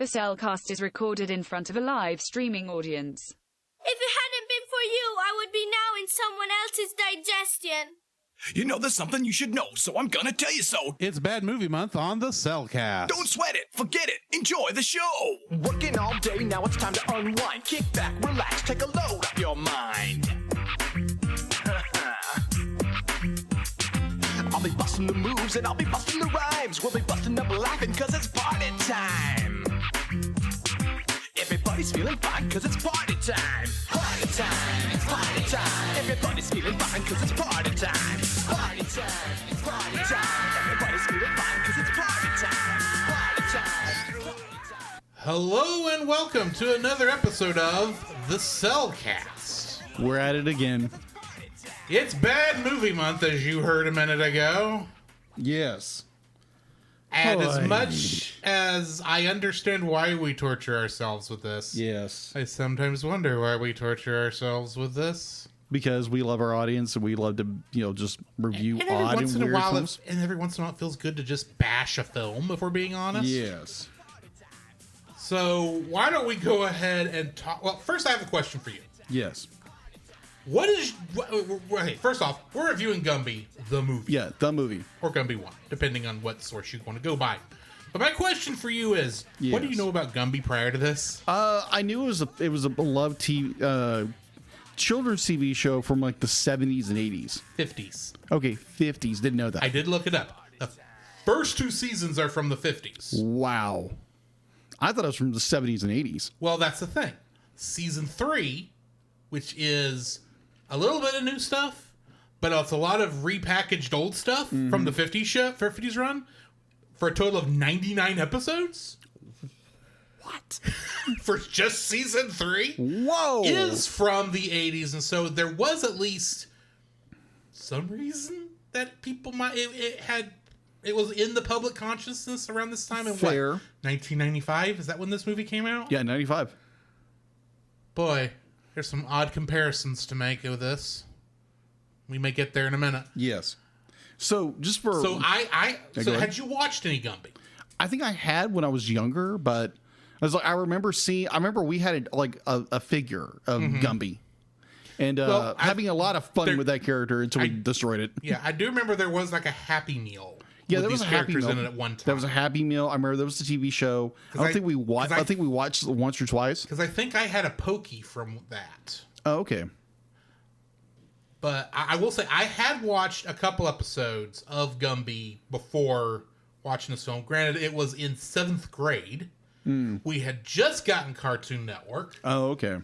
The Cellcast is recorded in front of a live streaming audience. If it hadn't been for you, I would be now in someone else's digestion. You know there's something you should know, so I'm gonna tell you so. It's Bad Movie Month on the Cellcast. Don't sweat it, forget it, enjoy the show. Working all day, now it's time to unwind. Kick back, relax, take a load off your mind. I'll be busting the moves and I'll be busting the rhymes. We'll be busting up laughing cause it's party time. Everybody's feeling fine cause it's party time. Party time, it's party time. Everybody's feeling fine cause it's party time. Party time, it's party time. Everybody's feeling fine cause it's party time. Party time, party time. Hello and welcome to another episode of the Cellcast. We're at it again. It's Bad Movie Month, as you heard a minute ago. Yes. And as much as I understand why we torture ourselves with this, Yes. I sometimes wonder why we torture ourselves with this. Because we love our audience and we love to, just review And every odd once and in a weird while, films. every once in a while, it feels good to just bash a film, if we're being honest. Yes. So why don't we go ahead and talk? Well, first I have a question for you. Yes. Okay, first off, we're reviewing Gumby The Movie. Yeah, the movie. Or Gumby 1, depending on what source you want to go by. But my question for you is, what do you Yes. know about Gumby prior to this? I knew it was a beloved children's TV show from like the 70s and 80s. 50s. Okay, 50s. Didn't know that. I did look it up. The first two seasons are from the 50s. Wow. I thought it was from the 70s and 80s. Well, that's the thing. Season 3, which is a little bit of new stuff, but it's a lot of repackaged old stuff from the 50s run, for a total of 99 episodes. What? For just season 3. Whoa. Is from the 80s, and so there was at least some reason that people might it was in the public consciousness around this time. In Fair. what, 1995? Is that when this movie came out? Yeah, 95. Boy, there's some odd comparisons to make with this. We may get there in a minute. Yes. So just for So go ahead. had you watched any Gumby? I think I had when I was younger, but I remember we had a figure of Gumby, and having a lot of fun with that character until we destroyed it. Yeah, I do remember there was like a Happy Meal. Yeah, with there was these a Happy characters Meal in it at one time. There was a Happy Meal. I remember there was a TV show. I think we watched it once or twice. Because I think I had a Pokey from that. Oh, okay. But I will say, I had watched a couple episodes of Gumby before watching this film. Granted, it was in 7th grade. We had just gotten Cartoon Network. Oh, okay.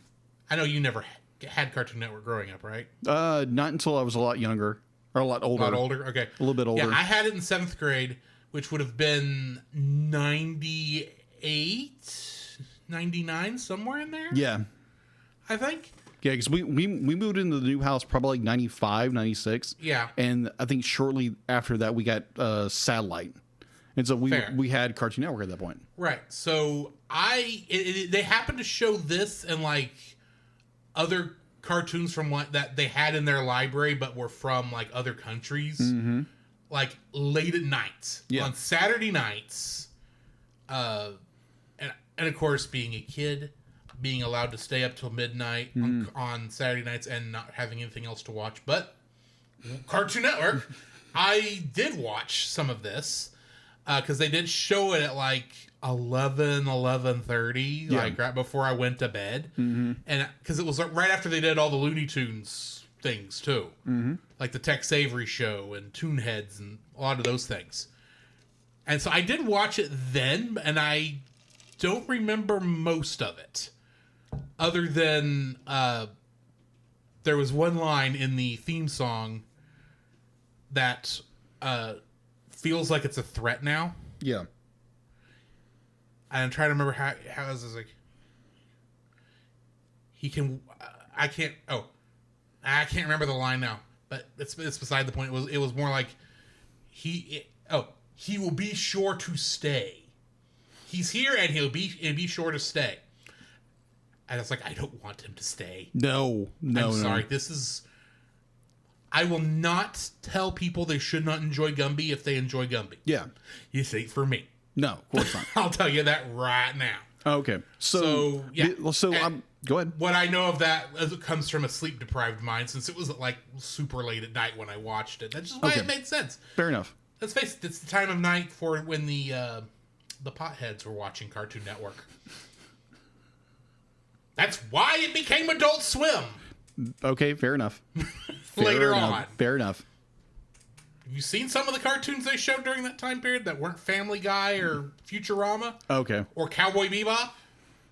I know you never had Cartoon Network growing up, right? Not until I was a lot younger. Or a lot older. A lot older? Okay. A little bit older. Yeah, I had it in 7th grade, which would have been 98, 99, somewhere in there. Yeah. I think. Yeah, because we moved into the new house probably like 95, 96. Yeah. And I think shortly after that we got satellite. And so Fair. we had Cartoon Network at that point. Right. So they happened to show this and like other cartoons from what that they had in their library, but were from like other countries, like late at night on Saturday nights. And of course, being a kid, being allowed to stay up till midnight on Saturday nights and not having anything else to watch, but Cartoon Network, I did watch some of this. Because they did show it at like 11:30, like right before I went to bed. And because it was right after they did all the Looney Tunes things too. Like the Tex Avery show and Toonheads and a lot of those things. And so I did watch it then, and I don't remember most of it. Other than there was one line in the theme song that feels like it's a threat now. Yeah. And I'm trying to remember how is this like. He can. I can't remember the line now, but it's beside the point. It was more like he will be sure to stay. He's here and he'll be sure to stay. And it's like, I don't want him to stay. No. I'm sorry. This is. I will not tell people they should not enjoy Gumby if they enjoy Gumby. Yeah. You see, for me. No, of course not. I'll tell you that right now. Okay. So yeah. Go ahead. What I know of that comes from a sleep deprived mind, since it was like super late at night when I watched it. That's just why it made sense. Fair enough. Let's face it, it's the time of night for when the potheads were watching Cartoon Network. That's why it became Adult Swim. Okay, fair enough. Later on. Fair enough. Have you seen some of the cartoons they showed during that time period that weren't Family Guy or Futurama? Okay. Or Cowboy Bebop?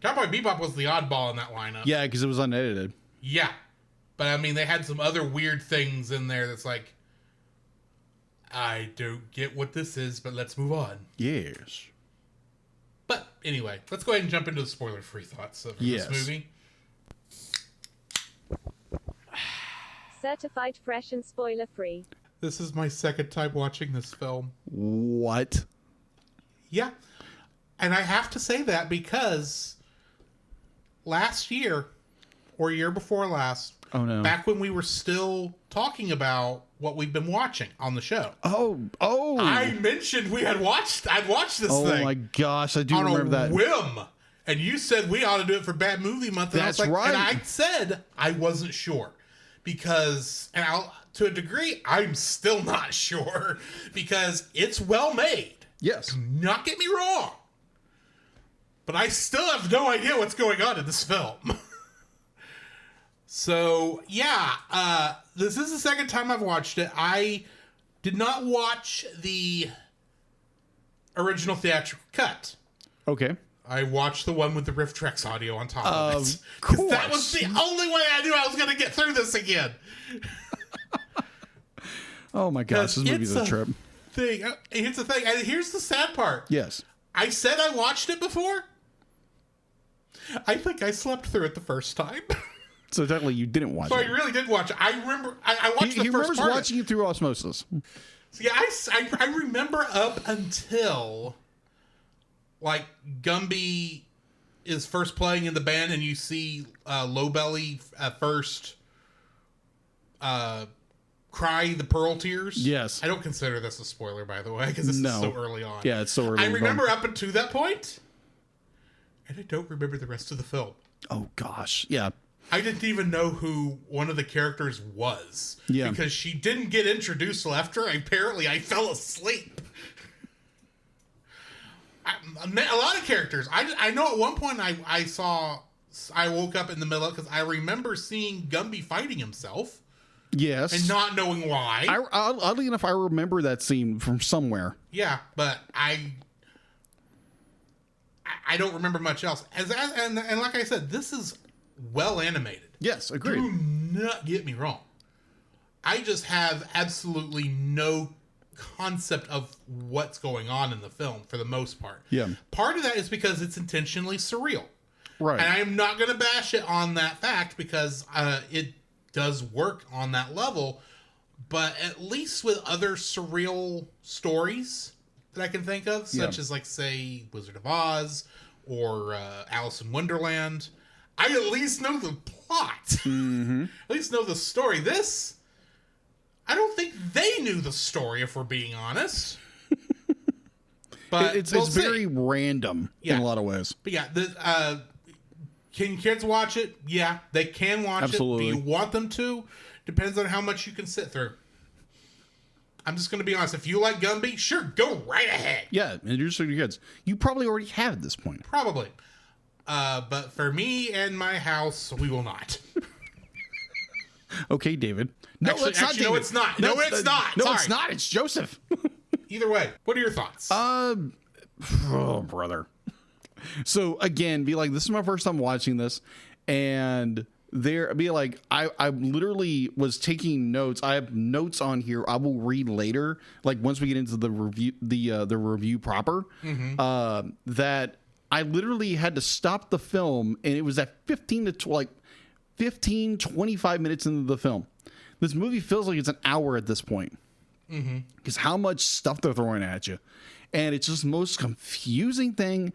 Cowboy Bebop was the oddball in that lineup. Yeah, because it was unedited. Yeah. But, I mean, they had some other weird things in there that's like, I don't get what this is, but let's move on. Yes. But, anyway, let's go ahead and jump into the spoiler-free thoughts of this movie. Certified fresh and spoiler-free. This is my second time watching this film. What? Yeah. And I have to say that because last year, or year before last, back when we were still talking about what we've been watching on the show. Oh. I mentioned I'd watched this thing. Oh my gosh, I do remember that. On a whim. And you said we ought to do it for Bad Movie Month. And That's I was like, right. And I said I wasn't sure. Because, to a degree, I'm still not sure. Because it's well made. Yes. Do not get me wrong. But I still have no idea what's going on in this film. So, yeah. This is the second time I've watched it. I did not watch the original theatrical cut. Okay. I watched the one with the Riff Trex audio on top of it. Because that was the only way I knew I was going to get through this again. Oh my gosh, this movie's a trip. Here's the thing. And here's the sad part. Yes. I said I watched it before. I think I slept through it the first time. So technically you didn't watch it. So I really did watch it. I remember I watched the first part. He remembers watching it through osmosis. So yeah, I remember up until like Gumby is first playing in the band and you see Lowbelly at first cry the pearl tears. Yes. I don't consider this a spoiler, by the way, because this is so early on. Yeah, it's so early. I remember up until that point, and I don't remember the rest of the film. Oh gosh, yeah. I didn't even know who one of the characters was. Yeah. Because she didn't get introduced till after apparently I fell asleep. A lot of characters. I know at one point I woke up in the middle because I remember seeing Gumby fighting himself. Yes. And not knowing why. Oddly enough, I remember that scene from somewhere. Yeah, but I don't remember much else. And like I said, this is well animated. Yes, agreed. Do not get me wrong. I just have absolutely no concept of what's going on in the film for the most part. Yeah. Part of that is because it's intentionally surreal. Right. And I am not going to bash it on that fact because it does work on that level. But at least with other surreal stories that I can think of, such as like, say, Wizard of Oz or Alice in Wonderland, I at least know the plot. Mm-hmm. At least know the story. This, I don't think they knew the story, if we're being honest. But it's we'll very random in a lot of ways. But yeah, can kids watch it? Yeah, they can watch it. Do you want them to? Depends on how much you can sit through. I'm just going to be honest. If you like Gumby, sure, go right ahead. Yeah, introduce it to your kids. You probably already have at this point. Probably. But for me and my house, we will not. Okay, David. No, actually, it's not David. No, it's not. No, it's not. No, Sorry. it's not. It's Joseph. Either way, what are your thoughts? Oh, brother. So again, be like, this is my first time watching this, and I literally was taking notes. I have notes on here. I will read later, like once we get into the review, the review proper. Mm-hmm. That I literally had to stop the film, and it was at 25 minutes into the film. This movie feels like it's an hour at this point. Because how much stuff they're throwing at you. And it's just the most confusing thing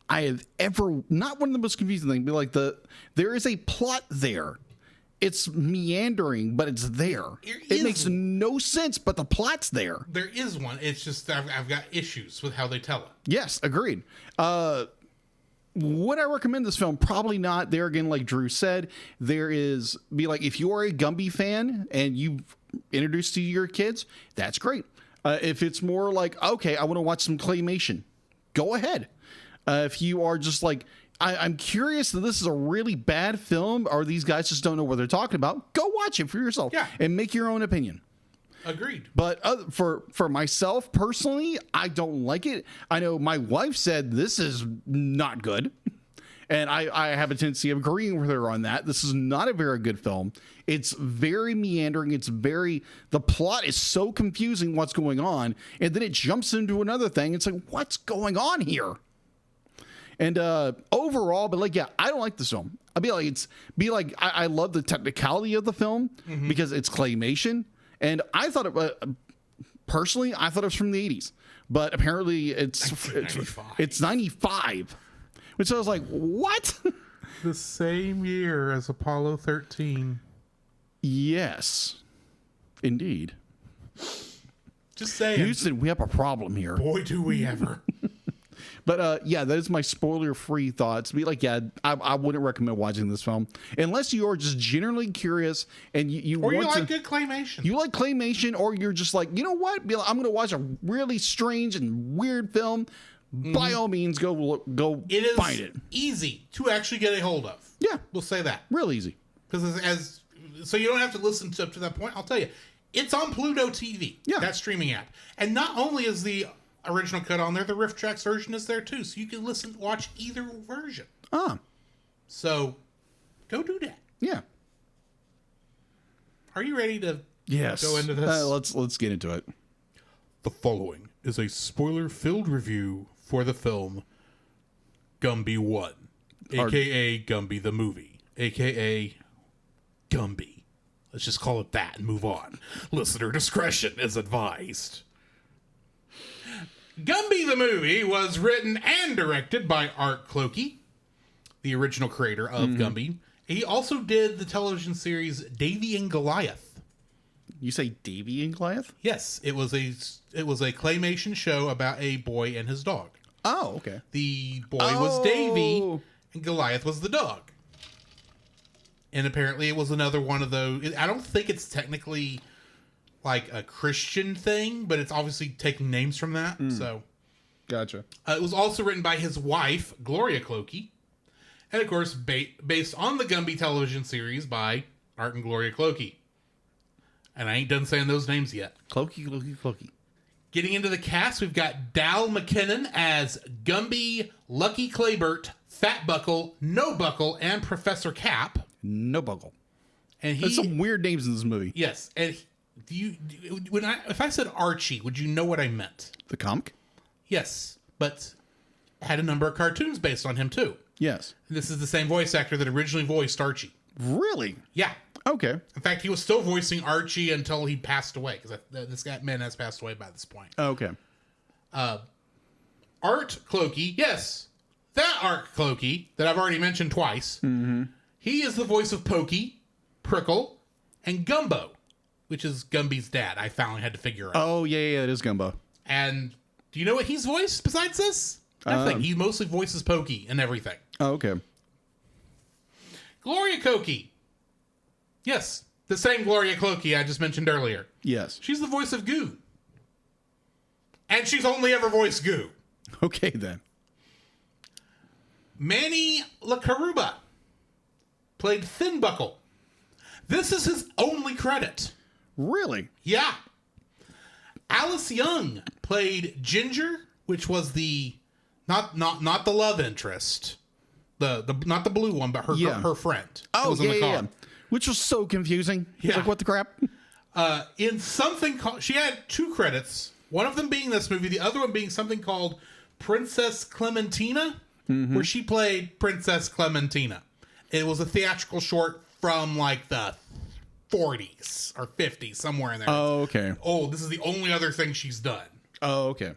I have ever, not one of the most confusing things, but like there is a plot there. It's meandering, but it's there. It makes no sense, but the plot's there. There is one. It's just I've got issues with how they tell it. Yes, agreed. would I recommend this film? Probably not. There again, like Drew said, if you are a Gumby fan and you've introduced to your kids, that's great. If it's more like, okay, I want to watch some claymation, go ahead. If you are just like, I'm curious that this is a really bad film, or these guys just don't know what they're talking about, go watch it for yourself and make your own opinion. Agreed. But for myself personally, I don't like it. I know my wife said this is not good. And I have a tendency of agreeing with her on that. This is not a very good film. It's very meandering. The plot is so confusing what's going on. And then it jumps into another thing. It's like, what's going on here? And overall, but I don't like this film. I love the technicality of the film because it's claymation. And I thought personally, I thought it was from the 80s. But apparently it's 95. Which I was like, what? The same year as Apollo 13. Yes, indeed. Just saying. Houston, we have a problem here. Boy, do we ever. But that is my spoiler-free thoughts. I wouldn't recommend watching this film unless you are just generally curious and you or want you like good claymation. You like claymation, or you're just like, you know what? I'm going to watch a really strange and weird film. By all means, go find it. Easy to actually get a hold of. Yeah, we'll say that. Real easy. Because so you don't have to listen up to that point. I'll tell you, it's on Pluto TV. Yeah, that streaming app. And not only is the original cut on there, the Riff Tracks version is there too, so you can watch either version. So go do that. Yeah. Are you ready to go into this? Let's get into it. The following is a spoiler-filled review for the film Gumby 1, a.k.a. Gumby the Movie, a.k.a. Gumby. Let's just call it that and move on. Listener discretion is advised. Gumby the Movie was written and directed by Art Clokey, the original creator of Gumby. He also did the television series Davy and Goliath. You say Davy and Goliath? Yes, it was a claymation show about a boy and his dog. Oh, okay. The boy was Davy, and Goliath was the dog. And apparently it was another one of those. I don't think it's technically like a Christian thing, but it's obviously taking names from that. So, gotcha. It was also written by his wife, Gloria Clokey. And of course, based on the Gumby television series by Art and Gloria Clokey. And I ain't done saying those names yet. Clokey. Getting into the cast, we've got Dal McKinnon as Gumby, Lucky Claybert, Fat Buckle, No Buckle, and Professor Cap. No Buckle. And there's some weird names in this movie. Yes. And if I said Archie, would you know what I meant? The comic? Yes. But had a number of cartoons based on him, too. Yes. And this is the same voice actor that originally voiced Archie. Really? Yeah. Okay. In fact, he was still voicing Archie until he passed away, because this man has passed away by this point. Okay. Art Clokey, yes, that Art Clokey that I've already mentioned twice. Mm-hmm. He is the voice of Pokey, Prickle, and Gumbo, which is Gumby's dad. I finally had to figure out. Oh, yeah, it is Gumbo. And do you know what he's voiced besides this? Nothing. He mostly voices Pokey and everything. Oh, okay. Gloria Clokey. Yes, the same Gloria Clokey I just mentioned earlier. Yes. She's the voice of Goo. And she's only ever voiced Goo. Okay, then. Manny LaCaruba played Thin Buckle. This is his only credit. Really? Yeah. Alice Young played Ginger, which was the not the love interest. The not the blue one, but her friend. Oh, was in the car. Yeah. Which was so confusing. Yeah. Like, what the crap? In something called... She had 2 credits. One of them being this movie. The other one being something called Princess Clementina, where she played Princess Clementina. It was a theatrical short from, like, the 40s or 50s, somewhere in there. Oh, okay. Oh, this is the only other thing she's done. Oh, okay.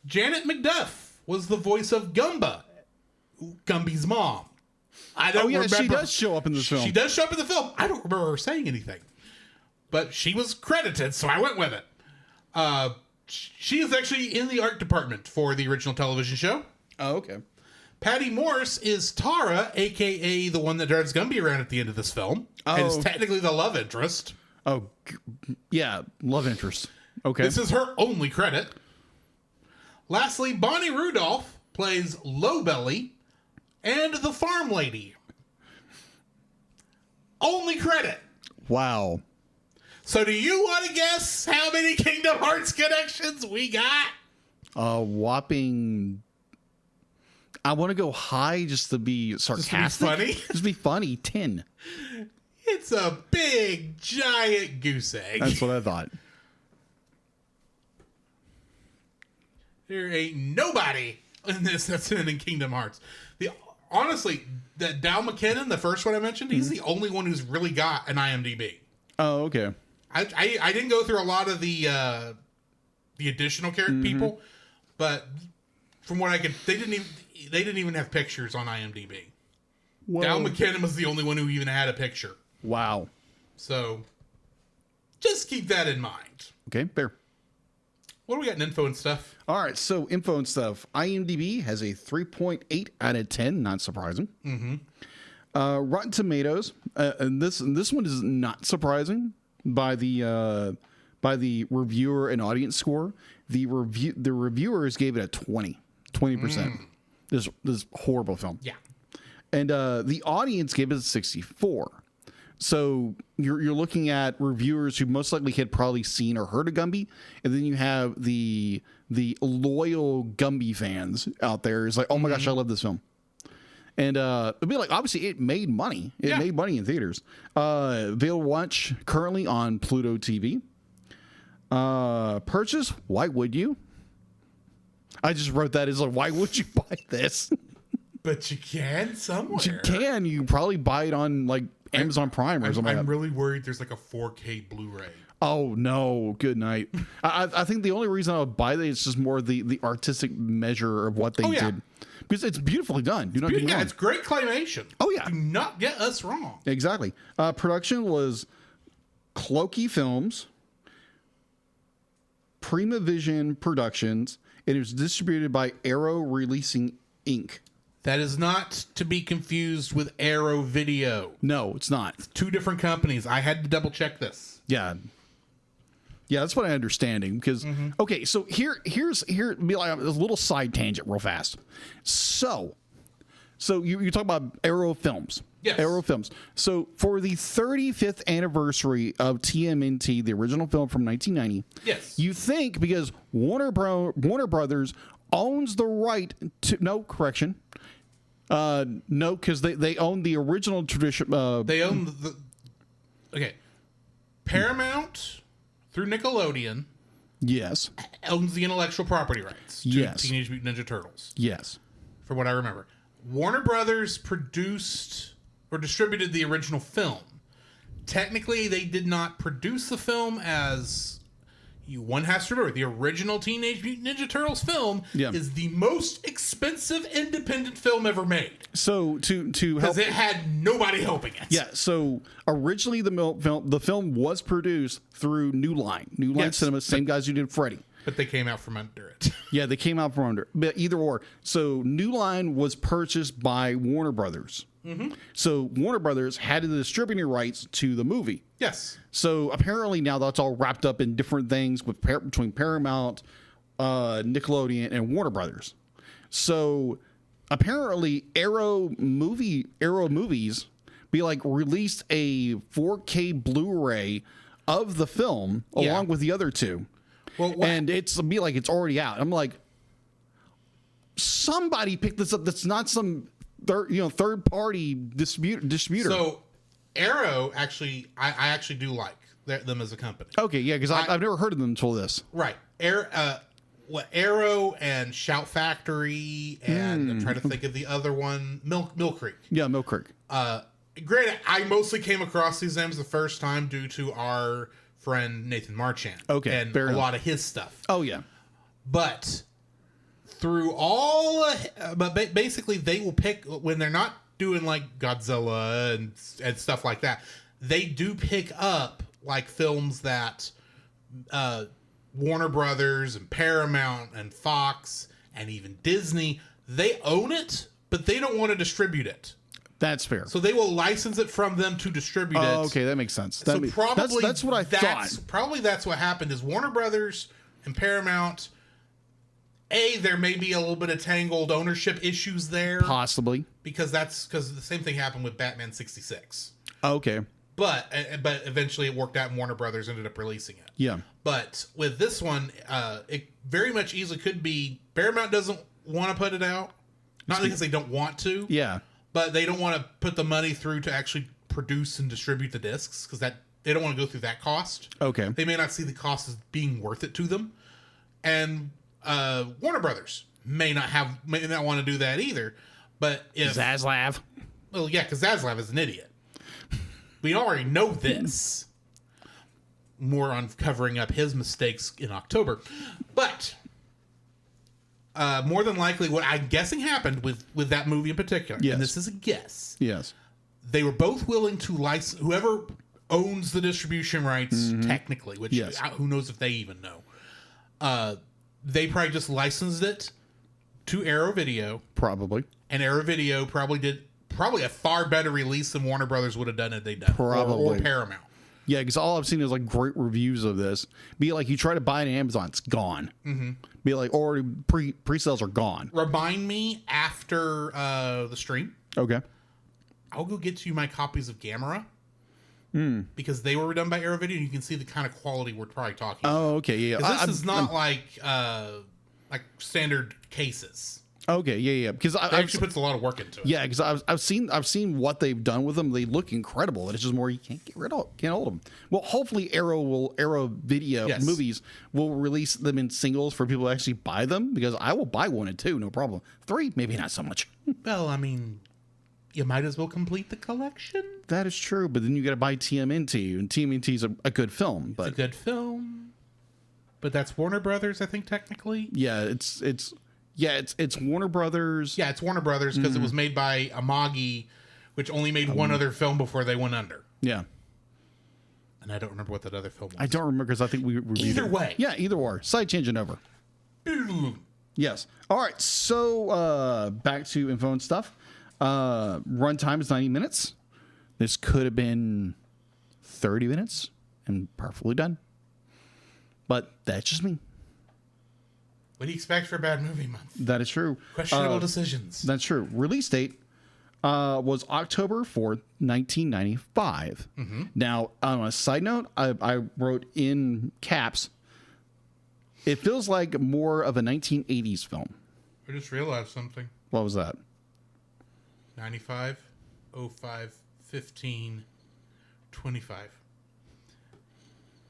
Janet McDuff was the voice of Gumby's mom. I don't remember. She does show up in this film. She does show up in the film. I don't remember her saying anything. But she was credited, so I went with it. She is actually in the art department for the original television show. Oh, okay. Patty Morse is Tara, a.k.a. the one that drives Gumby around at the end of this film. And is technically the love interest. Oh, yeah, love interest. Okay. This is her only credit. Lastly, Bonnie Rudolph plays Lowbelly and the farm lady. Only credit. Wow. So do you want to guess how many Kingdom Hearts connections we got? Whopping... I want to go high just to be sarcastic. funny? Just be funny. 10. It's a big, giant goose egg. That's what I thought. There ain't nobody in this that's in Kingdom Hearts. Honestly, that Dow McKinnon, the first one I mentioned, he's the only one who's really got an IMDb. Oh, okay. I didn't go through a lot of the additional character people, but from what I could, they didn't even have pictures on IMDb. Whoa. Dow McKinnon was the only one who even had a picture. Wow. So just keep that in mind. Okay, fair. What do we got in info and stuff? All right, so info and stuff. IMDb has a 3.8 out of 10, not surprising. Rotten Tomatoes, and this one is not surprising by the reviewer and audience score. The reviewers gave it a 20%. This horrible film. Yeah. And the audience gave it a 64. So you're looking at reviewers who most likely had probably seen or heard of Gumby, and then you have the loyal Gumby fans out there. It's like, oh my gosh, I love this film. And it'd be like, obviously, it made money. It made money in theaters. They'll watch currently on Pluto TV. Purchase? Why would you? I just wrote that as like, why would you buy this? But you can somewhere. You can. You can probably buy it on like Amazon Prime or something. I'm like that. really worried there's like a 4K Blu-ray. Oh no! Good night. I think the only reason I would buy that is just more the artistic measure of what they did, because it's beautifully done. Do not get me wrong. It's great claymation. Oh yeah. Do not get us wrong. Exactly. Production was Clokey Films, Prima Vision Productions, and it was distributed by Arrow Releasing Inc. That is not to be confused with Arrow Video. No, it's not. Two different companies. I had to double check this. Yeah. Yeah, that's what I'm understanding. Because okay, so here's be like a little side tangent, real fast. So you talk about Arrow Films. Yes. Arrow Films. So for the 35th anniversary of TMNT, the original film from 1990. Yes. You think because Warner Brothers owns the right to correction. No, because they own the original tradition. They own the okay. Paramount through Nickelodeon. Yes. Owns the intellectual property rights to Yes. Teenage Mutant Ninja Turtles. Yes. From what I remember, Warner Brothers produced or distributed the original film. Technically, they did not produce the film, as one has to remember, the original Teenage Mutant Ninja Turtles film is the most expensive independent film ever made. So to help, because it had nobody helping it. Yeah. So originally the film was produced through New Line Cinema, same guys who did Freddy. But they came out from under it. Yeah, they came out from under. But either or. So New Line was purchased by Warner Brothers. So Warner Brothers had the distributing rights to the movie. Yes. So apparently now that's all wrapped up in different things between Paramount, Nickelodeon, and Warner Brothers. So apparently Arrow Movies released a 4K Blu-ray of the film along with the other two. Well, and it's already out. I'm like, somebody picked this up. That's not some third party distributor. So Arrow actually, I actually do like them as a company. Okay, yeah, because I've never heard of them until this. Right, Arrow and Shout Factory, and I'm trying to think of the other one, Mill Creek. Yeah, Mill Creek. Granted, I mostly came across these names the first time due to our friend Nathan Marchand. Okay, and a lot of his stuff. Oh yeah, but through but basically they will pick when they're not doing like Godzilla and stuff like that. They do pick up like films that Warner Brothers and Paramount and Fox and even Disney, they own it, but they don't want to distribute it. That's fair. So they will license it from them to distribute it. Okay, that makes sense. So probably that's what I thought. Probably that's what happened is Warner Brothers and Paramount, there may be a little bit of tangled ownership issues there. Possibly. Because the same thing happened with Batman 66. Okay. But eventually it worked out and Warner Brothers ended up releasing it. Yeah. But with this one, it very much easily could be Paramount doesn't want to put it out. Not because they don't want to. Yeah. But they don't want to put the money through to actually produce and distribute the discs because they don't want to go through that cost. Okay. They may not see the cost as being worth it to them. And Warner Brothers may not want to do that either. But if Zaslav. Well, yeah, because Zaslav is an idiot. We already know this. More on covering up his mistakes in October. But more than likely, what I'm guessing happened with that movie in particular, yes. and this is a guess, yes, they were both willing to license whoever owns the distribution rights technically, which who knows if they even know. They probably just licensed it to Arrow Video. Probably. And Arrow Video probably did a far better release than Warner Brothers would have done if they'd done. Probably. Or Paramount. Yeah, because all I've seen is like great reviews of this. Be like you try to buy it on Amazon, it's gone. Mm-hmm. Be like already pre-sales are gone. Remind me after the stream. Okay. I'll go get you my copies of Gamera. Because they were done by Arrow Video, and you can see the kind of quality we're probably talking about. Oh, okay, yeah. This is not like standard cases. Okay, yeah. Because I actually puts a lot of work into it. Yeah, because I've seen what they've done with them. They look incredible. It's just more you can't hold them. Well, hopefully Arrow Video movies will release them in singles for people to actually buy them. Because I will buy 1 and 2, no problem. 3, maybe not so much. Well, I mean, you might as well complete the collection. That is true, but then you got to buy TMNT, and TMNT is a good film. But it's a good film, but that's Warner Brothers, I think technically. Yeah, it's Warner Brothers. Yeah, it's Warner Brothers because it was made by Amagi, which only made one other film before they went under. Yeah. And I don't remember what that other film was. I don't remember because I think we reviewed Either way. Yeah, either way. Side changing over. Yes. All right. So back to info and stuff. Runtime is 90 minutes. This could have been 30 minutes and perfectly done. But that's just me. What do you expect for a bad movie month? That is true. Questionable decisions. That's true. Release date was October 4th, 1995. Mm-hmm. Now, on a side note, I wrote in caps, it feels like more of a 1980s film. I just realized something. What was that? 95, 05, 15, 25.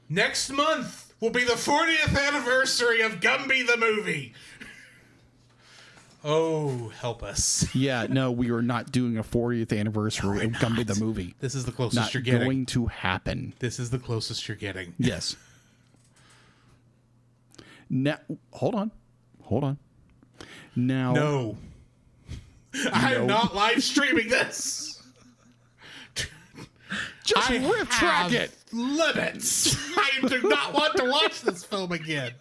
Next month will be the 40th anniversary of Gumby the Movie. Oh, help us. Yeah, no, we are not doing a 40th anniversary of Gumby the Movie. This is the closest not you're getting. Not going to happen. This is the closest you're getting. Yes. Now, hold on. Now. No. I am not live streaming this. Just rip track it. Limits. I do not want to watch this film again.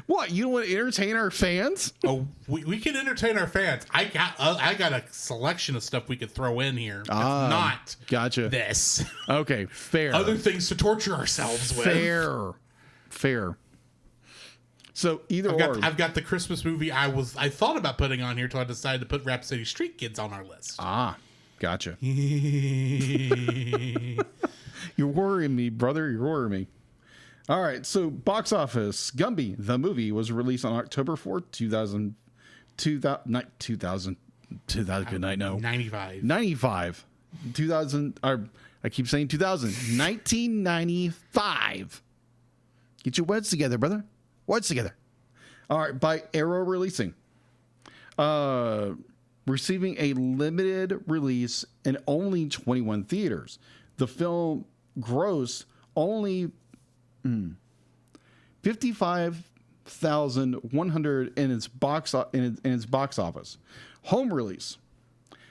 What? You don't want to entertain our fans? Oh, we can entertain our fans. I got a selection of stuff we could throw in here. That's not gotcha. This. Okay, fair. Other things to torture ourselves with. Fair. So I've got the Christmas movie I thought about putting on here till I decided to put Rhapsody Street Kids on our list. Gotcha. You're worrying me, brother. You're worrying me. All right. So, box office. Gumby, the movie, was released on October 4th, 2000. Good night, no. 95. 2000. I keep saying 2000. 1995. Get your words together, brother. Words together. All right. By Arrow Releasing. Receiving a limited release in only 21 theaters. The film grossed only 55,100 in its box office. Home release.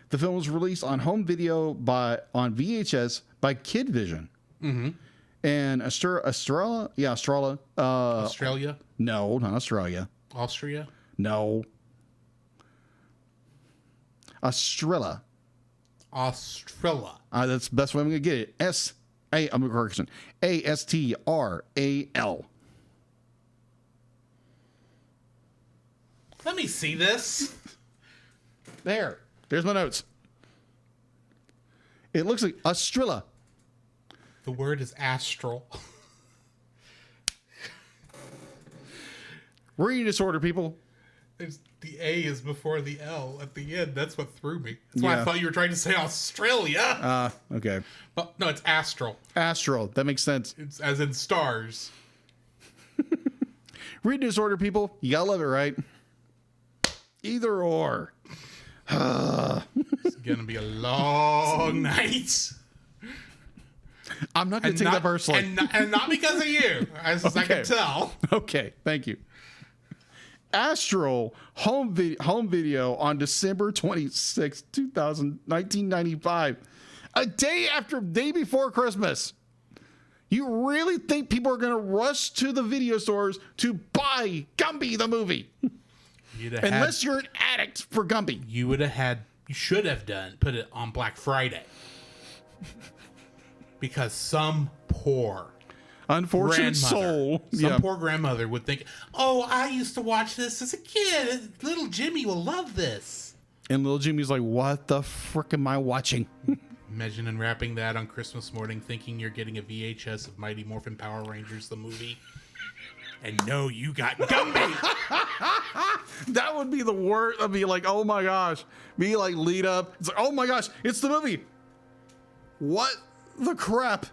The film was released on home video on VHS by Kid Vision. Mm-hmm. And Australia. Australia? No, not Australia. Austria? No. Astrilla. Austrilla. That's the best way I'm going to get it. Correction. Astral. Let me see this. There's my notes. It looks like Astrilla. The word is astral. Reading disorder, people. The A is before the L at the end. That's what threw me. That's why Yeah. I thought you were trying to say Australia. Okay. But no, it's astral. Astral. That makes sense. It's as in stars. Reading disorder, people. You gotta love it, right? Either or. It's gonna be a long night. I'm not gonna take that personally. And not because of you, as I can tell. Okay, thank you. Astral home video on December 26, 1995. A day before Christmas. You really think people are going to rush to the video stores to buy Gumby the movie? Unless you're an addict for Gumby. You should have put it on Black Friday. Because some poor unfortunate soul. Some poor grandmother would think, oh, I used to watch this as a kid. Little Jimmy will love this. And little Jimmy's like, what the frick am I watching? Imagine unwrapping that on Christmas morning thinking you're getting a VHS of Mighty Morphin Power Rangers, the movie. And no, you got Gumby. That would be the worst. I'd be like, oh my gosh. Be like, lead up. It's like, oh my gosh, it's the movie. What the crap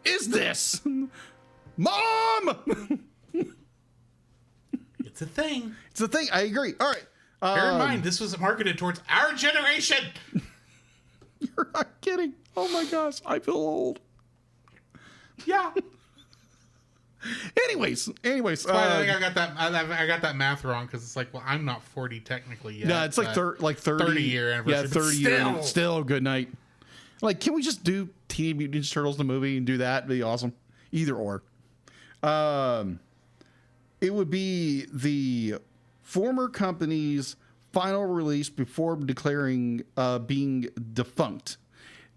is this? Mom! It's a thing. It's a thing. I agree. All right. Bear in mind, this was marketed towards our generation. You're not kidding. Oh my gosh. I feel old. Yeah. Anyways. I think I got that. I got that math wrong because it's like, well, I'm not 40 technically yet. No, it's like 30 year anniversary. Yeah, 30 still. year. Still a good night. Like, can we just do Teenage Mutant Ninja Turtles the movie and do that? It'd be awesome. Either or. It would be the former company's final release before declaring being defunct.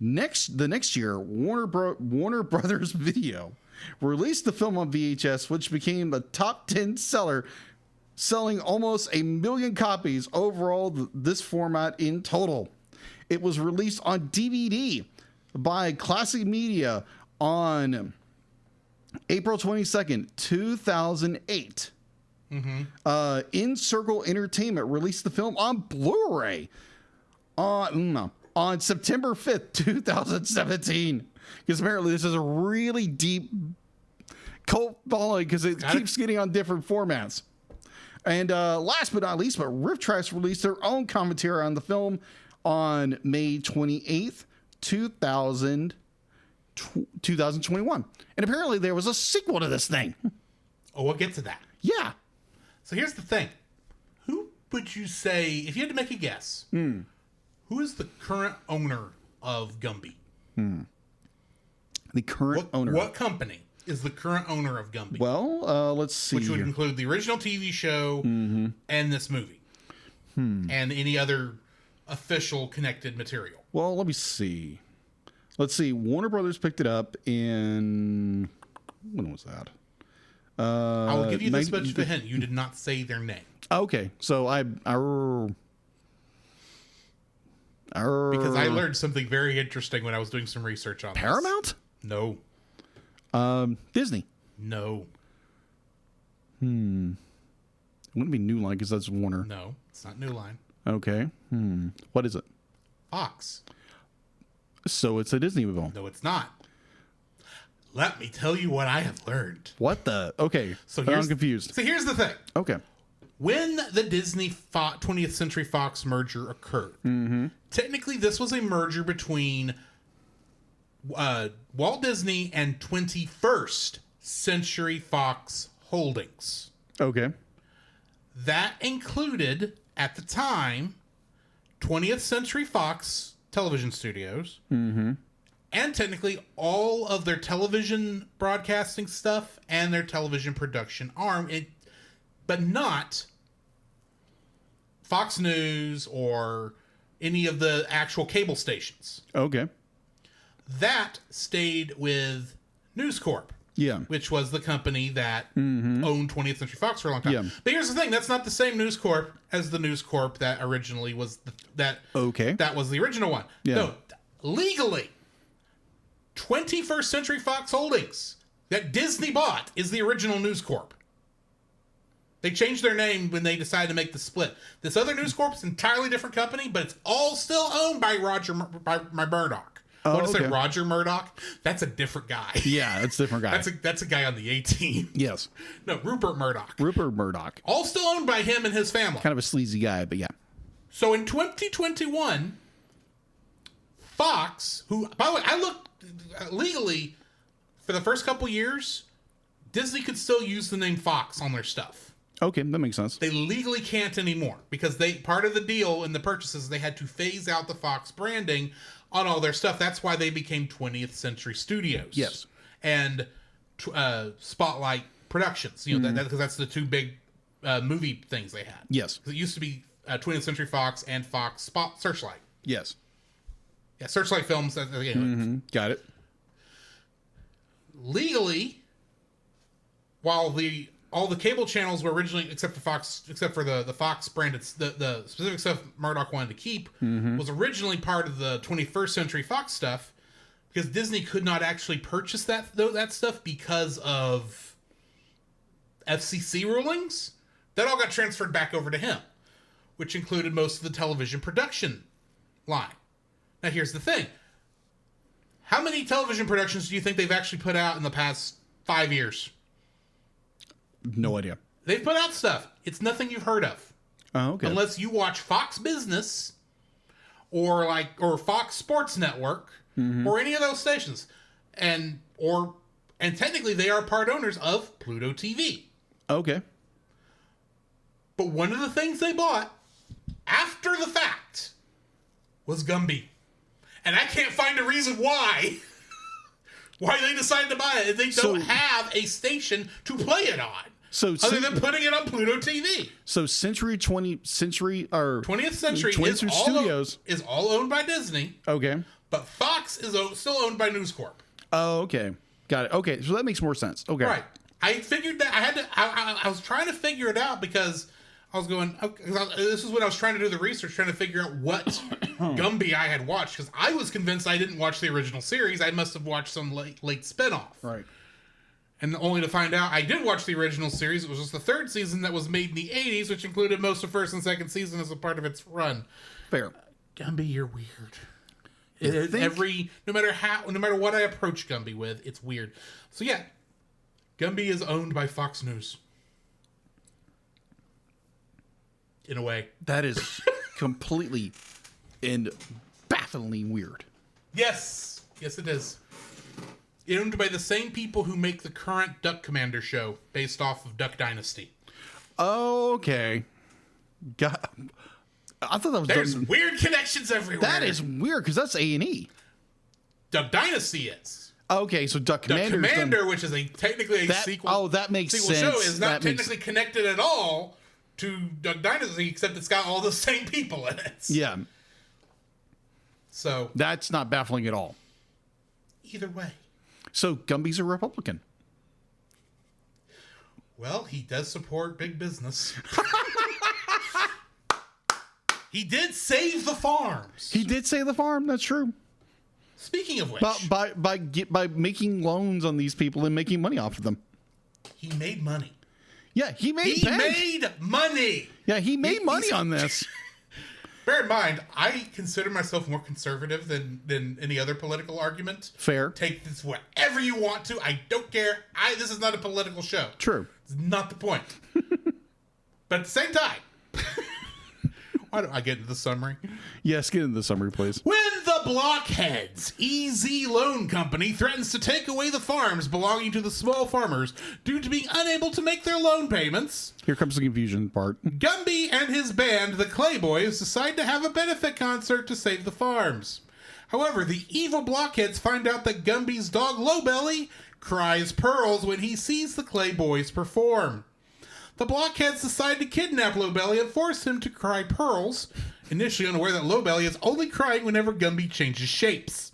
The next year, Warner Brothers Video released the film on VHS, which became a top 10 seller, selling almost 1 million copies overall. This format in total. It was released on DVD by Classic Media on April 22nd, 2008. In Circle Entertainment released the film on Blu-ray on September 5th, 2017. Because apparently this is a really deep cult following because it keeps getting on different formats. And last but not least, Riff Trax released their own commentary on the film on May 28th, 2021. And apparently there was a sequel to this thing. Oh, we'll get to that. Yeah. So here's the thing. Who would you say, if you had to make a guess, who is the current owner of Gumby? The current owner. What company is the current owner of Gumby? Well, let's see. Which would include the original TV show and this movie. And any other official connected material. Well, let me see. Let's see. Warner Brothers picked it up in... When was that? I will give you this much of a hint. You did not say their name. Okay. So because I learned something very interesting when I was doing some research on Paramount? This. No. Disney? No. It wouldn't be New Line because that's Warner. No, it's not New Line. Okay. What is it? Fox. So it's a Disney movie. No, it's not. Let me tell you what I have learned. What the? Okay. So I'm confused. So here's the thing. Okay. When the Disney 20th Century Fox merger occurred, technically this was a merger between Walt Disney and 21st Century Fox Holdings. Okay. That included, at the time, 20th Century Fox Television Studios, and technically all of their television broadcasting stuff and their television production arm, but not Fox News or any of the actual cable stations. Okay. That stayed with News Corp. Yeah. Which was the company that owned 20th Century Fox for a long time. Yeah. But here's the thing, that's not the same News Corp as the News Corp that originally was that was the original one. Yeah. No, legally 21st Century Fox Holdings that Disney bought is the original News Corp. They changed their name when they decided to make the split. This other News Corp is an entirely different company, but it's all still owned by by Murdoch. I want to say Roger Murdoch. That's a different guy. Yeah, that's a different guy. That's a guy on the A-Team. Yes. No, Rupert Murdoch. Rupert Murdoch. All still owned by him and his family. Kind of a sleazy guy, but yeah. So in 2021, Fox, who, by the way, I looked legally for the first couple years, Disney could still use the name Fox on their stuff. Okay, that makes sense. They legally can't anymore because part of the deal in the purchases, they had to phase out the Fox branding on all their stuff. That's why they became 20th Century Studios. Yes. And Spotlight Productions. You know, because that's the two big movie things they had. Yes. It used to be 20th Century Fox and Fox Searchlight. Yes. Yeah, Searchlight Films. Anyway. Got it. Legally, while all the cable channels were originally, except for the Fox branded, the specific stuff Murdoch wanted to keep, was originally part of the 21st Century Fox stuff, because Disney could not actually purchase that stuff because of FCC rulings. That all got transferred back over to him, which included most of the television production line. Now here's the thing. How many television productions do you think they've actually put out in the past 5 years? No idea. They've put out stuff. It's nothing you've heard of. Oh, okay. Unless you watch Fox Business or Fox Sports Network or any of those stations. And technically they are part owners of Pluto TV. Okay. But one of the things they bought after the fact was Gumby. And I can't find a reason why they decided to buy it. They don't have a station to play it on. Other than putting it on Pluto TV. So 20th Century Studios is all owned by Disney. Okay. But Fox is still owned by News Corp. Oh, okay. Got it. Okay, so that makes more sense. Okay. Right. I figured that I was trying to figure it out because I was going, this is when I was trying to do the research, trying to figure out what Gumby I had watched, because I was convinced I didn't watch the original series. I must have watched some late spinoff. Right. And only to find out I did watch the original series. It was just the third season that was made in the 80s, which included most of first and second season as a part of its run. Fair. Gumby, you're weird. No matter what I approach Gumby with, it's weird. So yeah, Gumby is owned by Fox News. In a way. That is completely and bafflingly weird. Yes. Yes, it is. Owned by the same people who make the current Duck Commander show based off of Duck Dynasty. Okay. I thought that was... There's weird connections everywhere. That is weird, because that's A&E. Duck Dynasty is. Okay, so Duck Commander, which is technically a sequel. Oh, that makes sense. Show is not technically connected at all to Duck Dynasty, except it's got all the same people in it. Yeah. So that's not baffling at all. Either way. So Gumby's a Republican. Well, he does support big business. He did save the farms. He did save the farm. That's true. Speaking of which, by making loans on these people and making money off of them, he made money. Yeah, he made money. Yeah, he made money on this. Bear in mind, I consider myself more conservative than any other political argument. Fair. Take this whatever you want to. I don't care. This is not a political show. True. It's not the point. But at the same time, why don't I get into the summary? Yes, get into the summary, please. When the Blockheads EZ Loan Company threatens to take away the farms belonging to the small farmers due to being unable to make their loan payments, here comes the confusion part. Gumby and his band, the Clayboys, decide to have a benefit concert to save the farms. However, the evil Blockheads find out that Gumby's dog Lowbelly cries pearls when he sees the Clayboys perform. The Blockheads decide to kidnap Lowbelly and force him to cry pearls, initially unaware that Lowbelly is only crying whenever Gumby changes shapes.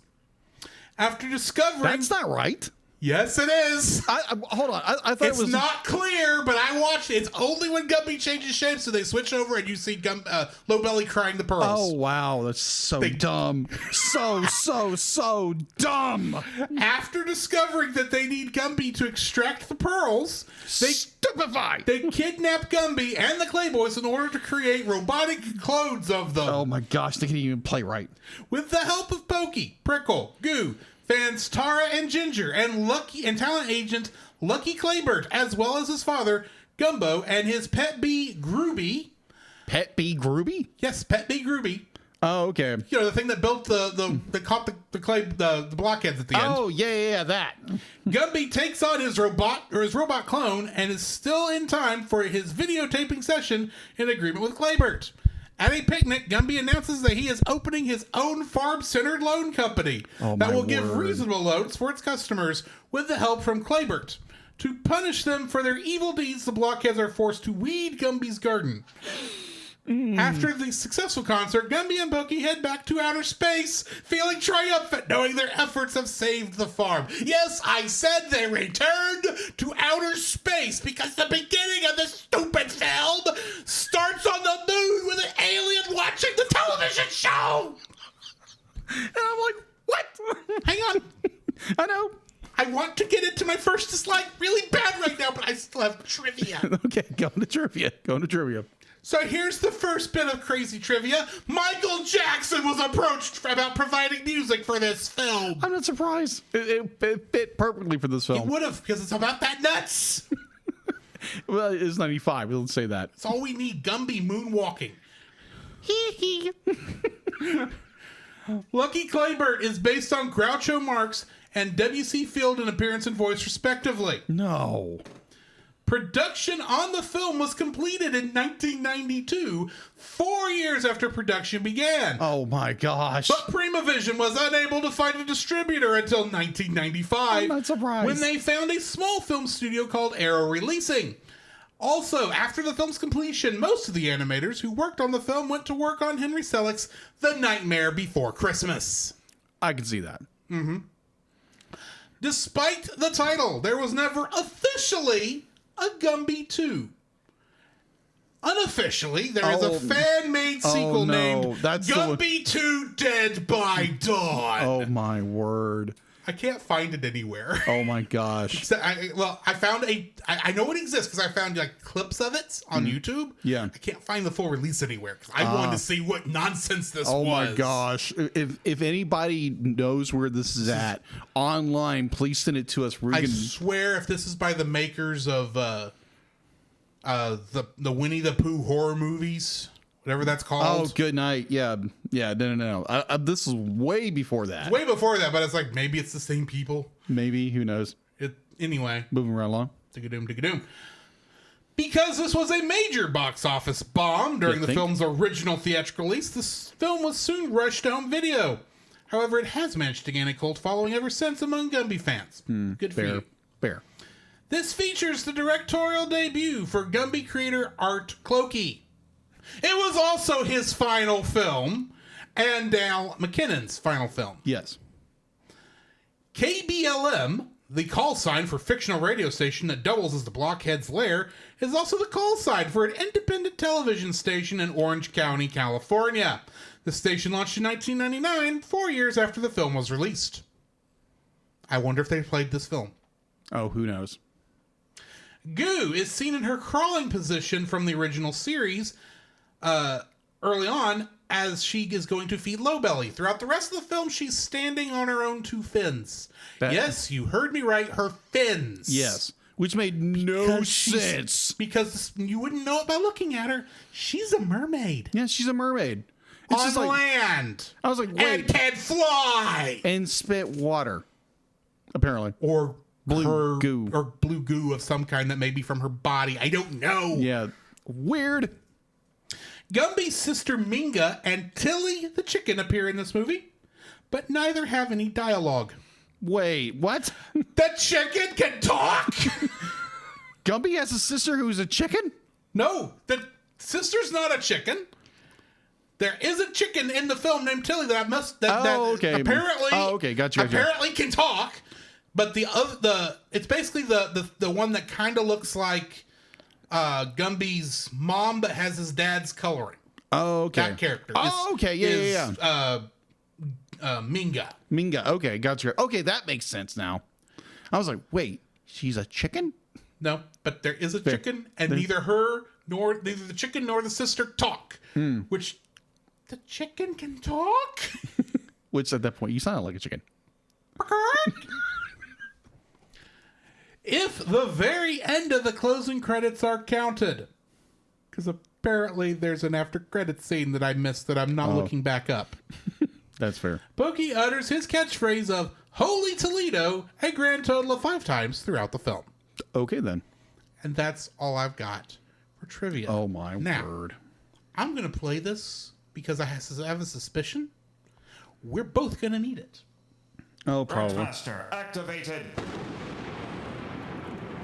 After discovering... That's not right. Yes, it is. Hold on. I thought It's it was not clear, but I watched it. It's only when Gumby changes shapes, so they switch over and you see Lowbelly crying the pearls. Oh, wow. That's so dumb. So dumb. After discovering that they need Gumby to extract the pearls, they kidnap Gumby and the Clayboys in order to create robotic clones of them. Oh, my gosh. They can't even play right. With the help of Pokey, Prickle, Goo, fans Tara and Ginger, and talent agent Lucky Claybert, as well as his father, Gumbo, and his pet bee, Grooby. Pet bee Grooby? Yes, pet bee Grooby. Oh, okay. You know, the thing that built that caught the blockheads at the end. Oh, yeah, that. Gumby takes on his robot clone and is still in time for his videotaping session in agreement with Claybert. At a picnic, Gumby announces that he is opening his own farm-centered loan company that will give reasonable loans for its customers with the help from Claybert. To punish them for their evil deeds, the blockheads are forced to weed Gumby's garden. After the successful concert, Gumby and Pokey head back to outer space, feeling triumphant knowing their efforts have saved the farm. Yes, I said they returned to outer space because the beginning of this stupid film starts on the moon with an alien watching the television show. And I'm like, what? Hang on. I know. I want to get into my first dislike really bad right now, but I still have trivia. Okay, go into trivia. So here's the first bit of crazy trivia. Michael Jackson was approached about providing music for this film. I'm not surprised. It fit perfectly for this film. It would have, because it's about that nuts. Well, it's 95. Let's say that. That's all we need. Gumby moonwalking. Lucky Claybert is based on Groucho Marx and W.C. Field in appearance and voice, respectively. No. Production on the film was completed in 1992, 4 years after production began. Oh my gosh. But Prima Vision was unable to find a distributor until 1995. I'm not surprised. When they found a small film studio called Arrow Releasing. Also, after the film's completion, most of the animators who worked on the film went to work on Henry Selick's The Nightmare Before Christmas. I can see that. Mm-hmm. Despite the title, there was never officially a Gumby 2. Unofficially, there is a fan-made sequel named Gumby 2 Dead by Dawn. Oh my word. I can't find it anywhere. Oh my gosh. I found I know it exists because I found like clips of it on YouTube. Yeah. I can't find the full release anywhere because I wanted to see what nonsense this was. Oh my gosh. If anybody knows where this is at online, please send it to us. I swear if this is by the makers of the Winnie the Pooh horror movies, whatever that's called. Oh, good night. Yeah. No. This is way before that. Way before that, but it's like maybe it's the same people. Maybe. Who knows? Anyway. Moving right along. Tick-a-doom. Because this was a major box office bomb during the film's original theatrical release, this film was soon rushed to home video. However, it has managed to gain a cult following ever since among Gumby fans. Good for you. Fair. This features the directorial debut for Gumby creator Art Clokey. It was also his final film, and Dal McKinnon's final film. Yes. KBLM, the call sign for fictional radio station that doubles as the Blockhead's lair, is also the call sign for an independent television station in Orange County, California. The station launched in 1999, 4 years after the film was released. I wonder if they played this film. Oh, who knows? Goo is seen in her crawling position from the original series early on as she is going to feed Lowbelly. Throughout the rest of the film, she's standing on her own two fins. Yes, you heard me right. Her fins. Yes. Which made no sense. Because you wouldn't know it by looking at her. She's a mermaid. Yeah, she's a mermaid. It's on just land. I was like, wait. And can fly. And spit water. Apparently. Or blue goo. Or blue goo of some kind that may be from her body. I don't know. Yeah. Weird. Gumby's sister Minga and Tilly the chicken appear in this movie, but neither have any dialogue. Wait, what? The chicken can talk? Gumby has a sister who's a chicken? No, the sister's not a chicken. There is a chicken in the film named Tilly that okay. apparently Gotcha. apparently can talk, but it's basically the one that kind of looks like Gumby's mom, but has his dad's coloring. Oh, okay. That character. Yeah. Minga. Okay, gotcha. Okay, that makes sense now. I was like, wait, she's a chicken? No, but there is a chicken, and neither the chicken nor the sister talk. Which the chicken can talk. Which at that point, you sounded like a chicken. If the very end of the closing credits are counted, because apparently there's an after credits scene that I missed that I'm not looking back up. That's fair. Pokey utters his catchphrase of "Holy Toledo" a grand total of 5 times throughout the film. Okay, then. And that's all I've got for trivia. Oh, my word. I'm going to play this because I have a suspicion we're both going to need it. Oh, probably. Master activated.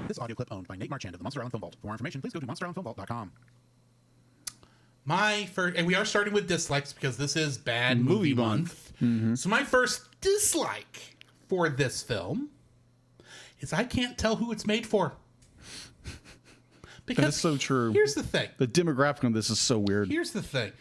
This audio clip owned by Nate Marchand of the Monster Island Film Vault. For more information, please go to monsterislandfilmvault.com. And we are starting with dislikes because this is Bad Movie Month. Mm-hmm. So my first dislike for this film is I can't tell who it's made for. Because That's so true. Here's the thing. The demographic on this is so weird. Here's the thing.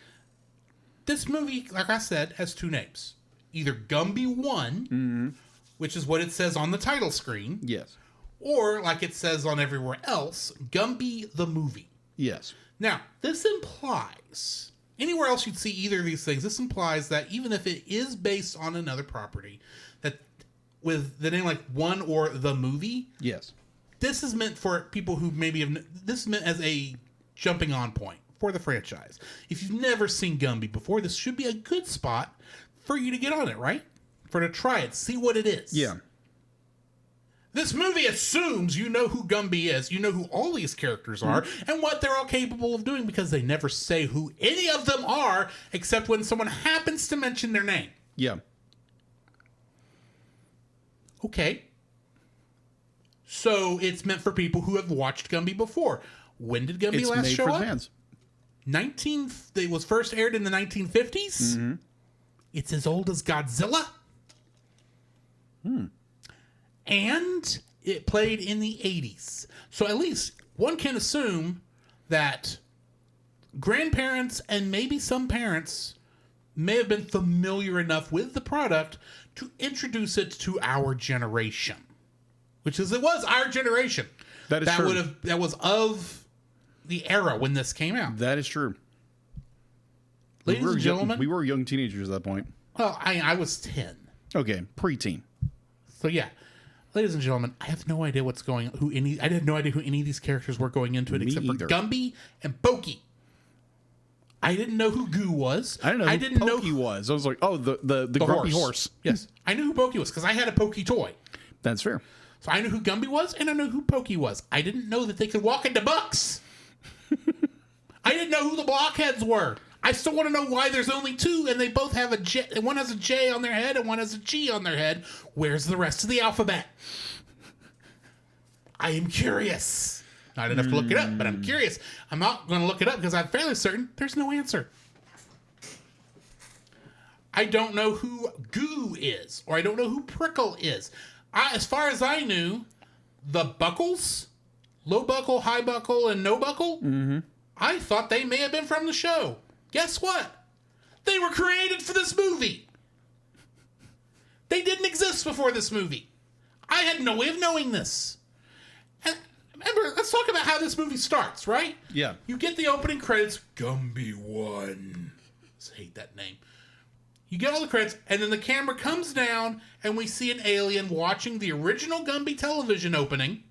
This movie, like I said, has 2 names. Either Gumby 1, which is what it says on the title screen. Yes. Or, like it says on everywhere else, Gumby the Movie. Yes. Now, this implies, anywhere else you'd see either of these things, this implies that even if it is based on another property, that with the name like One or The Movie, Yes. this is meant for people who maybe this is meant as a jumping on point for the franchise. If you've never seen Gumby before, this should be a good spot for you to get on it, right? To try it, see what it is. Yeah. This movie assumes you know who Gumby is, you know who all these characters are, and what they're all capable of doing because they never say who any of them are except when someone happens to mention their name. Yeah. Okay. So it's meant for people who have watched Gumby before. When did Gumby It's last made show for up? the fans. It was first aired in the 1950s. It's as old as Godzilla. And it played in the 80s. So at least one can assume that grandparents and maybe some parents may have been familiar enough with the product to introduce it to our generation. Which is, it was our generation. That is true. That was of the era when this came out. That is true. Ladies and gentlemen. We were young teenagers at that point. Well, I was 10. Okay, preteen. So yeah. Ladies and gentlemen, I have no idea what's going on. I had no idea who any of these characters were going into it Me except either. for Gumby and Pokey. I didn't know who Goo was. I didn't know who Pokey was. I was like, oh, the grumpy horse. Yes. I knew who Pokey was because I had a Pokey toy. That's fair. So I knew who Gumby was and I knew who Pokey was. I didn't know that they could walk into bucks. I didn't know who the blockheads were. I still want to know why there's only 2 and they both have a J. And one has a J on their head and one has a G on their head. Where's the rest of the alphabet? I am curious. I didn't have to look it up, but I'm curious. I'm not going to look it up because I'm fairly certain there's no answer. I don't know who Goo is, or I don't know who Prickle is. As far as I knew, the Buckles, Low Buckle, High Buckle, and No Buckle, I thought they may have been from the show. Guess what? They were created for this movie. They didn't exist before this movie. I had no way of knowing this. And remember, let's talk about how this movie starts, right? Yeah. You get the opening credits, Gumby 1. I hate that name. You get all the credits, and then the camera comes down, and we see an alien watching the original Gumby television opening.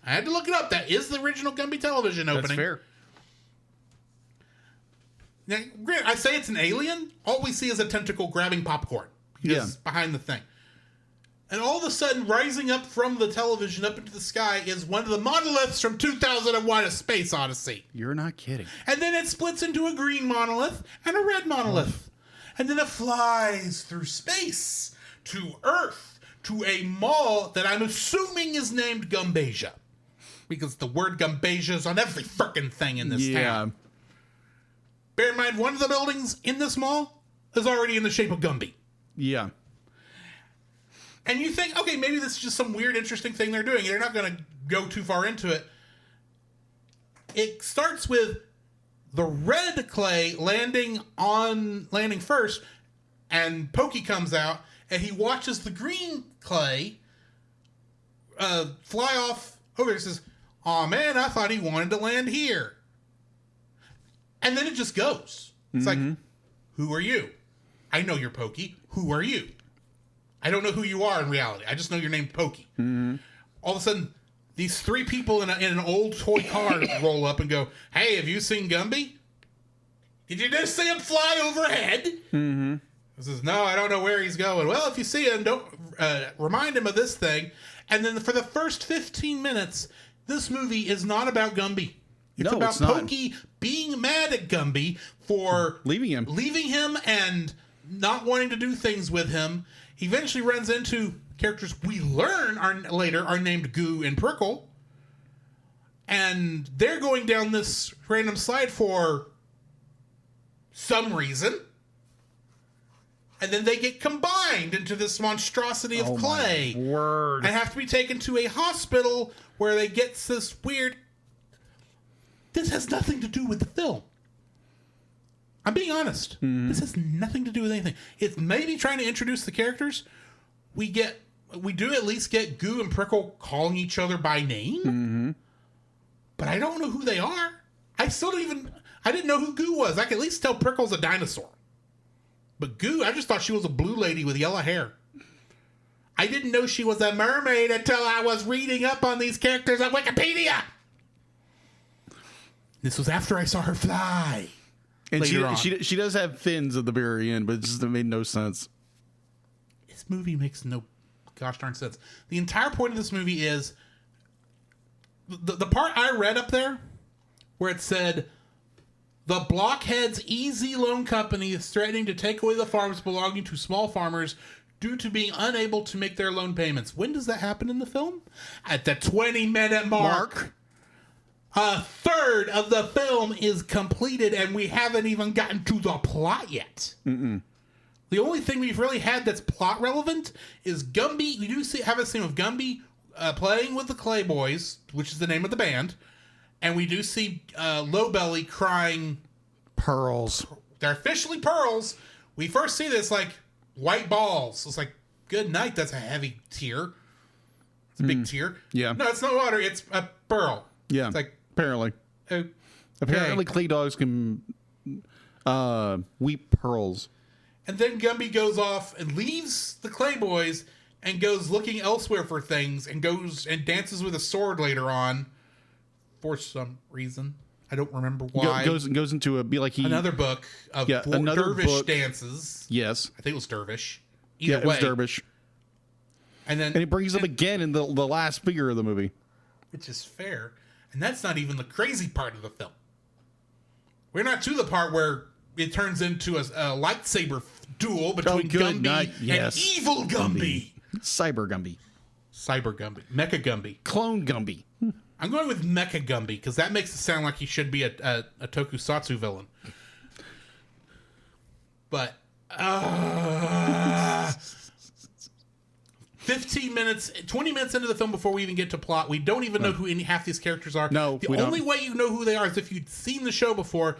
I had to look it up. That is the original Gumby television opening. That's fair. Now, granted, I say it's an alien. All we see is a tentacle grabbing popcorn. Behind the thing. And all of a sudden, rising up from the television up into the sky is one of the monoliths from 2001: A Space Odyssey. You're not kidding. And then it splits into a green monolith and a red monolith. And then it flies through space to Earth to a mall that I'm assuming is named Gumbasia. Because the word Gumbasia is on every frickin' thing in this town. Bear in mind, one of the buildings in this mall is already in the shape of Gumby. Yeah. And you think, okay, maybe this is just some weird, interesting thing they're doing. They're not going to go too far into it. It starts with the red clay landing first, and Pokey comes out, and he watches the green clay fly off over and says, "Aw, man, I thought he wanted to land here." And then it just goes. It's like, who are you? I know you're Pokey. Who are you? I don't know who you are in reality. I just know your name's Pokey. All of a sudden, these three people in an old toy car roll up and go, "Hey, have you seen Gumby? Did you just see him fly overhead?" He says, "No, I don't know where he's going." "Well, if you see him, don't remind him of this thing." And then for the first 15 minutes, this movie is not about Gumby. It's about Pokey being mad at Gumby for leaving him and not wanting to do things with him. He eventually runs into characters we learn later are named Goo and Prickle. And they're going down this random slide for some reason. And then they get combined into this monstrosity of clay. My word. And have to be taken to a hospital where they get this weird... This has nothing to do with the film. I'm being honest. This has nothing to do with anything. It's maybe trying to introduce the characters. We do at least get Goo and Prickle calling each other by name. But I don't know who they are. I didn't know who Goo was. I can at least tell Prickle's a dinosaur. But Goo, I just thought she was a blue lady with yellow hair. I didn't know she was a mermaid until I was reading up on these characters on Wikipedia. This was after I saw her fly. And she does have fins at the very end, but it just made no sense. This movie makes no gosh darn sense. The entire point of this movie is the part I read up there where it said the Blockheads Easy Loan Company is threatening to take away the farms belonging to small farmers due to being unable to make their loan payments. When does that happen in the film? At the 20-minute mark. A third of the film is completed, and we haven't even gotten to the plot yet. The only thing we've really had that's plot relevant is Gumby. We do have a scene of Gumby playing with the Clay Boys, which is the name of the band, and we do see Lowbelly crying Pearls. They're officially pearls. We first see this like white balls. It's like, good night. That's a heavy tear. It's a big tear. Yeah. No, it's not water. It's a pearl. Yeah. It's like, apparently. okay. Apparently, clay dogs can weep pearls. And then Gumby goes off and leaves the Clay Boys and goes looking elsewhere for things and goes and dances with a sword later on for some reason. I don't remember why. Goes into another book of another dervish book. dances. Yes. I think it was dervish. It was dervish. And he brings up again in the last figure of the movie. Which is fair. And that's not even the crazy part of the film. We're not to the part where it turns into a lightsaber duel between Gumby and evil Gumby. Cyber Gumby. Cyber Gumby. Mecha Gumby. Clone Gumby. I'm going with Mecha Gumby because that makes it sound like he should be a tokusatsu villain. But 15 minutes, 20 minutes into the film before we even get to plot, we don't even know who half these characters are. No, the only way you know who they are is if you'd seen the show before.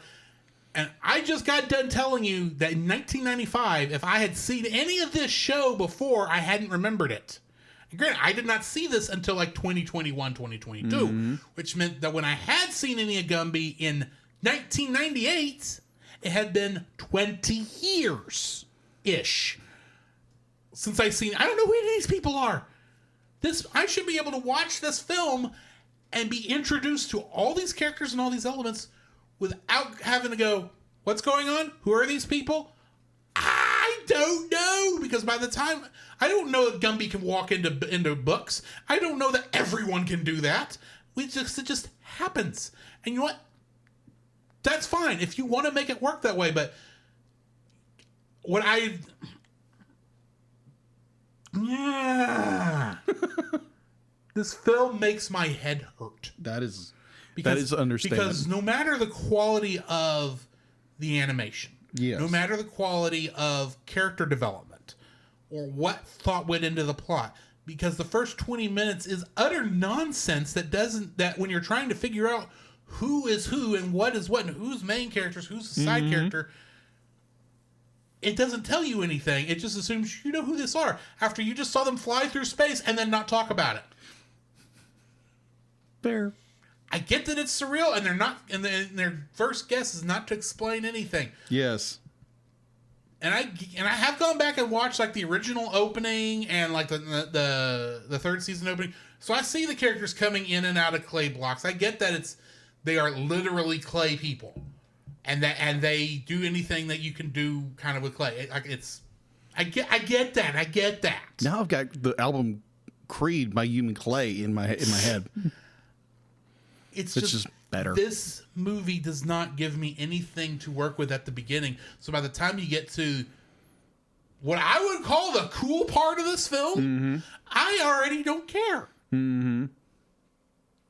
And I just got done telling you that in 1995, if I had seen any of this show before, I hadn't remembered it. And granted, I did not see this until like 2021, 2022, which meant that when I had seen any of Gumby in 1998, it had been 20 years-ish since I've seen. I don't know who any of these people are. I should be able to watch this film and be introduced to all these characters and all these elements without having to go, what's going on? Who are these people? I don't know, because by the time I don't know that Gumby can walk into books. I don't know that everyone can do that. It just happens. And you know what? That's fine if you want to make it work that way. But this film makes my head hurt. That is understandable. Because no matter the quality of the animation. Yes. No matter the quality of character development or what thought went into the plot. Because the first 20 minutes is utter nonsense that when you're trying to figure out who is who and what is what and who's main characters, who's the side character, it doesn't tell you anything. It just assumes you know who this are after you just saw them fly through space and then not talk about it. Fair. I get that it's surreal and they're not, and their first guess is not to explain anything. Yes. And I have gone back and watched like the original opening and like the third season opening. So I see the characters coming in and out of clay blocks. I get that they are literally clay people, and they do anything that you can do kind of with clay. I get that. Now I've got the album Creed by Human Clay in my head. It's just better. This movie does not give me anything to work with at the beginning. So by the time you get to what I would call the cool part of this film, I already don't care. Mm-hmm.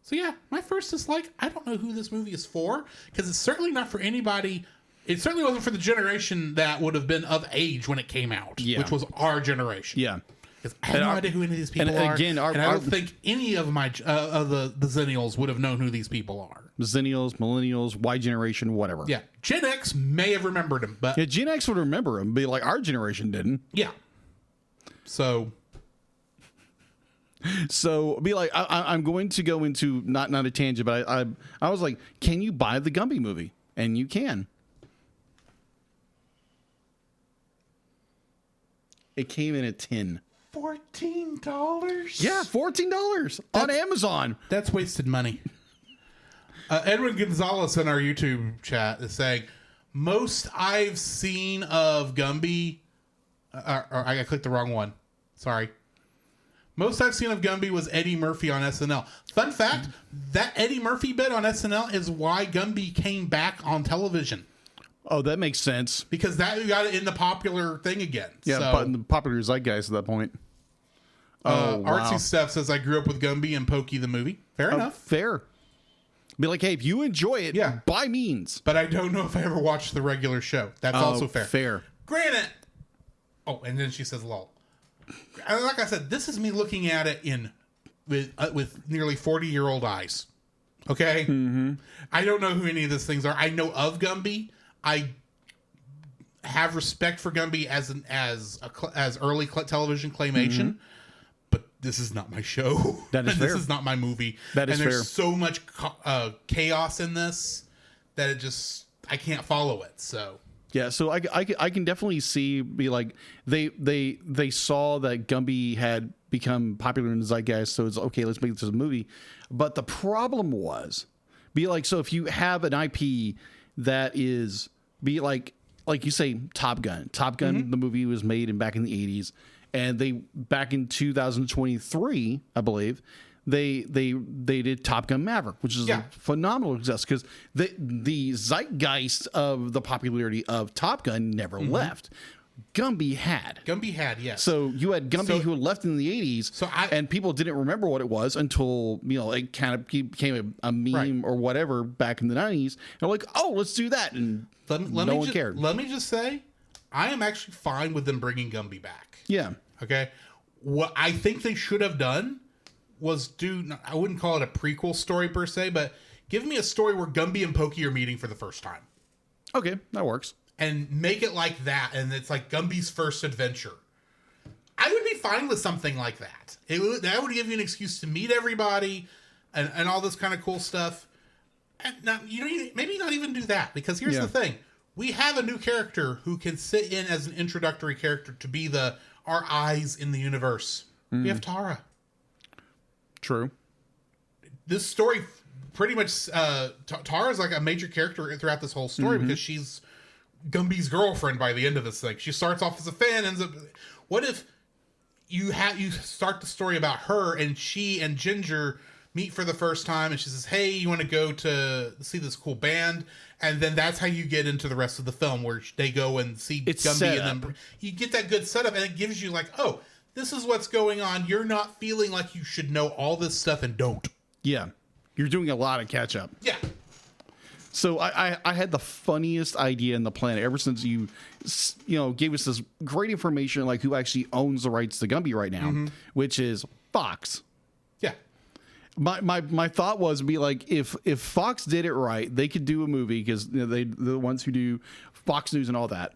So yeah, my first dislike, I don't know who this movie is for, because it's certainly not for anybody. It certainly wasn't for the generation that would have been of age when it came out, which was our generation. Yeah. Because I have no idea who any of these people are. Again, I don't think any of my of the Zennials would have known who these people are. Zennials, Millennials, Y generation, whatever. Yeah. Gen X may have remembered him, but... Yeah, Gen X would remember him, be like, our generation didn't. Yeah. So be like, I'm going to go into, not a tangent, but I was like, can you buy the Gumby movie? And you can. It came in at $10. $14? Yeah, $14 on Amazon. That's wasted money. Edwin Gonzalez in our YouTube chat is saying, most I've seen of Gumby... or I clicked the wrong one. Sorry. Most I've seen of Gumby was Eddie Murphy on SNL. Fun fact, that Eddie Murphy bit on SNL is why Gumby came back on television. Oh, that makes sense. Because that got it in the popular thing again. Yeah, so, but in the popular zeitgeist at that point. Oh, wow. Artsy Steph says, I grew up with Gumby and Pokey the movie. Fair enough. Fair. Be like, hey, if you enjoy it, by means. But I don't know if I ever watched the regular show. That's also fair. Fair. Granted. Oh, and then she says, lol. And like I said, this is me looking at it with nearly 40-year-old eyes. Okay? Mm-hmm. I don't know who any of these things are. I know of Gumby. I have respect for Gumby as early television claymation, but this is not my show. That is fair. This is not my movie. That is and there's fair. so much chaos in this that I can't follow it. So yeah, so I can definitely see, be like, they saw that Gumby had become popular in the zeitgeist, so it's okay, let's make this a movie. But the problem was, be like, so if you have an IP that is, be like you say, Top Gun. The movie was made back in the 80s, and they back in 2023, I believe, they did Top Gun Maverick, which is a phenomenal success, because the zeitgeist of the popularity of Top Gun never left. Gumby had, yes. So you had Gumby who left in the 80s, and people didn't remember what it was until, it kind of became a meme or whatever back in the 90s. And they're like, oh, let's do that. And no one cared. Let me just say, I am actually fine with them bringing Gumby back. Yeah. Okay? What I think they should have done was I wouldn't call it a prequel story per se, but give me a story where Gumby and Pokey are meeting for the first time. Okay, that works. And make it like that, and it's like Gumby's first adventure. I would be fine with something like that. That would give you an excuse to meet everybody and all this kind of cool stuff. And maybe not even do that, because here's the thing. We have a new character who can sit in as an introductory character to be our eyes in the universe. We have Tara. True. This story pretty much Tara's like a major character throughout this whole story, because she's Gumby's girlfriend by the end of this thing. She starts off as a fan, ends up... What if you start the story about her, and she and Ginger meet for the first time, and she says, hey, you want to go to see this cool band? And then that's how you get into the rest of the film, where they go and see Gumby, and then you get that good setup, and it gives you like, oh, this is what's going on. You're not feeling like you should know all this stuff and don't. Yeah. You're doing a lot of catch up. Yeah. So I had the funniest idea in the planet ever since you gave us this great information, like who actually owns the rights to Gumby right now, which is Fox. Yeah. My thought was be like, if Fox did it right, they could do a movie, because they're the ones who do Fox News and all that.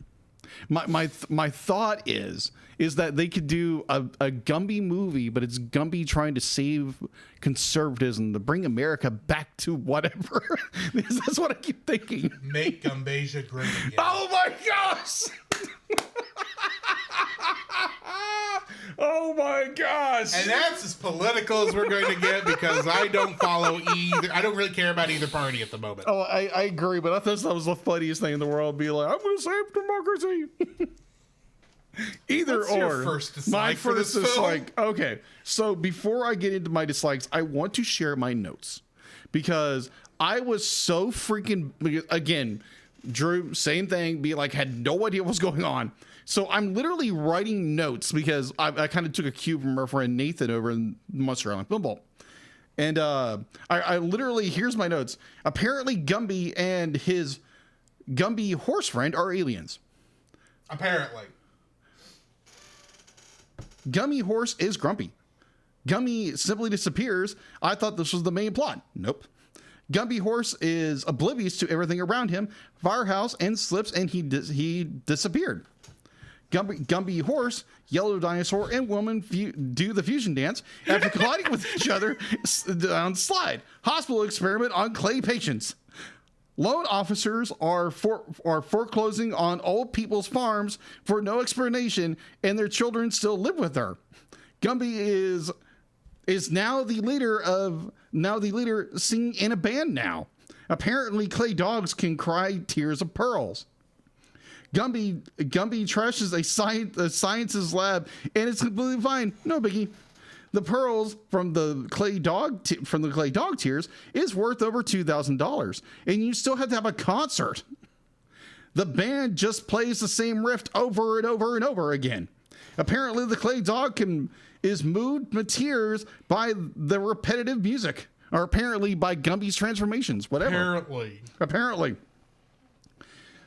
My thought is that they could do a Gumby movie, but it's Gumby trying to save conservatism, to bring America back to whatever. That's what I keep thinking. Make Gumbasia great again. Oh my gosh! Oh my gosh! And that's as political as we're going to get, because I don't follow either. I don't really care about either party at the moment. Oh, I agree, but I thought that was the funniest thing in the world. Be like, I'm going to save democracy. Either What's or. your first dislike my for first this film? dislike. Okay, so before I get into my dislikes, I want to share my notes, because I was so freaking, again, Drew, same thing. Be like, had no idea what was going on. So I'm literally writing notes, because I kind of took a cue from our friend Nathan over in Monster Island Football. And I literally, here's my notes. Apparently Gumby and his Gumby horse friend are aliens. Apparently. Gummy horse is grumpy. Gummy simply disappears. I thought this was the main plot. Nope. Gumby horse is oblivious to everything around him, firehouse, and slips, and he disappeared. Gumby horse, yellow dinosaur, and woman do the fusion dance after colliding with each other on slide. Hospital experiment on clay patients. Loan officers are foreclosing on old people's farms for no explanation, and their children still live with her. Gumby is now the leader singing in a band now. Apparently, clay dogs can cry tears of pearls. Gumby trashes a science's lab, and it's completely fine. No biggie. The pearls from the clay dog tears is worth over $2,000, and you still have to have a concert. The band just plays the same riff over and over and over again. Apparently, the clay dog is moved to tears by the repetitive music, or apparently by Gumby's transformations. Whatever. Apparently.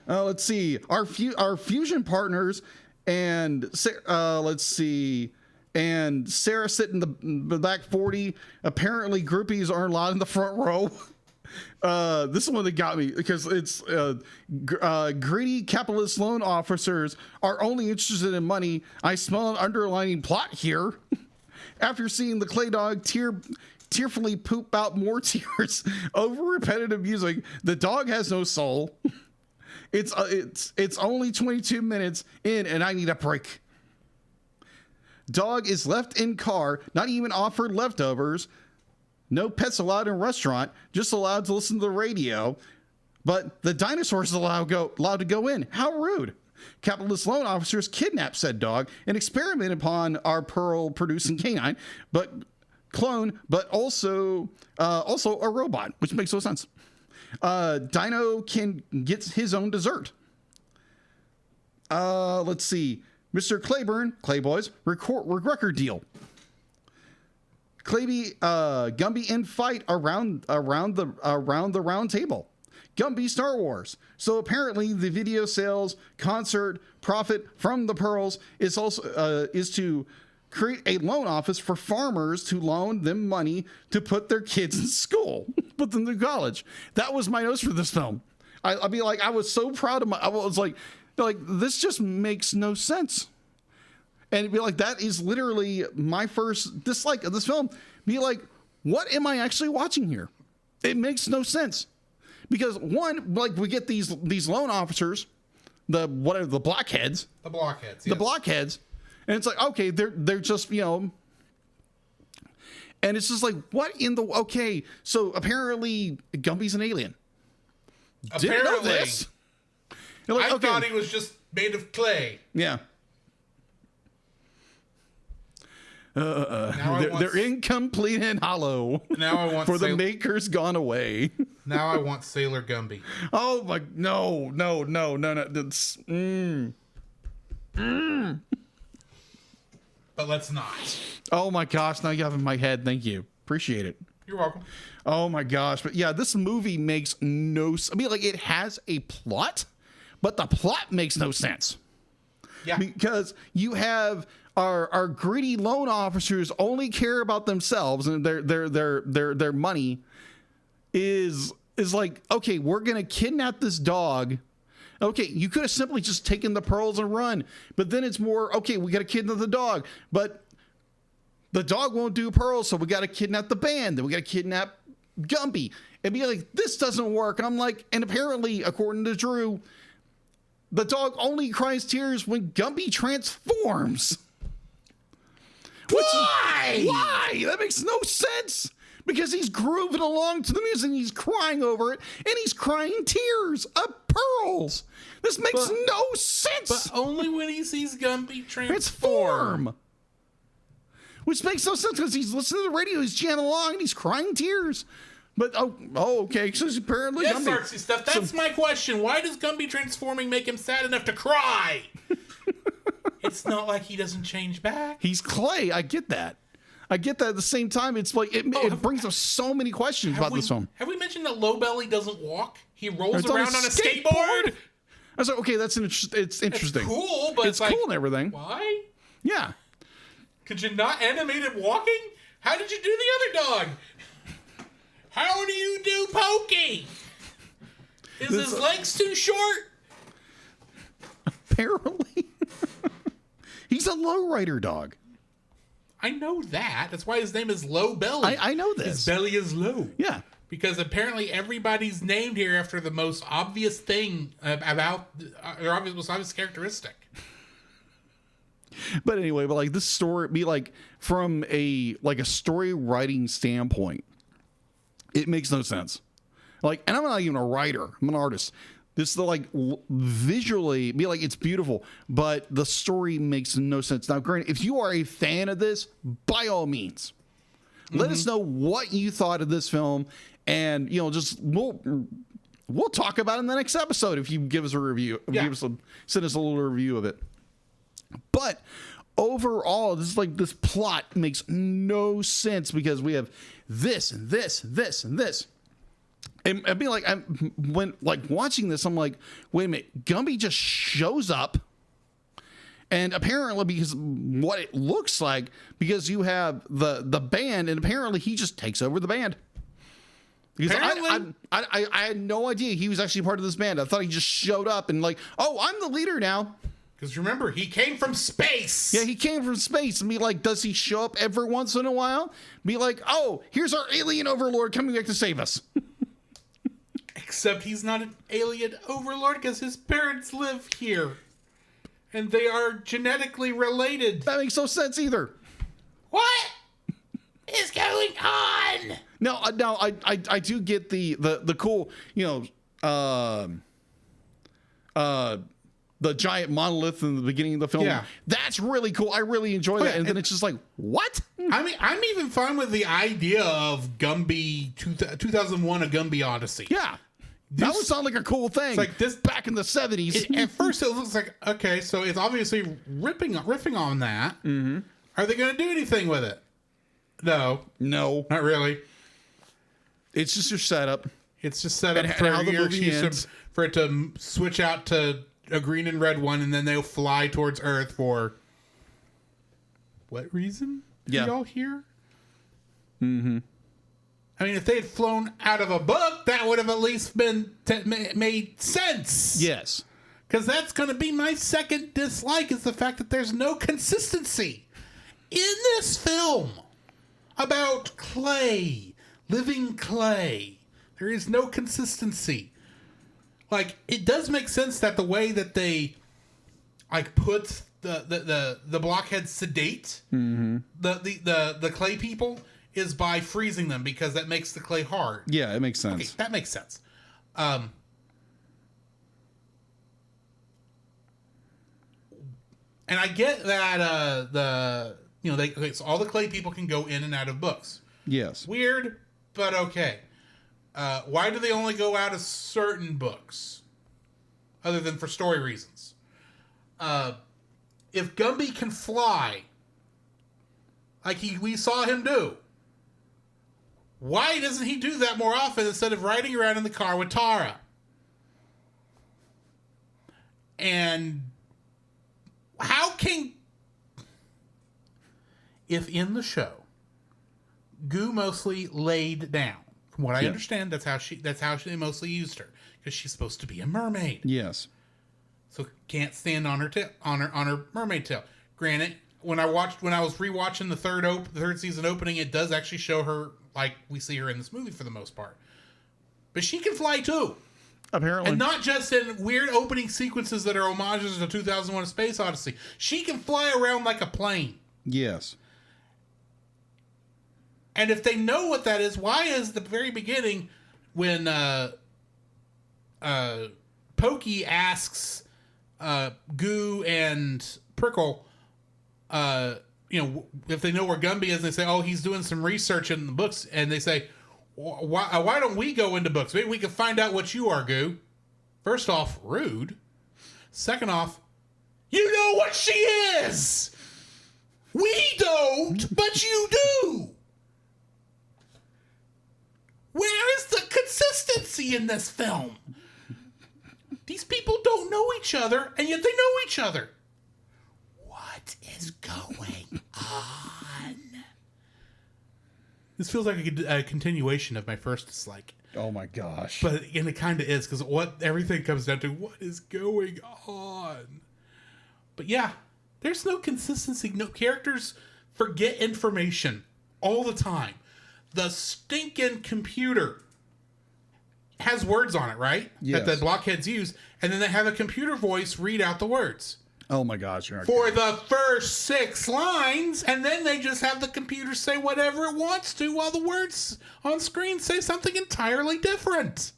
Let's see. Our fusion partners and let's see. And Sarah sitting in the back 40. Apparently, groupies aren't allowed in the front row. This is one that got me, because it's greedy capitalist loan officers are only interested in money. I smell an underlining plot here. After seeing the clay dog tearfully poop out more tears over repetitive music, the dog has no soul. It's only 22 minutes in, and I need a break. Dog is left in car, not even offered leftovers. No pets allowed in restaurant, just allowed to listen to the radio. But the dinosaurs allowed to go in. How rude. Capitalist loan officers kidnapped said dog and experimented upon our pearl-producing canine, but also a robot, which makes no sense. Dino can get his own dessert. Let's see. Mr. Claiborne, Clayboys, record deal. Gumby in fight around the round table. Gumby Star Wars. So apparently the video sales concert profit from the pearls is also is to create a loan office for farmers to loan them money to put their kids in school, put them through college. That was my notes for this film. I mean, like, I was so proud of I was like, this just makes no sense. And be like, that is literally my first dislike of this film. Be like, what am I actually watching here? It makes no sense. Because one, like, we get these loan officers, the blockheads. The blockheads. Yes. The blockheads. And it's like, okay, they're just, and it's just like, what in the, okay, so apparently Gumby's an alien. Didn't know this. Like, I thought he was just made of clay. Yeah. They're incomplete and hollow. Now I want for the makers gone away. Now I want Sailor Gumby. Oh my, no. That's, But let's not. Oh my gosh, now you have it in my head. Thank you. Appreciate it. You're welcome. Oh my gosh. But yeah, this movie makes it has a plot, but the plot makes no sense. Yeah. Because you have our greedy loan officers only care about themselves, and their money is like, okay, we're gonna kidnap this dog. Okay, you could have simply just taken the pearls and run, but then it's more, okay, we got to kidnap the dog, but the dog won't do pearls, so we got to kidnap the band, then we got to kidnap Gumby. And be like, this doesn't work. And I'm like, and apparently, according to Drew, the dog only cries tears when Gumby transforms. Why? Why? That makes no sense. Because he's grooving along to the music, and he's crying over it, and he's crying tears of pearls. This makes no sense. But only when he sees Gumby Transform. Which makes no sense because he's listening to the radio, he's chanting along, and he's crying tears. But, okay, so he's apparently Yes, Gumby. artsy stuff. That's my question. Why does Gumby transforming make him sad enough to cry? It's not like he doesn't change back. He's clay. I get that. At the same time, it's like it brings up so many questions about this film. Have we mentioned that Low Belly doesn't walk? He rolls It's on around a on a skateboard. I was like, okay, it's interesting. It's cool, but it's like, cool and everything. Why? Yeah. Could you not animate him walking? How did you do the other dog? How do you do Pokey? Is his legs too short? Apparently. He's a lowrider dog. I know that. That's why his name is Low Belly. I know this. His belly is low. Yeah. Because apparently everybody's named here after the most obvious thing about their most obvious characteristic. But anyway, but like this story, be like from a story writing standpoint, it makes no sense. Like, and I'm not even a writer; I'm an artist. This visually be like it's beautiful, but the story makes no sense. Now, granted, if you are a fan of this, by all means, let us know what you thought of this film, and just we'll talk about it in the next episode if you give us a review. Yeah. Send us a little review of it. But overall, this plot makes no sense because we have this and this and this and this. And I'd be like, when watching this, I'm like, wait a minute, Gumby just shows up, and apparently because what it looks like, because you have the band, and apparently he just takes over the band. Because I had no idea he was actually part of this band. I thought he just showed up and like, oh, I'm the leader now. Because remember, he came from space. Yeah, he came from space. And be like, does he show up every once in a while? Be like, oh, here's our alien overlord coming back to save us. Except he's not an alien overlord because his parents live here. And they are genetically related. That makes no sense either. What is going on? No, I do get the cool, the giant monolith in the beginning of the film. Yeah. That's really cool. I really enjoy that. And then it's just like, what? I mean, I'm even fine with the idea of Gumby 2001: A Gumby Odyssey. Yeah. That would sound like a cool thing. It's like this back in the 70s. At first, it looks like, okay, so it's obviously riffing on that. Mm-hmm. Are they going to do anything with it? No, not really. It's just your setup. It's just set up for how the movie ends. For it to switch out to a green and red one, and then they'll fly towards Earth for what reason? Yeah. Y'all here? Mm-hmm. I mean, if they had flown out of a book, that would have at least been made sense. Yes. Because that's going to be my second dislike, is the fact that there's no consistency in this film about clay, living clay. There is no consistency. Like, it does make sense that the way that they put the blockheads sedate the clay people is by freezing them, because that makes the clay hard. Yeah, it makes sense. Okay, that makes sense. And I get that so all the clay people can go in and out of books. Yes. Weird, but okay. Why do they only go out of certain books, other than for story reasons? If Gumby can fly, like we saw him do, Why doesn't he do that more often instead of riding around in the car with Tara? And how can... If in the show, Goo mostly laid down. From what I understand, that's how they mostly used her. Because she's supposed to be a mermaid. Yes. So can't stand on her on her mermaid tail. Granted, when I was rewatching the third season opening, it does actually show her like we see her in this movie for the most part. But she can fly too. Apparently. And not just in weird opening sequences that are homages to 2001: A Space Odyssey. She can fly around like a plane. Yes. And if they know what that is, why is the very beginning when Pokey asks Goo and Prickle, if they know where Gumby is, and they say, "Oh, he's doing some research in the books," and they say, "Why don't we go into books? Maybe we can find out what you are, Goo." First off, rude. Second off, you know what she is. We don't, but you do. Where is the consistency in this film? These people don't know each other, and yet they know each other. What is going on? This feels like a continuation of my first dislike. Oh my gosh. But and it kind of is, because what everything comes down to, what is going on? But yeah, there's no consistency. No, characters forget information all the time. The stinking computer has words on it, right? Yes. That the blockheads use, and then they have a computer voice read out the words. Oh my gosh. For the first 6 lines, and then they just have the computer say whatever it wants to while the words on screen say something entirely different.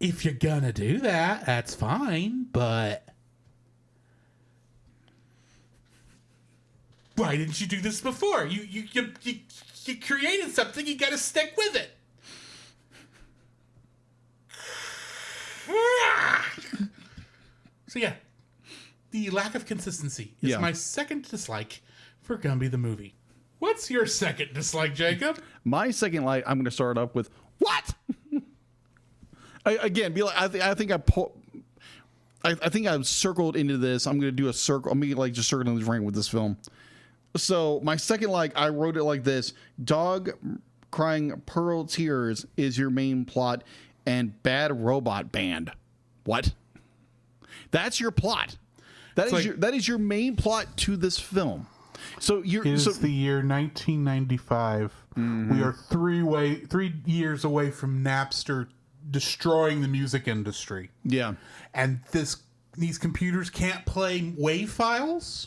If you're gonna do that, that's fine, but why didn't you do this before? You created something, you gotta stick with it. So yeah, the lack of consistency is my second dislike for Gumby the movie. What's your second dislike, Jacob? My second light, I'm going to start up with what? I think I've circled into this. I'm going to do a circle. I'm going to just circle in this ring with this film. So my second like, I wrote it like this: dog crying pearl tears is your main plot, and bad robot band. What? That's your plot. That is your main plot to this film. So the year 1995. Mm-hmm. We are 3 years away from Napster destroying the music industry. Yeah. And these computers can't play WAV files?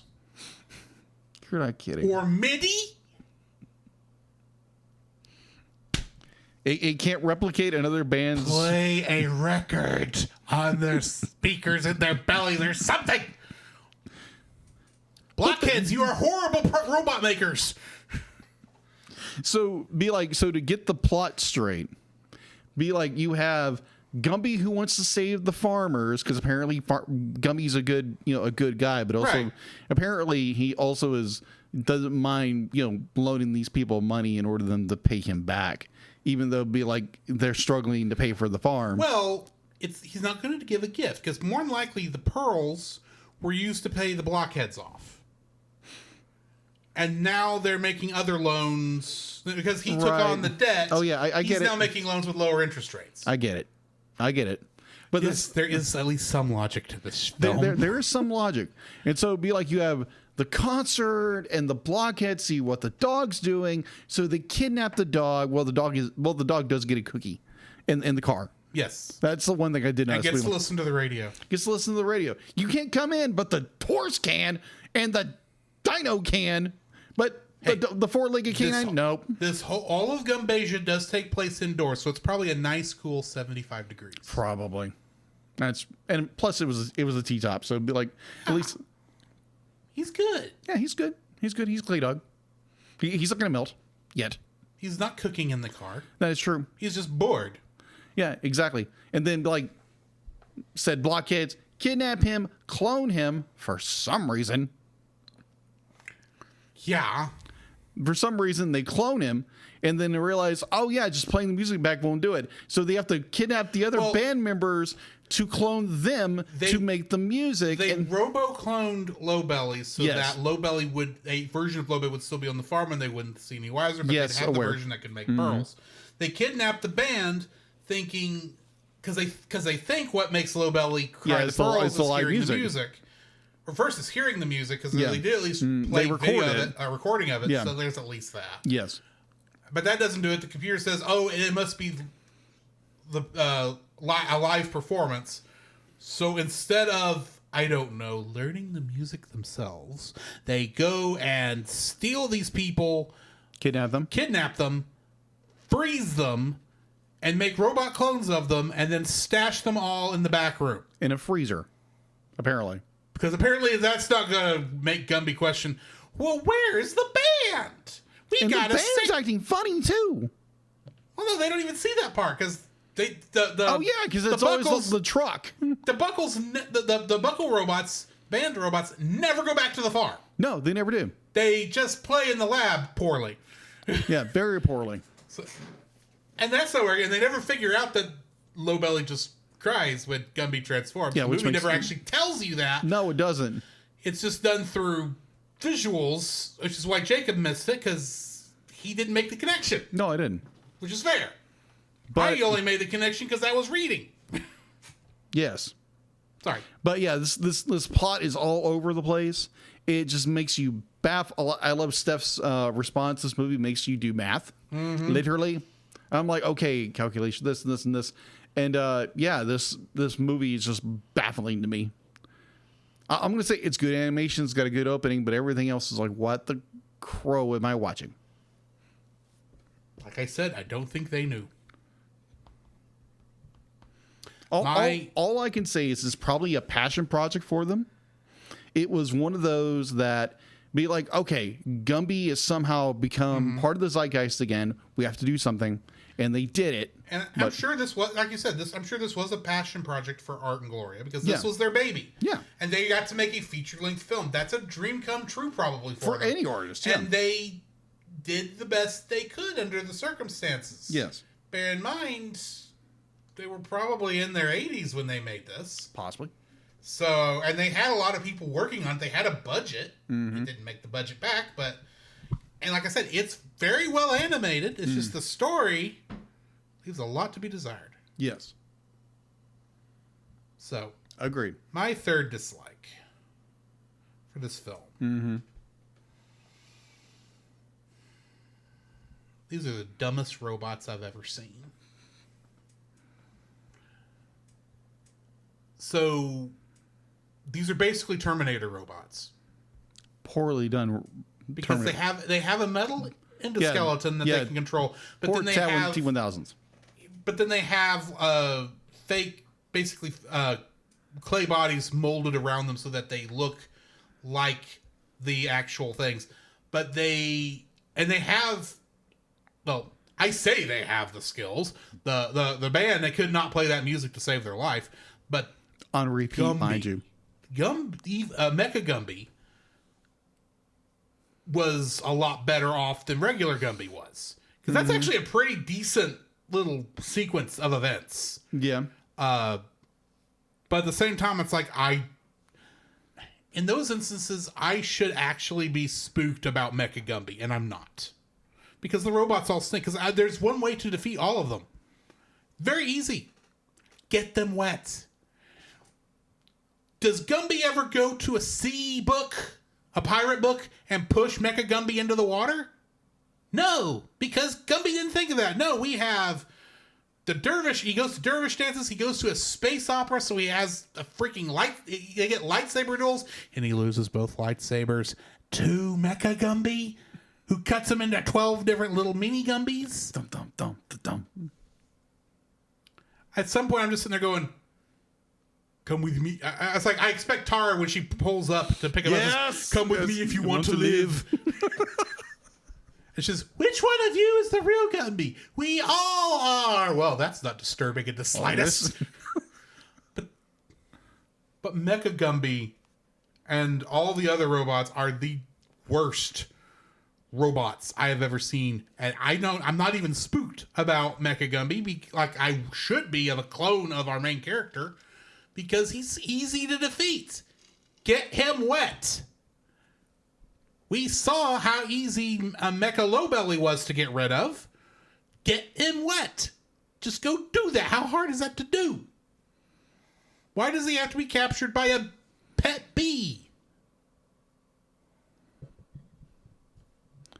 You're not kidding. Or MIDI? It can't replicate another band's... Play a record on their speakers in their belly. There's something. Blockheads, you are horrible robot makers. So to get the plot straight, be like you have Gumby who wants to save the farmers because apparently Gumby's a good guy, but also apparently he also doesn't mind loaning these people money in order for them to pay him back, even though they're struggling to pay for the farm. Well, he's not going to give a gift because more than likely the pearls were used to pay the blockheads off. And now they're making other loans because he took on the debt. Oh yeah, I get it. He's now making loans with lower interest rates. I get it. But yes, there is at least some logic to this film. There is some logic. And so it'd be like you have the concert and the blockheads see what the dog's doing, so they kidnap the dog. Well, the dog does get a cookie in the car. Yes. That's the one thing I did not. And gets to listen to the radio. Gets to listen to the radio. You can't come in, but the horse can and the dino can. But the four-legged canine, nope. All of Gumbasia does take place indoors, so it's probably a nice, cool 75 degrees. Probably. And plus it was a T-top, so it'd be like at least he's good. Yeah, he's good. He's good. He's a clay dog. He's not gonna melt yet. He's not cooking in the car. That is true. He's just bored. Yeah, exactly. And then said blockheads kidnap him, clone him for some reason. Yeah. For some reason, they clone him, and then they realize, oh yeah, just playing the music back won't do it. So they have to kidnap the other band members to clone them to make the music. They robo-cloned Low Belly so that Low Belly a version of Low Belly would still be on the farm and they wouldn't see any wiser, but they'd have the version that could make pearls. They kidnapped the band thinking, because they think what makes Low Belly cry the pearls is hearing the music. Or first is hearing the music, because they did at least play a recording of it, so there's at least that. Yes. But that doesn't do it. The computer says, oh, it must be a live performance. So instead of, I don't know, learning the music themselves, they go and steal these people, kidnap them, freeze them, and make robot clones of them, and then stash them all in the back room. In a freezer, apparently. Because apparently that's not going to make Gumby question, well, where's the band? The band's acting funny, too. Well, no, they don't even see that part, because because it's always the truck. The Buckle robots, band robots, never go back to the farm. No, they never do. They just play in the lab poorly. Yeah, very poorly. And that's nowhere. And they never figure out that Low Belly just cries when Gumby transforms. Yeah, the movie never actually tells you that. No, it doesn't. It's just done through visuals, which is why Jacob missed it, because he didn't make the connection. No, I didn't. Which is fair. But I only made the connection because I was reading. Yes. Sorry. But yeah, this plot is all over the place. It just makes you baffle. I love Steph's response. This movie makes you do math, literally. I'm like, okay, calculation, this and this and this. And this movie is just baffling to me. I'm going to say it's good animation. It's got a good opening, but everything else is like, what the crow am I watching? Like I said, I don't think they knew. All I can say is it's probably a passion project for them. It was one of those that be like, okay, Gumby has somehow become part of the zeitgeist again. We have to do something. And they did it. And I'm sure this was, like you said, I'm sure this was a passion project for Art and Gloria, because this was their baby. Yeah. And they got to make a feature-length film. That's a dream come true probably for them. Any artist, And they did the best they could under the circumstances. Yes. Bear in mind, they were probably in their 80s when they made this. Possibly. So, and they had a lot of people working on it. They had a budget. It didn't make the budget back, but... And like I said, it's very well animated. It's just the story leaves a lot to be desired. Yes. So. Agreed. My third dislike for this film. These are the dumbest robots I've ever seen. So, these are basically Terminator robots. Poorly done. Because they have a metal endoskeleton that they can control, but then they have T-1000s. But then they have fake, basically clay bodies molded around them so that they look like the actual things. But they have, well, I say they have the skills. The band, they could not play that music to save their life, but on repeat, mind you, Mecha Gumby was a lot better off than regular Gumby was. Because that's actually a pretty decent little sequence of events. Yeah. But at the same time, it's like, in those instances, I should actually be spooked about Mecha Gumby, and I'm not. Because the robots all stink. Because there's one way to defeat all of them. Very easy. Get them wet. Does Gumby ever go to a sea book? A pirate book, and push Mecha Gumby into the water? No, because Gumby didn't think of that. No, we have the dervish. He goes to dervish dances. He goes to a space opera, so he has a freaking they get lightsaber duels, and he loses both lightsabers to Mecha Gumby, who cuts him into 12 different little mini Gumbies. Dum, dum, dum, dum, dum. At some point, I'm just sitting there going, come with me. I was like, I expect Tara when she pulls up to pick him up. Come with me if you want to live. It's just, which one of you is the real Gumby? We all are. Well, that's not disturbing in the slightest. but Mecha Gumby and all the other robots are the worst robots I have ever seen, and I'm not even spooked about Mecha Gumby, like I should be of a clone of our main character, because he's easy to defeat. Get him wet. We saw how easy a Mecha Lowbelly was to get rid of. Get him wet. Just go do that. How hard is that to do? Why does he have to be captured by a pet bee?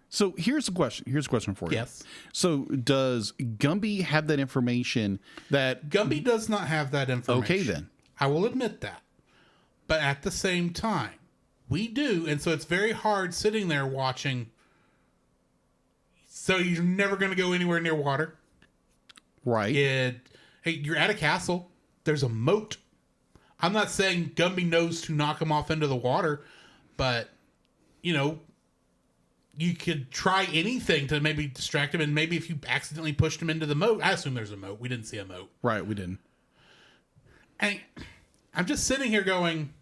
So here's a question. Here's a question for you. Yes. So does Gumby have that information that... Gumby does not have that information. Okay, then. I will admit that. But at the same time, we do. And so it's very hard sitting there watching. So you're never going to go anywhere near water. Right. Hey, you're at a castle. There's a moat. I'm not saying Gumby knows to knock him off into the water, but, you know, you could try anything to maybe distract him, and maybe if you accidentally pushed him into the moat, I assume there's a moat. We didn't see a moat. Right, we didn't. And I'm just sitting here going,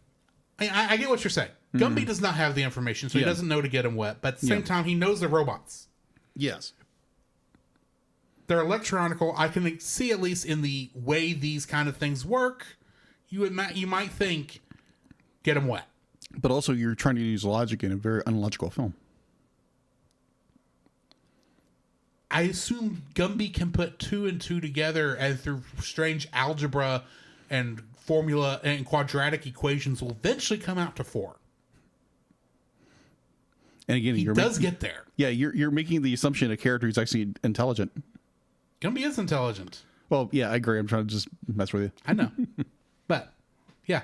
I get what you're saying. Gumby does not have the information, so he doesn't know to get him wet. But at the same time, he knows they're robots. Yes. They're electronical. I can see, at least in the way these kind of things work, you might think, get him wet. But also, you're trying to use logic in a very unlogical film. I assume Gumby can put 2 and 2 together, and through strange algebra and formula and quadratic equations will eventually come out to 4. And again, He does get there. Yeah, you're making the assumption a character is actually intelligent. Gumby is intelligent. Well, yeah, I agree. I'm trying to just mess with you. I know. But, yeah.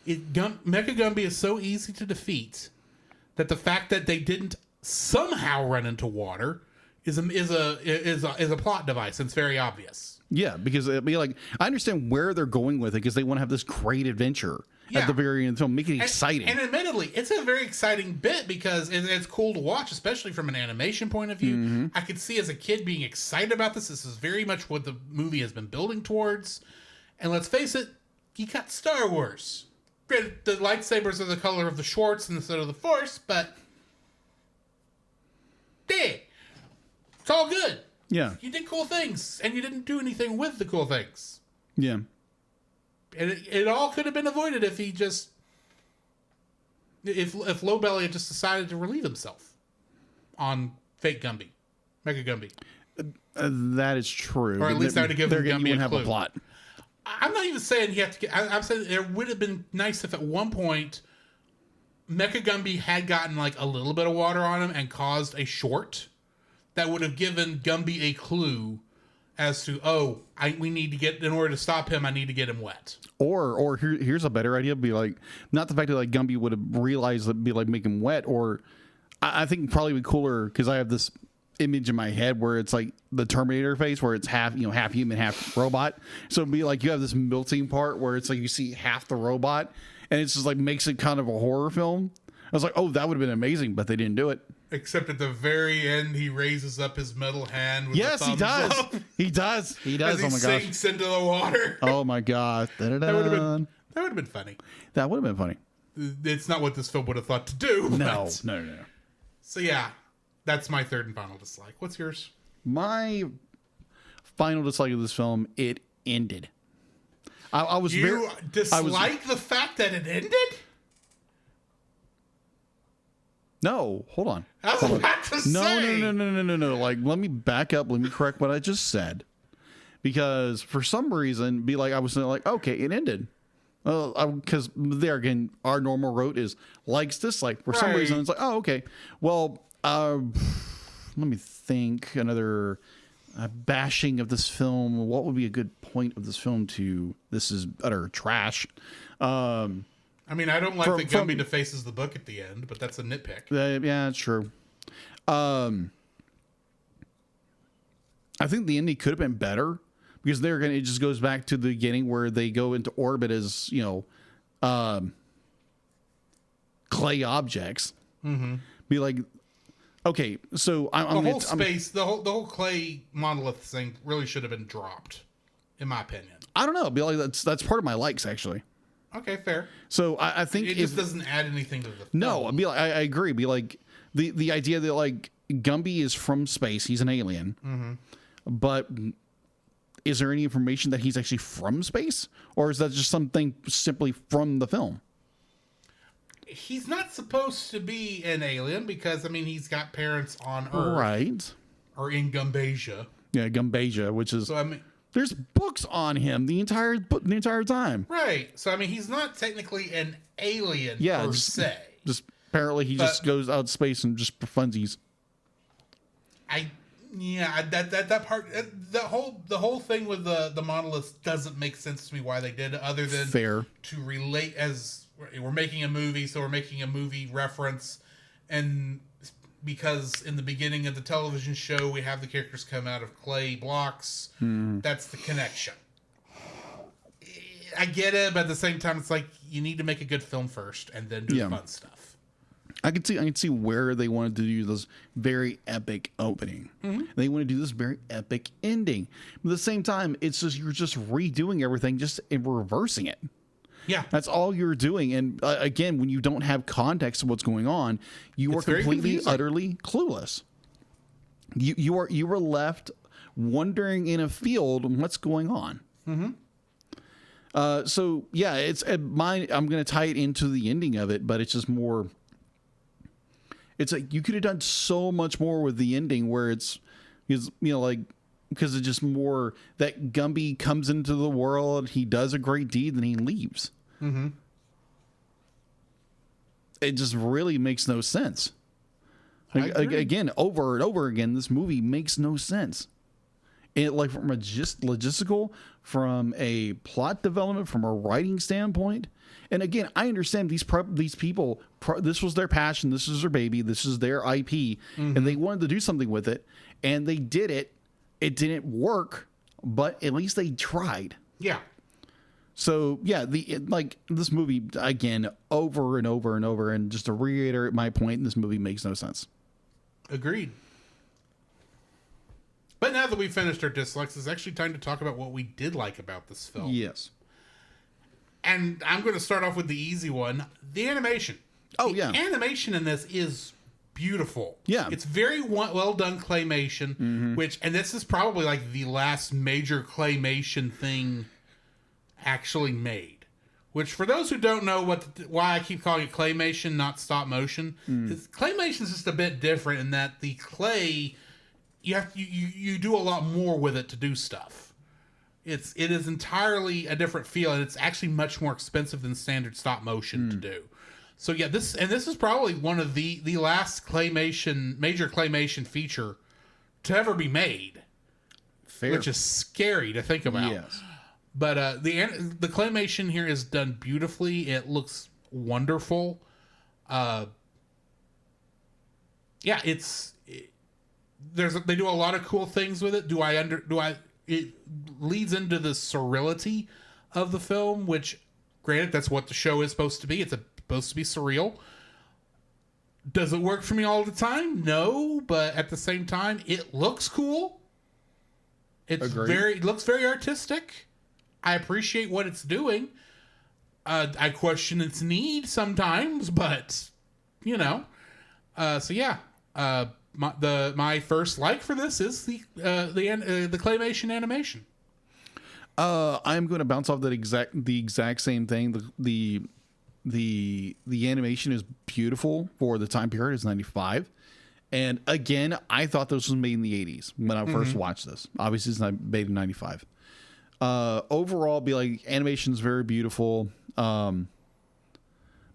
Mecha Gumby is so easy to defeat that the fact that they didn't somehow run into water is a plot device. It's very obvious. Yeah, because it'd be like, I understand where they're going with it because they want to have this great adventure at the very end of the film, make it exciting. And admittedly, it's a very exciting bit because it's cool to watch, especially from an animation point of view. I could see as a kid being excited about this. This is very much what the movie has been building towards. And let's face it, you got Star Wars. Granted, the lightsabers are the color of the Schwartz instead of the Force, but it's all good. Yeah. You did cool things, and you didn't do anything with the cool things. Yeah. And it all could have been avoided if he just... If Lowbelly had just decided to relieve himself on fake Gumby. Mecha Gumby. That is true. Or at least I would have given Gumby a have clue. a plot. I'm not even saying he had to get... I'm saying it would have been nice if at one point Mecha Gumby had gotten like a little bit of water on him and caused a short that would have given Gumby a clue as to, we need to get, in order to stop him, I need to get him wet. Or here's a better idea. Be like, not the fact that like Gumby would have realized that be like make him wet, or I think probably be cooler because I have this image in my head where it's like the Terminator face where it's half human, half robot. So it'd be like you have this melting part where it's like you see half the robot and it's just like makes it kind of a horror film. I was like, oh, that would have been amazing, but they didn't do it. Except at the very end, he raises up his metal hand with yes, the he thumbs does. up He does. He does. as he Oh my gosh. sinks into the water. Oh my god. That would have been funny. That would have been funny. It's not what this film would have thought to do. No. But... No. So yeah, that's my third and final dislike. What's yours? My final dislike of this film, it ended. I was dislike the fact that it ended? No, hold on. I was about to say. No. Like, let me back up. Let me correct what I just said. Because for some reason, I was like, okay, it ended. Because there again, our normal route is likes, dislike. For some reason, it's like, oh, okay. Well, let me think. Another bashing of this film. What would be a good point of this film to this is utter trash? I mean, I don't like that Gumby defaces the book at the end, but that's a nitpick. Yeah, it's true. I think the ending could have been better because it just goes back to the beginning where they go into orbit as, clay objects. Mm-hmm. Be like, okay, so the whole clay monolith thing really should have been dropped, in my opinion. I don't know. Be like, that's part of my likes, actually. Okay, fair. So I think it just doesn't add anything to the film. No, I agree. Be like the idea that like Gumby is from space. He's an alien. But is there any information that he's actually from space? Or is that just something simply from the film? He's not supposed to be an alien because, I mean, he's got parents on Earth. Right. Or in Gumbasia. Yeah, Gumbasia, which is... So, I mean... There's books on him the entire time. Right. So, I mean, he's not technically an alien per se. Just apparently he just goes out to space and just for funsies. That part, the whole thing with the monoliths doesn't make sense to me why they did it, other than Fair. To relate, as we're making a movie, so we're making a movie reference, and because in the beginning of the television show we have the characters come out of clay blocks, that's the connection. I get it, but at the same time, it's like you need to make a good film first and then do the fun stuff. I can see where they wanted to do this very epic opening. They want to do this very epic ending. But at the same time, it's just you're just redoing everything, just reversing it. Yeah, that's all you're doing. And again, when you don't have context of what's going on, you are completely, utterly clueless. You were left wondering in a field what's going on. So yeah, it's I'm going to tie it into the ending of it, but it's just more. It's like you could have done so much more with the ending, where it's because it's just more that Gumby comes into the world, he does a great deed, then he leaves. It just really makes no sense. Again, over and over again, this movie makes no sense. It, like, from a logistical, from a plot development, from a writing standpoint. And again, I understand these people, this was their passion, this is their baby, this is their IP, and they wanted to do something with it, and they did it. It didn't work, but at least they tried. Yeah. So yeah, this movie again, over and over and over, and just to reiterate my point, this movie makes no sense. Agreed. But now that we've finished our dislikes, it's actually time to talk about what we did like about this film. Yes. And I'm going to start off with the easy one, the animation. The animation in this is beautiful. Yeah. It's very well done claymation, and this is probably like the last major claymation thing actually made. Which, for those who don't know why I keep calling it claymation, not stop motion, is claymation is just a bit different in that the clay, you do a lot more with it to do stuff. It is entirely a different feel, and it's actually much more expensive than standard stop motion to do. So yeah, this is probably one of the last major claymation feature to ever be made. Fair. Which is scary to think about. Yes. But the claymation here is done beautifully. It looks wonderful. They do a lot of cool things with it. It leads into the surreality of the film, which, granted, that's what the show is supposed to be. It's supposed to be surreal. Does it work for me all the time? No, but at the same time, it looks cool. It looks very artistic. I appreciate what it's doing. I question its need sometimes, but so yeah. My first like for this is the claymation animation. I'm going to bounce off the exact same thing. The animation is beautiful for the time period. It's 95, and again, I thought this was made in the 80s when I first watched this. Obviously, it's not made in 95. Overall, animation is very beautiful.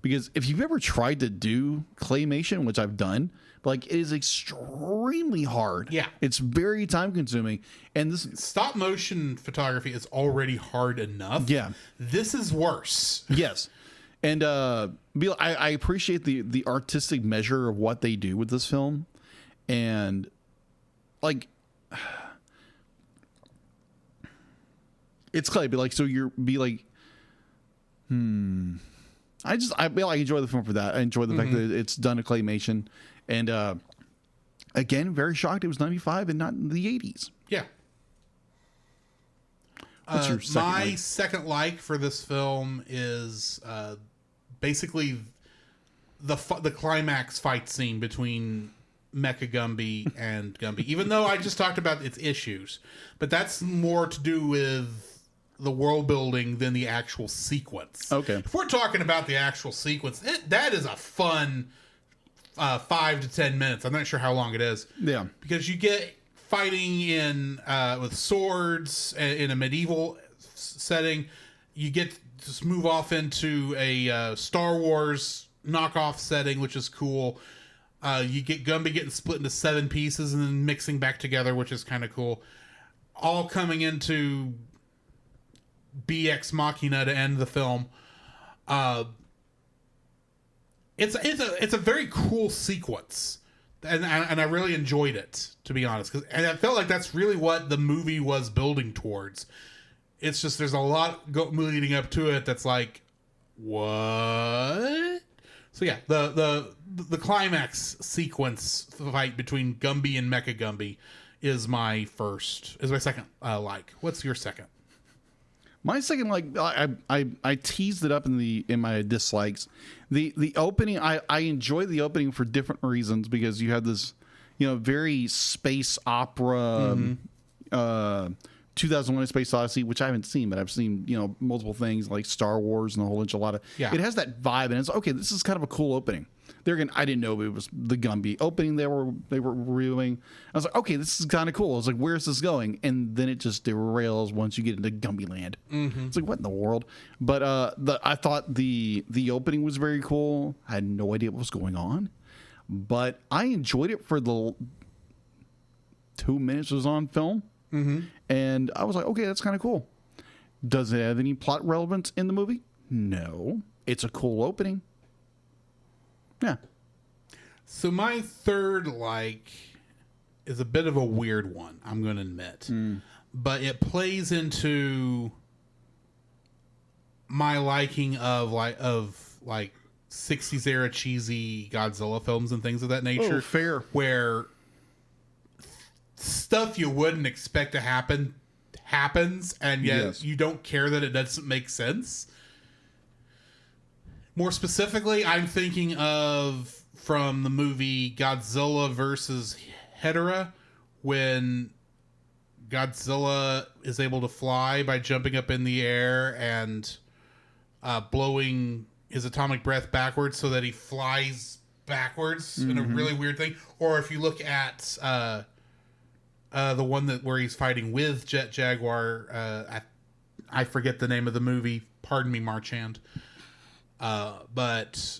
Because if you've ever tried to do claymation, which I've done, it is extremely hard. Yeah. It's very time consuming. And this stop motion photography is already hard enough. Yeah. This is worse. Yes. And I appreciate the artistic measure of what they do with this film. And it's clay, but so I enjoy the film for that. I enjoy the fact that it's done a claymation. And again, very shocked it was 95 and not in the 80s. Yeah. What's your second second like for this film is basically the climax fight scene between Mecha Gumby and Gumby, even though I just talked about its issues. But that's more to do with the world building than the actual sequence. Okay. If we're talking about the actual sequence, that is a fun 5 to 10 minutes. I'm not sure how long it is. Yeah. Because you get fighting in with swords in a medieval setting. You get to just move off into a Star Wars knockoff setting, which is cool. You get Gumby getting split into 7 pieces and then mixing back together, which is kind of cool. All coming into BX Machina to end the film. It's a very cool sequence, and I really enjoyed it, to be honest, and I felt like that's really what the movie was building towards. It's just there's a lot leading up to it that's like, what? So yeah, the climax sequence fight between Gumby and Mecha Gumby is my second like. What's your second? My second, like, I teased it up in my dislikes. The opening, I enjoy the opening for different reasons, because you have this, very space opera, 2001: A Space Odyssey, which I haven't seen, but I've seen, multiple things like Star Wars and a whole bunch of Yeah. It has that vibe, and it's okay. This is kind of a cool opening. There again, I didn't know it was the Gumby opening they were reviewing. I was like, okay, this is kind of cool. I was like, where's this going? And then it just derails once you get into Gumby Land. Mm-hmm. It's like, what in the world? But I thought the opening was very cool. I had no idea what was going on, but I enjoyed it for the 2 minutes it was on film. Mm-hmm. And I was like, okay, that's kind of cool. Does it have any plot relevance in the movie? No. It's a cool opening. Yeah. So my third like is a bit of a weird one, I'm going to admit. But it plays into my liking of 60s era cheesy Godzilla films and things of that nature. Oh, fair. Where stuff you wouldn't expect to happen happens, and yet you don't care that it doesn't make sense. More specifically, I'm thinking of from the movie Godzilla versus Hedorah, when Godzilla is able to fly by jumping up in the air and blowing his atomic breath backwards so that he flies backwards in a really weird thing. Or if you look at the one where he's fighting with Jet Jaguar, I forget the name of the movie. Pardon me, Marchand. But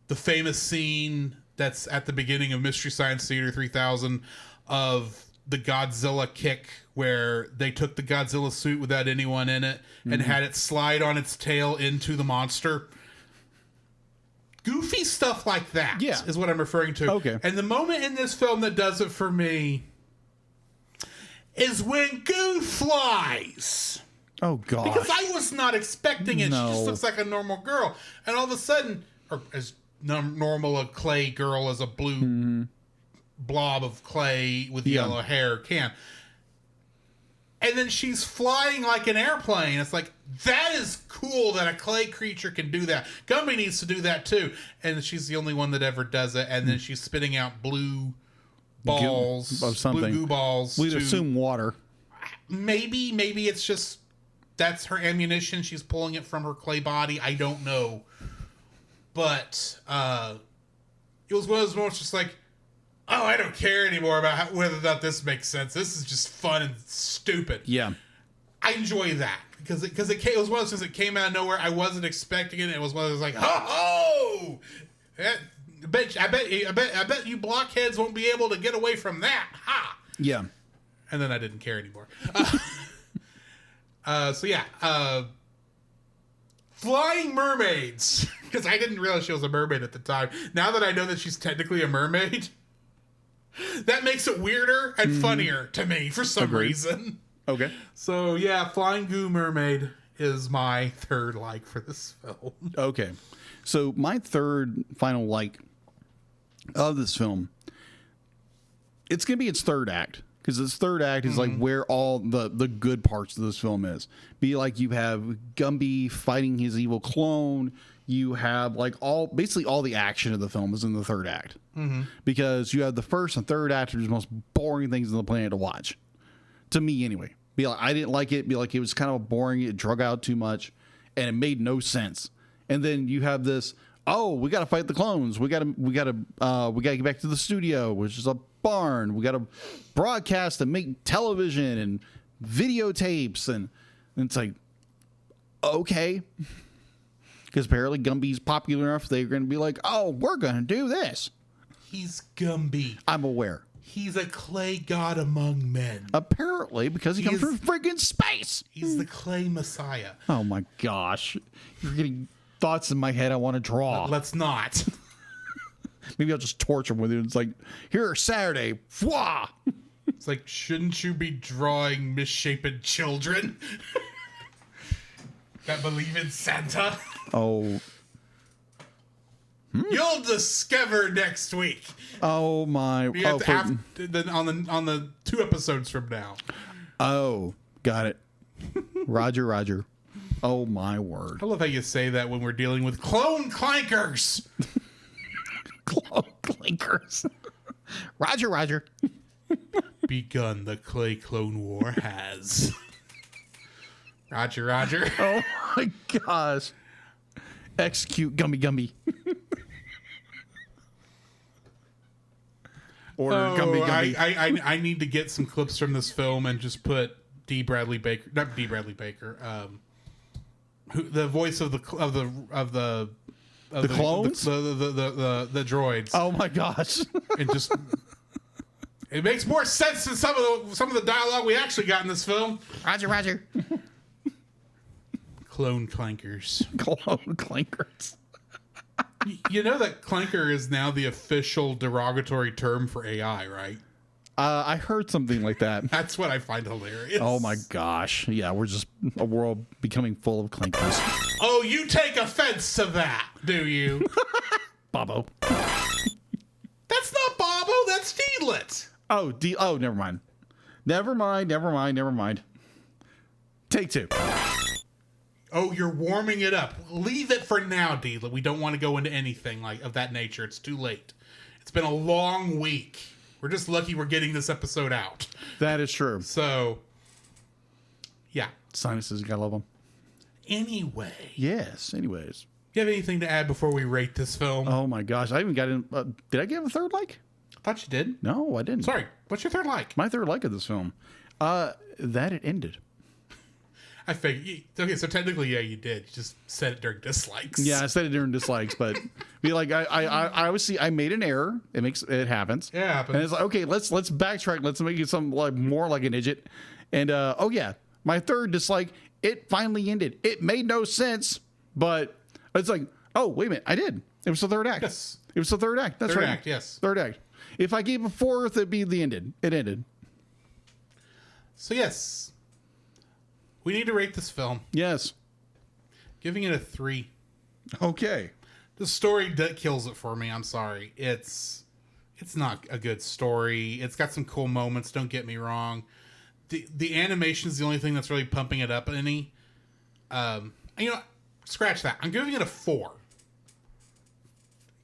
the famous scene that's at the beginning of Mystery Science Theater 3000 of the Godzilla kick, where they took the Godzilla suit without anyone in it and had it slide on its tail into the monster. Goofy stuff like that is what I'm referring to. Okay. And the moment in this film that does it for me is when Goo flies. Oh, God. Because I was not expecting it. No. She just looks like a normal girl. And all of a sudden, or as normal a clay girl as a blue blob of clay with yellow hair can. And then she's flying like an airplane. It's like, that is cool that a clay creature can do that. Gumby needs to do that too. And she's the only one that ever does it. And then she's spitting out blue balls. Of something. Blue goo balls. We'd assume water. Maybe it's just that's her ammunition. She's pulling it from her clay body. I don't know. But it was one of those moments just like, oh, I don't care anymore about whether or not this makes sense. This is just fun and stupid. Yeah. I enjoy that because it was one of those things that came out of nowhere. I wasn't expecting it. It was one of those like, ho! I bet you blockheads won't be able to get away from that. Ha! Yeah. And then I didn't care anymore. Flying mermaids, because I didn't realize she was a mermaid at the time. Now that I know that she's technically a mermaid, that makes it weirder and funnier to me for some reason. Okay. So yeah, Flying Goo Mermaid is my third like for this film. Okay. So my third final like of this film, it's going to be its third act. because this third act is like where all the good parts of this film is. Be like you have Gumby fighting his evil clone. You have like basically all the action of the film is in the third act, because you have the first and third act are the most boring things on the planet to watch. To me, anyway. Be like, I didn't like it. Be like, it was kind of boring. It drug out too much, and it made no sense. And then you have this. Oh, we got to fight the clones. We got to get back to the studio, which is a barn. We got to broadcast and make television and videotapes, and it's like, okay, because apparently Gumby's popular enough. They're going to be like, oh, we're going to do this. He's Gumby. I'm aware. He's a clay god among men. Apparently, because he comes from freaking space. He's the clay messiah. Oh my gosh, you're getting thoughts in my head I want to draw. Let's not. Maybe I'll just torture him with it. It's like, here, Saturday. Fwah! It's like, shouldn't you be drawing misshapen children that believe in Santa? Oh. You'll discover next week. Oh my. On the 2 episodes from now. Oh, got it. Roger. Oh my word. I love how you say that when we're dealing with clone clankers. Clone clankers. Roger. Begun the clay clone war has. Roger. Oh my gosh. Execute Gumby. Order Gumby. I need to get some clips from this film and just put not D. Bradley Baker, the voice of the clones, the droids. Oh my gosh! And just it makes more sense than some of the dialogue we actually got in this film. Roger. Clone clankers. Clone clankers. You know that clanker is now the official derogatory term for AI, right? I heard something like that. That's what I find hilarious. Oh my gosh. Yeah, we're just a world becoming full of clankers. Oh, you take offense to that, do you? Bobo. That's not Bobo, that's Deedlet. Oh, never mind. Never mind. Take 2. Oh, you're warming it up. Leave it for now, Deedlet. We don't want to go into anything like of that nature. It's too late. It's been a long week. We're just lucky we're getting this episode out. That is true. So, yeah. Sinuses, you gotta love them. Anyway. Yes, anyways. You have anything to add before we rate this film? Oh my gosh, I even got in. Did I give a third like? I thought you did. No, I didn't. Sorry, what's your third like? My third like of this film. That it ended. I figured. Okay, so technically, yeah, you did. You just said it during dislikes. Yeah, I said it during dislikes, but be like, I obviously I made an error. It happens. Yeah, it happens. And it's like, okay, let's backtrack. Let's make it something like more like an idiot. And oh yeah, my third dislike. It finally ended. It made no sense, but it's like, oh wait a minute, I did. It was the third act. Yes, it was the third act. That's third right. Act, yes, third act. If I gave a fourth, it'd be the ended. It ended. So yes. We need to rate this film. Yes. Giving it a 3. Okay. The story that kills it for me. I'm sorry. It's not a good story. It's got some cool moments. Don't get me wrong. The animation is the only thing that's really pumping it up any. Scratch that. I'm giving it a 4.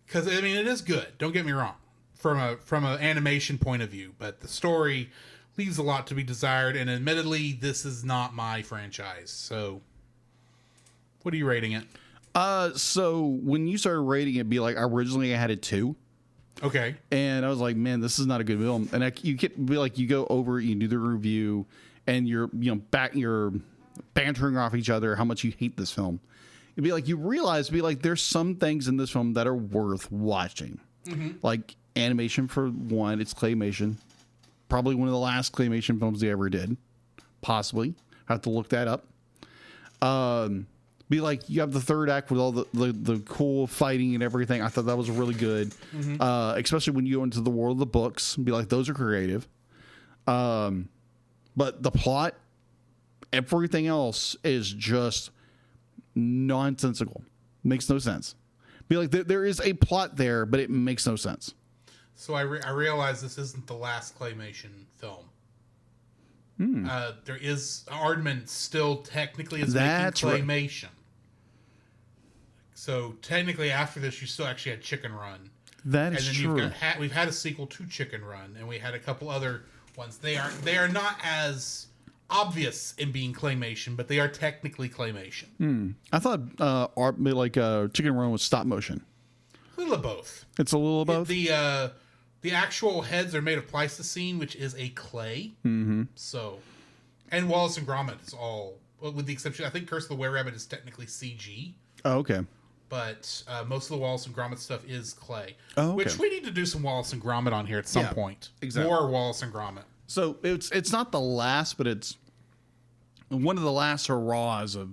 Because I mean, it is good. Don't get me wrong. From an animation point of view, but the story leaves a lot to be desired, and admittedly, this is not my franchise. So, what are you rating it? So when you started rating it, originally I had it 2. Okay. And I was like, man, this is not a good film. And you go over, you do the review, and you're bantering off each other how much you hate this film. It'd be like you realize, there's some things in this film that are worth watching, like animation for one. It's claymation. Probably one of the last claymation films they ever did. Possibly. I have to look that up. You have the third act with all the cool fighting and everything. I thought that was really good. Especially when you go into the world of the books. Those are creative. But the plot, everything else is just nonsensical. Makes no sense. There is a plot there, but it makes no sense. So I realize this isn't the last claymation film. There is Aardman still technically is That's making right. claymation. So technically, after this, you still actually had Chicken Run. That And is then true. we've had a sequel to Chicken Run, and we had a couple other ones. They are not as obvious in being claymation, but they are technically claymation. I thought Chicken Run was stop motion. A little of both. It's a little of both. The actual heads are made of Pleistocene, which is a clay. Mm-hmm. So, and Wallace and Gromit is all, well, with the exception, I think Curse of the Were-Rabbit is technically CG. Oh, okay. But most of the Wallace and Gromit stuff is clay. Oh, okay. Which we need to do some Wallace and Gromit on here at some Yeah, point. exactly. More Wallace and Gromit. So it's not the last, but it's one of the last hurrahs of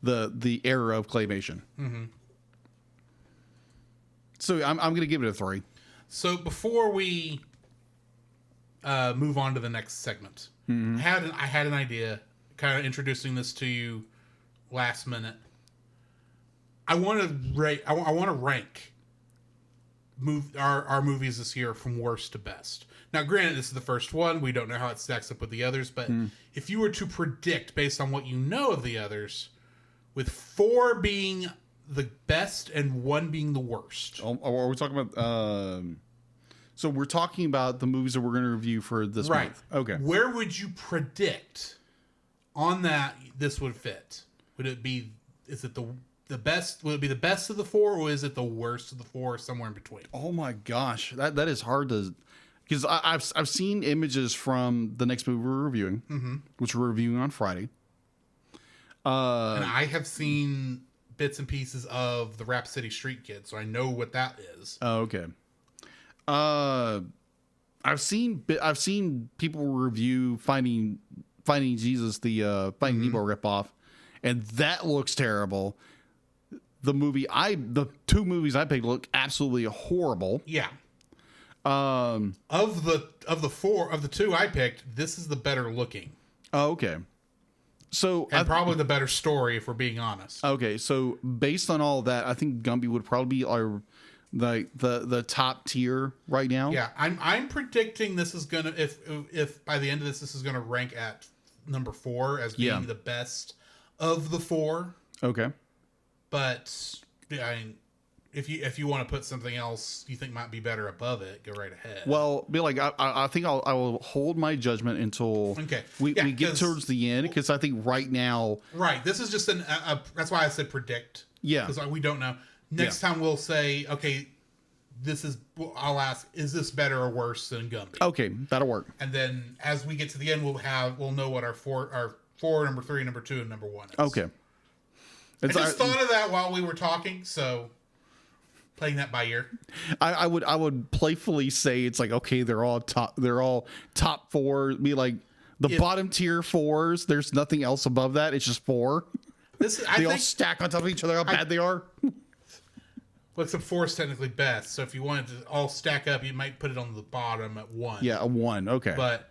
the era of claymation. Mm-hmm. So I'm going to give it a 3. So before we move on to the next segment, I had an idea, kind of introducing this to you last minute. I want to rank our movies this year from worst to best. Now, granted, this is the first one. We don't know how it stacks up with the others, but if you were to predict based on what you know of the others, with 4 being the best and 1 being the worst. Are we talking about? So we're talking about the movies that we're going to review for this month. Okay. Where would you predict on that this would fit? Would it be? Is it the best? Would it be the best of the 4, or is it the worst of the 4, or somewhere in between? Oh my gosh, that is hard to, because I've seen images from the next movie we're reviewing, which we're reviewing on Friday. And I have seen bits and pieces of the Rap City Street Kid, so I know what that is. Oh, okay. I've seen people review Finding Jesus, the Finding Nemo ripoff, and that looks terrible. The 2 movies I picked look absolutely horrible. Yeah. Of the 2 I picked, this is the better looking. Oh, okay. So And probably the better story, if we're being honest. Okay, so based on all that, I think Gumby would probably be the top tier right now. Yeah, I'm predicting this is gonna, if by the end of this is gonna rank at number 4 as being the best of the 4. Okay. But I mean, if you want to put something else you think might be better above it, go right ahead. Well, I think I will hold my judgment until we get towards the end, because I think right now. Right. This is just that's why I said predict. Yeah. Because we don't know. Next time we'll say, okay, I'll ask, is this better or worse than Gumby? Okay, that'll work. And then as we get to the end, we'll know what our 4, number 3, number 2, and number 1 is. Okay. I just thought of that while we were talking, so playing that by ear. I would playfully say it's like, okay, they're all top 4. Be like the bottom tier 4s. There's nothing else above that. It's just 4. They all stack on top of each other. How bad they are. Well, except 4 is technically best. So if you wanted to all stack up, you might put it on the bottom at 1. Yeah, a 1. Okay. But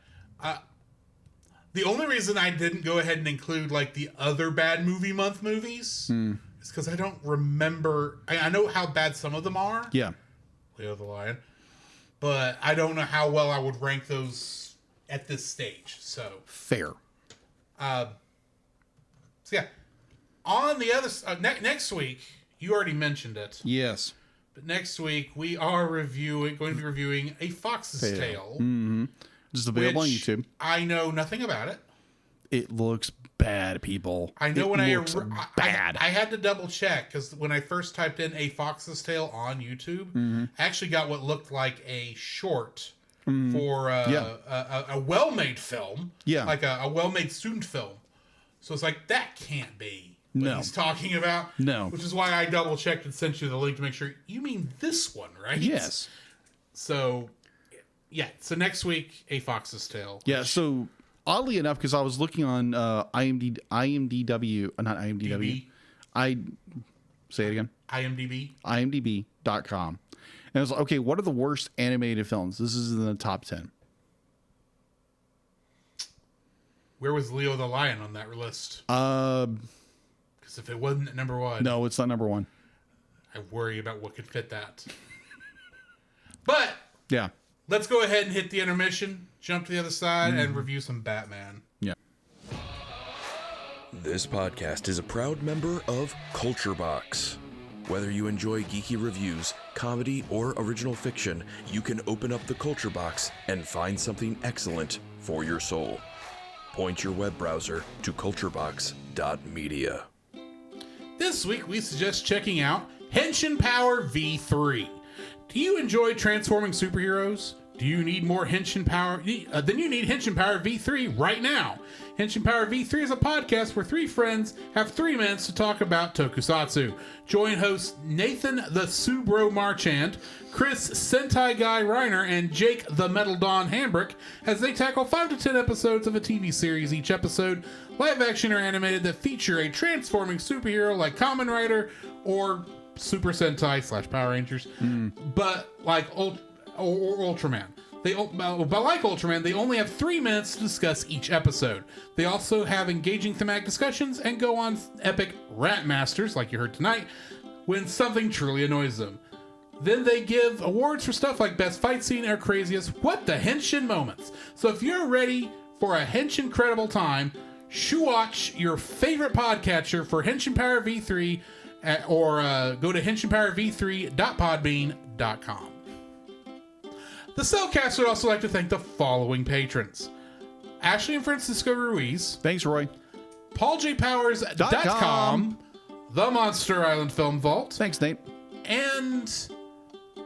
the only reason I didn't go ahead and include like the other bad movie month movies is because I don't remember. I know how bad some of them are. Yeah. Leo the Lion. But I don't know how well I would rank those at this stage. So fair. So yeah. On the other next week, you already mentioned it. Yes. But next week we are going to be reviewing A Fox's Tale. Mm-hmm. Just available on which YouTube. I know nothing about it. It looks bad, people. I know bad. I had to double check, because when I first typed in A Fox's Tale on YouTube, I actually got what looked like a short for a well-made film. Yeah. Like a well-made student film. So it's like, that can't be what he's talking about. No. Which is why I double checked and sent you the link to make sure you mean this one, right? Yes. So yeah, so next week, A Fox's Tale. Yeah, so oddly enough, because I was looking on IMDb, not IMDb. Say it again. IMDb.com. And I was like, okay, what are the worst animated films? This is in the top 10. Where was Leo the Lion on that list? Because if it wasn't at number 1... No, it's not number 1. I worry about what could fit that. But... Yeah. Let's go ahead and hit the intermission, jump to the other side, and review some Batman. This podcast is a proud member of Culture Box. Whether you enjoy geeky reviews, comedy, or original fiction, you can open up the Culture Box and find something excellent for your soul. Point your web browser to culturebox.media. This week, we suggest checking out Henshin Power V3. Do you enjoy transforming superheroes? Do you need more Henshin Power? Then you need Henshin Power V3 right now. Henshin Power V3 is a podcast where three friends have 3 minutes to talk about tokusatsu. Join hosts Nathan the Subro Marchand, Chris Sentai Guy Reiner, and Jake the Metal Dawn Hambrick as they tackle 5 to 10 episodes of a TV series each episode, live action or animated, that feature a transforming superhero like Kamen Rider or Super Sentai / Power Rangers, but like Ultraman. But like Ultraman, they only have 3 minutes to discuss each episode. They also have engaging thematic discussions and go on epic rant masters, like you heard tonight, when something truly annoys them. Then they give awards for stuff like best fight scene or craziest what the Henshin moments. So if you're ready for a Henshin credible time, watch your favorite podcatcher for Henshin Power V3 or go to henshinpowerv3.podbean.com. The Cellcast would also like to thank the following patrons: Ashley and Francisco Ruiz, Thanks, Roy. PaulJPowers.com, The Monster Island Film Vault, Thanks, Nate. and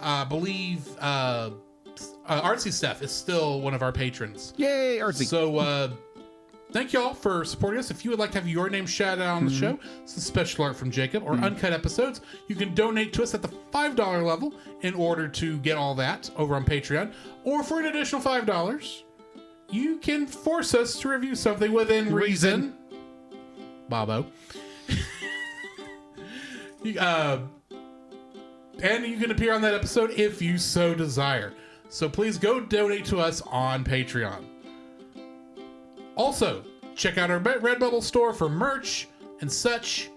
I believe Artsy Steph is still one of our patrons. Yay, Artsy. So thank y'all for supporting us. If you would like to have your name shouted out on the show, some special art from Jacob, or uncut episodes, you can donate to us at the $5 level in order to get all that over on Patreon. Or for an additional $5, you can force us to review something within reason. Bobo. And you can appear on that episode if you so desire. So please go donate to us on Patreon. Also, check out our Redbubble store for merch and such,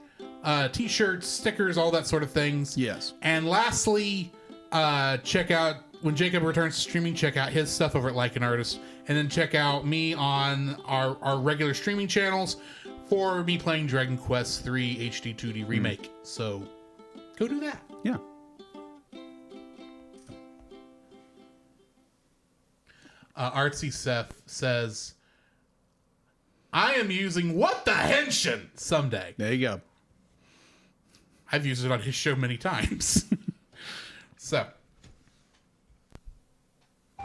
t-shirts, stickers, all that sort of things. Yes. And lastly, check out, when Jacob returns to streaming, check out his stuff over at Like an Artist. And then check out me on our regular streaming channels for me playing Dragon Quest III HD 2D Remake. So, go do that. Yeah. Artsy Seth says, I am using What the Henshin someday. There you go. I've used it on his show many times. So. I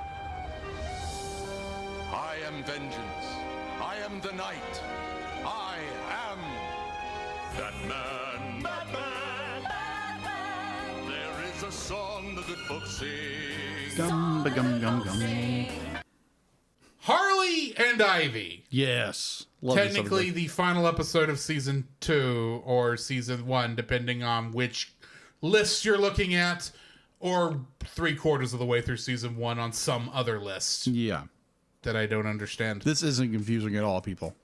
am vengeance. I am the night. I am that man. Batman. Batman. There is a song the good folks sing. Gum, gum, gum, gum. Harley and Ivy. Yes. Love Technically the final episode of season 2 or season 1, depending on which list you're looking at, or 3/4 of the way through season 1 on some other list. Yeah. That I don't understand. This isn't confusing at all, people.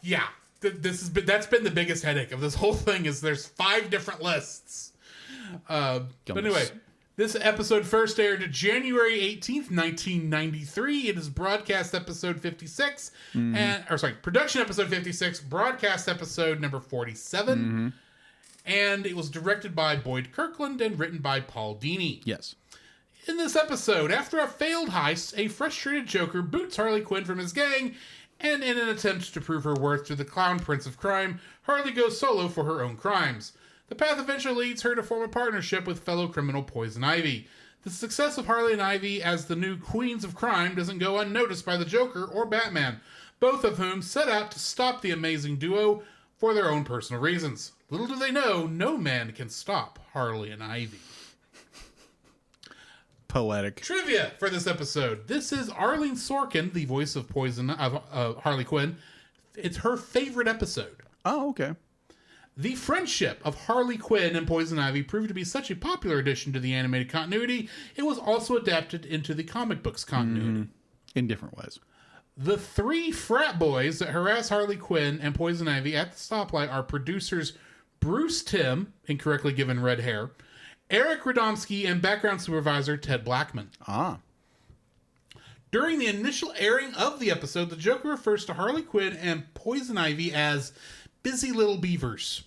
Yeah. That's been the biggest headache of this whole thing, is there's 5 different lists. But anyway, this episode first aired January 18th, 1993. It is broadcast episode 56, production episode 56, broadcast episode number 47. And it was directed by Boyd Kirkland and written by Paul Dini. Yes. In this episode, after a failed heist, a frustrated Joker boots Harley Quinn from his gang, and in an attempt to prove her worth to the Clown Prince of Crime, Harley goes solo for her own crimes. The path eventually leads her to form a partnership with fellow criminal Poison Ivy. The success of Harley and Ivy as the new Queens of Crime doesn't go unnoticed by the Joker or Batman, both of whom set out to stop the amazing duo for their own personal reasons. Little do they know, no man can stop Harley and Ivy. Poetic. Trivia for this episode. This is Arlene Sorkin, the voice of Harley Quinn. It's her favorite episode. Oh, okay. The friendship of Harley Quinn and Poison Ivy proved to be such a popular addition to the animated continuity, it was also adapted into the comic books continuity. In different ways. The 3 frat boys that harass Harley Quinn and Poison Ivy at the stoplight are producers Bruce Timm, incorrectly given red hair, Eric Radomski, and background supervisor Ted Blackman. Ah. During the initial airing of the episode, the Joker refers to Harley Quinn and Poison Ivy as Busy Little Beavers.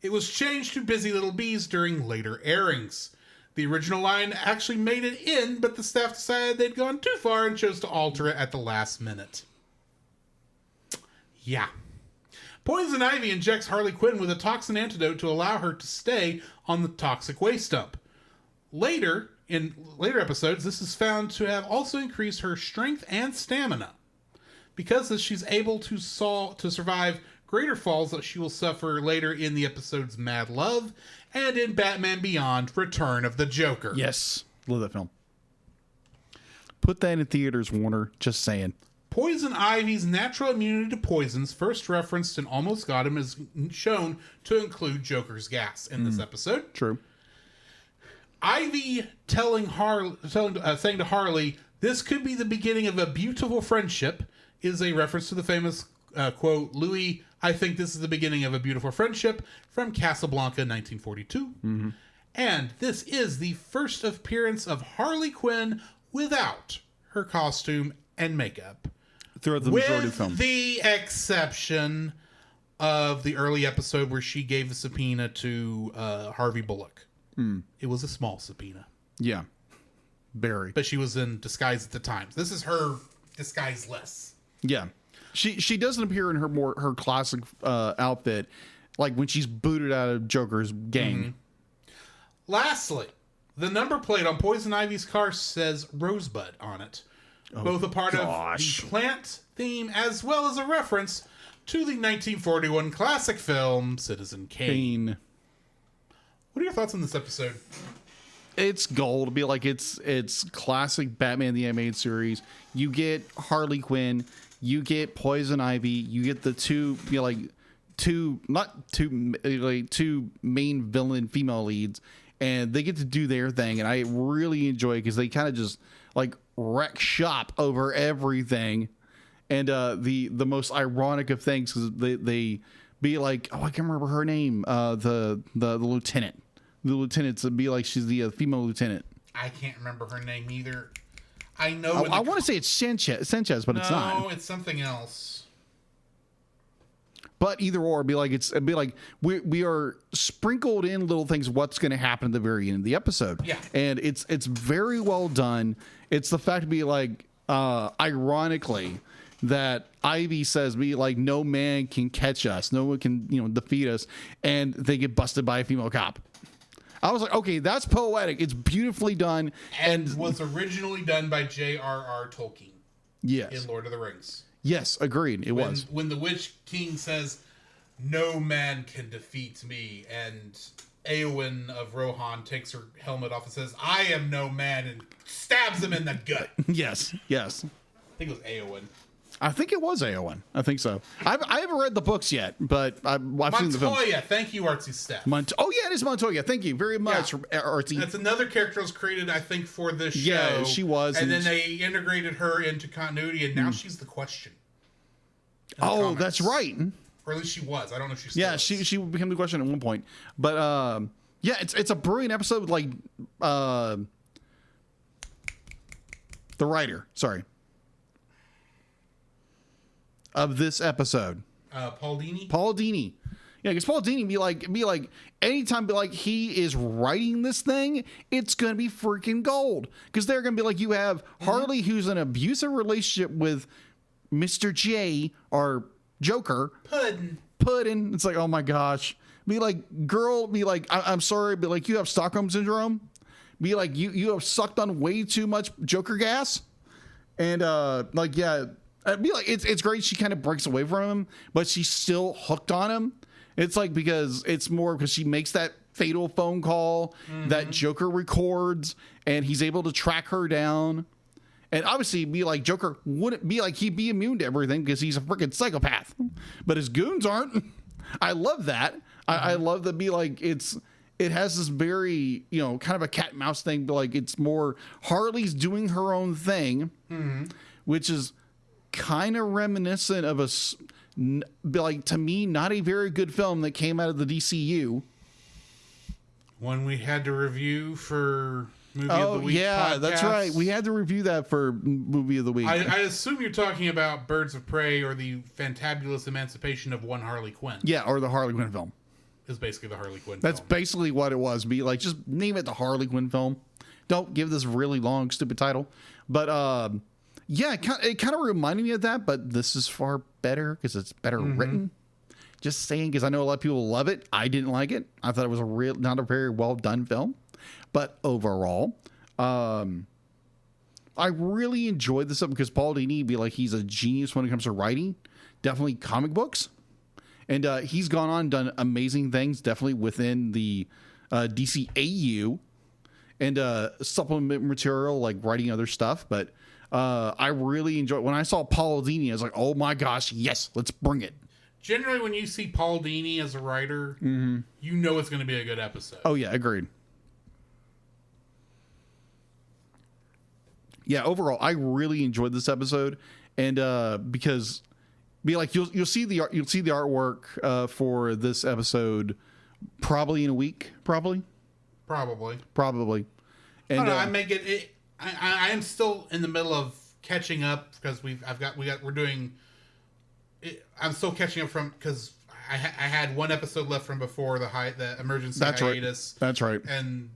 It was changed to Busy Little Bees during later airings. The original line actually made it in, but the staff decided they'd gone too far and chose to alter it at the last minute. Yeah. Poison Ivy injects Harley Quinn with a toxin antidote to allow her to stay on the toxic waste dump. Later, in later episodes, this is found to have also increased her strength and stamina. Because of this, she's able to survive greater falls that she will suffer later in the episodes Mad Love and in Batman Beyond: Return of the Joker. Yes. Love that film. Put that in theaters, Warner. Just saying. Poison Ivy's natural immunity to poisons, first referenced in Almost Got Him, is shown to include Joker's gas in this episode. True. Ivy saying to Harley, "This could be the beginning of a beautiful friendship," is a reference to the famous quote, "Louis, I think this is the beginning of a beautiful friendship," from Casablanca, 1942. And this is the first appearance of Harley Quinn without her costume and makeup. Throughout the majority of the film. With the exception of the early episode where she gave the subpoena to Harvey Bullock. It was a small subpoena. Yeah. Very. But she was in disguise at the time. This is her disguiseless. Yeah. She doesn't appear in her classic outfit, like when she's booted out of Joker's gang. Lastly, the number plate on Poison Ivy's car says Rosebud on it. Both a part of the plant theme as well as a reference to the 1941 classic film Citizen Kane. What are your thoughts on this episode? It's gold. It'd be like it's classic Batman the Animated Series. You get Harley Quinn, you get Poison Ivy, you get the two main villain female leads, and they get to do their thing, and I really enjoy it because they kind of just like wreck shop over everything. And the most ironic of things is they be like, oh, I can't remember her name, the lieutenant. The lieutenant to be like she's the female lieutenant. I can't remember her name either. I know. I want to say it's Sanchez, but it's not. No, it's something else. But either or, it'd be like we are sprinkled in little things. What's going to happen at the very end of the episode? Yeah, and it's very well done. It's the fact to be like, ironically, that Ivy says, "Be like, no man can catch us, no one can defeat us," and they get busted by a female cop. I was like, okay, that's poetic. It's beautifully done, and was originally done by J.R.R. Tolkien. Yes, in Lord of the Rings. Yes, agreed. It was when the Witch King says, "No man can defeat me," and Eowyn of Rohan takes her helmet off and says, "I am no man," and stabs him in the gut. Yes. I think it was Eowyn. I think it was Eowyn. I think so. I haven't read the books yet, but I've seen the film. Montoya, thank you, Artsy Steph. Oh yeah, it is Montoya. Thank you very much, Artsy. That's another character was created, I think, for this show. Yeah, she was, and then they integrated her into continuity, and now she's the Question. Oh, that's right. Or at least she was. I don't know if she's still is. she became the Question at one point. But yeah, it's a brilliant episode. Like the writer, sorry, of this episode, Paul Dini. Yeah, because Paul Dini be like anytime he is writing this thing, it's gonna be freaking gold. Because they're gonna be like, you have Harley, who's in an abusive relationship with Mr. J or Joker. Puddin'. It's like, oh my gosh. Be like, girl, be like, I'm sorry, but like, you have Stockholm syndrome. Be like, you have sucked on way too much Joker gas. And yeah. Be like, it's great she kind of breaks away from him, but she's still hooked on him. It's like, because it's more because she makes that fatal phone call that Joker records, and he's able to track her down. And obviously, be like, Joker wouldn't be like, he'd be immune to everything because he's a freaking psychopath, but his goons aren't. I love that. I love that. Be like, it has this very, kind of a cat and mouse thing, but like, it's more Harley's doing her own thing, which is kind of reminiscent of to me, not a very good film that came out of the DCU. One we had to review for Movie of the Week podcast. That's right. We had to review that for Movie of the Week. I assume you're talking about Birds of Prey or the fantabulous emancipation of one Harley Quinn. Yeah, or the Harley Quinn film. Is basically the Harley Quinn That's film. basically what it was. Be like, just name it the Harley Quinn film. Don't give this really long, stupid title. But yeah, it kind of reminded me of that, but this is far better because it's better written. Just saying, because I know a lot of people love it. I didn't like it. I thought it was not a very well done film. But overall, I really enjoyed this up because Paul Dini, he's a genius when it comes to writing. Definitely comic books. And he's gone on and done amazing things, definitely within the DCAU and supplement material, like writing other stuff. But I really enjoyed when I saw Paul Dini, I was like, oh my gosh, yes, let's bring it. Generally, when you see Paul Dini as a writer, you know it's going to be a good episode. Oh, yeah, agreed. Yeah, overall, I really enjoyed this episode, and because you'll see the artwork for this episode probably in a week, probably. And I am still in the middle of catching up because I'm still catching up from because I had one episode left from before the emergency hiatus. That's right. And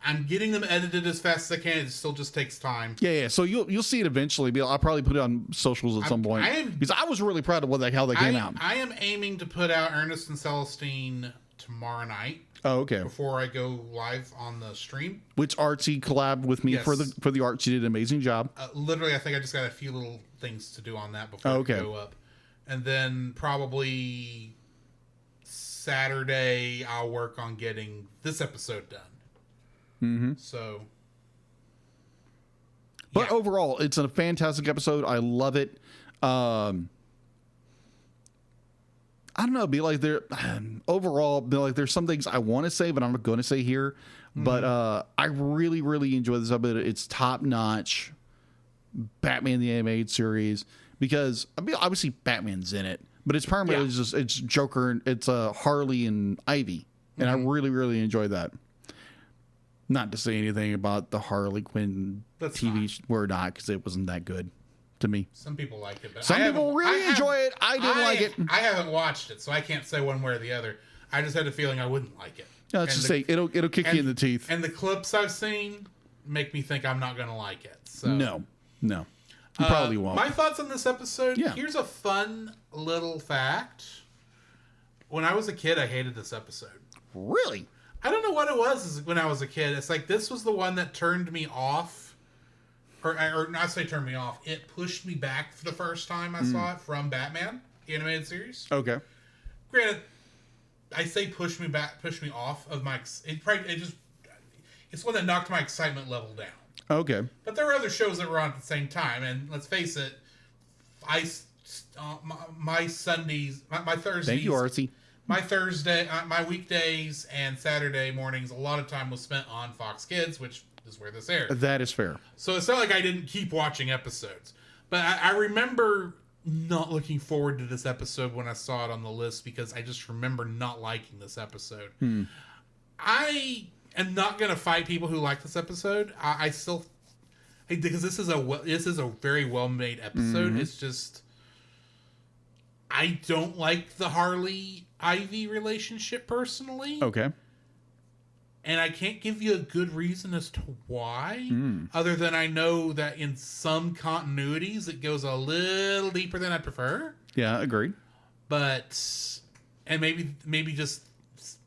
I'm getting them edited as fast as I can. It still just takes time. Yeah. So you'll see it eventually. I'll probably put it on socials at some point because I was really proud of how they came out. I am aiming to put out Ernest and Celestine tomorrow night. Oh, okay. Before I go live on the stream, which Archie collabed with me for the art. She did an amazing job. Literally, I think I just got a few little things to do on that before I go up. And then probably Saturday, I'll work on getting this episode done. So, but overall, it's a fantastic episode. I love it. I don't know. Overall, there's some things I want to say, but I'm not going to say here. But I really, really enjoy this episode. It's top notch. Batman the Animated Series. Because obviously Batman's in it, but it's primarily it's Joker and it's Harley and Ivy, and I really, really enjoyed that. Not to say anything about the Harley Quinn TV or not, because it wasn't that good to me. Some people like it, but some people really enjoy it. I didn't like it. I haven't watched it, so I can't say one way or the other. I just had a feeling I wouldn't like it. Let's just say it'll kick you in the teeth. And the clips I've seen make me think I'm not going to like it. So no. You probably won't. My thoughts on this episode. Here's a fun little fact. When I was a kid, I hated this episode. Really? I don't know what it was when I was a kid. It's like this was the one that turned me off. Or not say turned me off. It pushed me back for the first time I saw it from Batman, the animated series. Okay. Granted, I say push me off of my... It's one that knocked my excitement level down. Okay. But there were other shows that were on at the same time, and let's face it, my Sundays, my Thursdays. Thank you, Archie. My weekdays and Saturday mornings, a lot of time was spent on Fox Kids, which is where this aired. That is fair. So it's not like I didn't keep watching episodes, but I remember not looking forward to this episode when I saw it on the list because I just remember not liking this episode. I am not going to fight people who like this episode. I still, because this is a very well made episode. It's just I don't like the Harley Ivy relationship personally. Okay. And I can't give you a good reason as to why, other than I know that in some continuities it goes a little deeper than I prefer. Yeah, agreed. But, and maybe just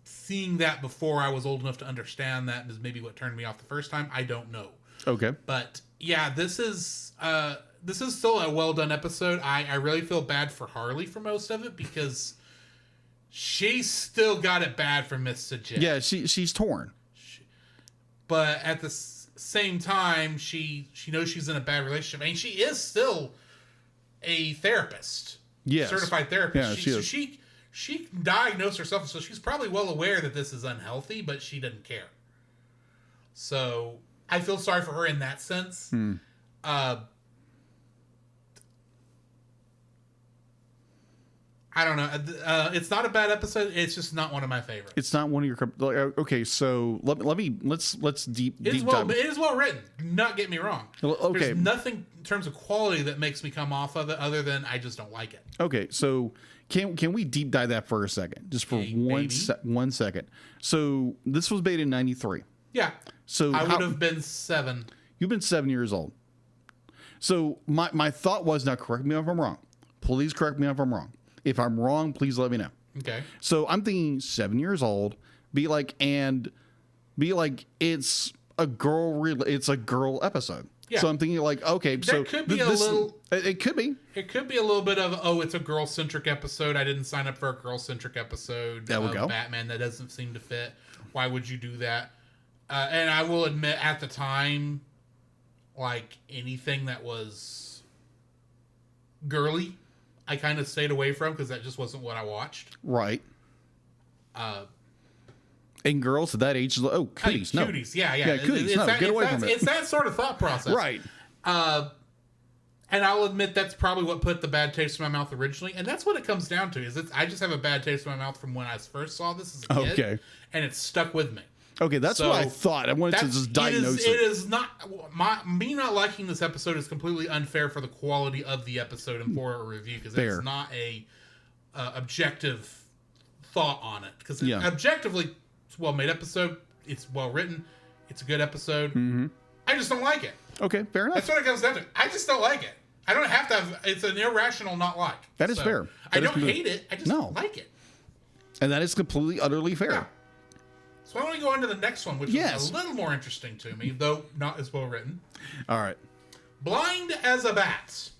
seeing that before I was old enough to understand that is maybe what turned me off the first time. I don't know. Okay. But yeah, this is still a well done episode. I really feel bad for Harley for most of it because she's still got it bad for Miss J. Yeah, she's torn. But at the same time, she knows she's in a bad relationship. I mean, she is still a therapist. Yes. Certified therapist. Yeah, she diagnosed herself, so she's probably well aware that this is unhealthy, but she doesn't care. So I feel sorry for her in that sense. I don't know. It's not a bad episode. It's just not one of my favorites. It's not one of your. Okay, so let's deep dive. It is well written. Do not get me wrong. Well, okay. There's nothing in terms of quality that makes me come off of it, other than I just don't like it. Okay, so can we deep dive that for a second, just for one second? So this was made in '93. Yeah. So I would have been 7. You've been 7 years old. So my thought was, now correct me if I'm wrong. Please correct me if I'm wrong. If I'm wrong, please let me know. Okay. So I'm thinking 7 years old, be like it's a girl episode. Yeah. So I'm thinking like, okay, there could be it could be. It could be a little bit of, it's a girl-centric episode. I didn't sign up for a girl-centric episode of Batman. That doesn't seem to fit. Why would you do that? And I will admit, at the time, like anything that was girly, I kind of stayed away from, because that just wasn't what I watched. Right. And girls at that age, cooties, no. Cooties, yeah. Cooties, no, get away from it. It's that sort of thought process. Right. And I'll admit that's probably what put the bad taste in my mouth originally. And that's what it comes down to, is I just have a bad taste in my mouth from when I first saw this as a kid. Okay. And it's stuck with me. Okay, that's what I thought. I wanted to just diagnose it. It is not... me not liking this episode is completely unfair for the quality of the episode and for a review, because it's not a objective thought on it. Because objectively, it's a well-made episode. It's well-written. It's a good episode. Mm-hmm. I just don't like it. Okay, fair enough. That's what it comes down to. I just don't like it. I don't have to have... It's an irrational not like. That is fair. I don't hate it. I just don't like it. And that is completely, utterly fair. Yeah. So why don't we go on to the next one, which is a little more interesting to me, though not as well written. All right. Blind as a Bat.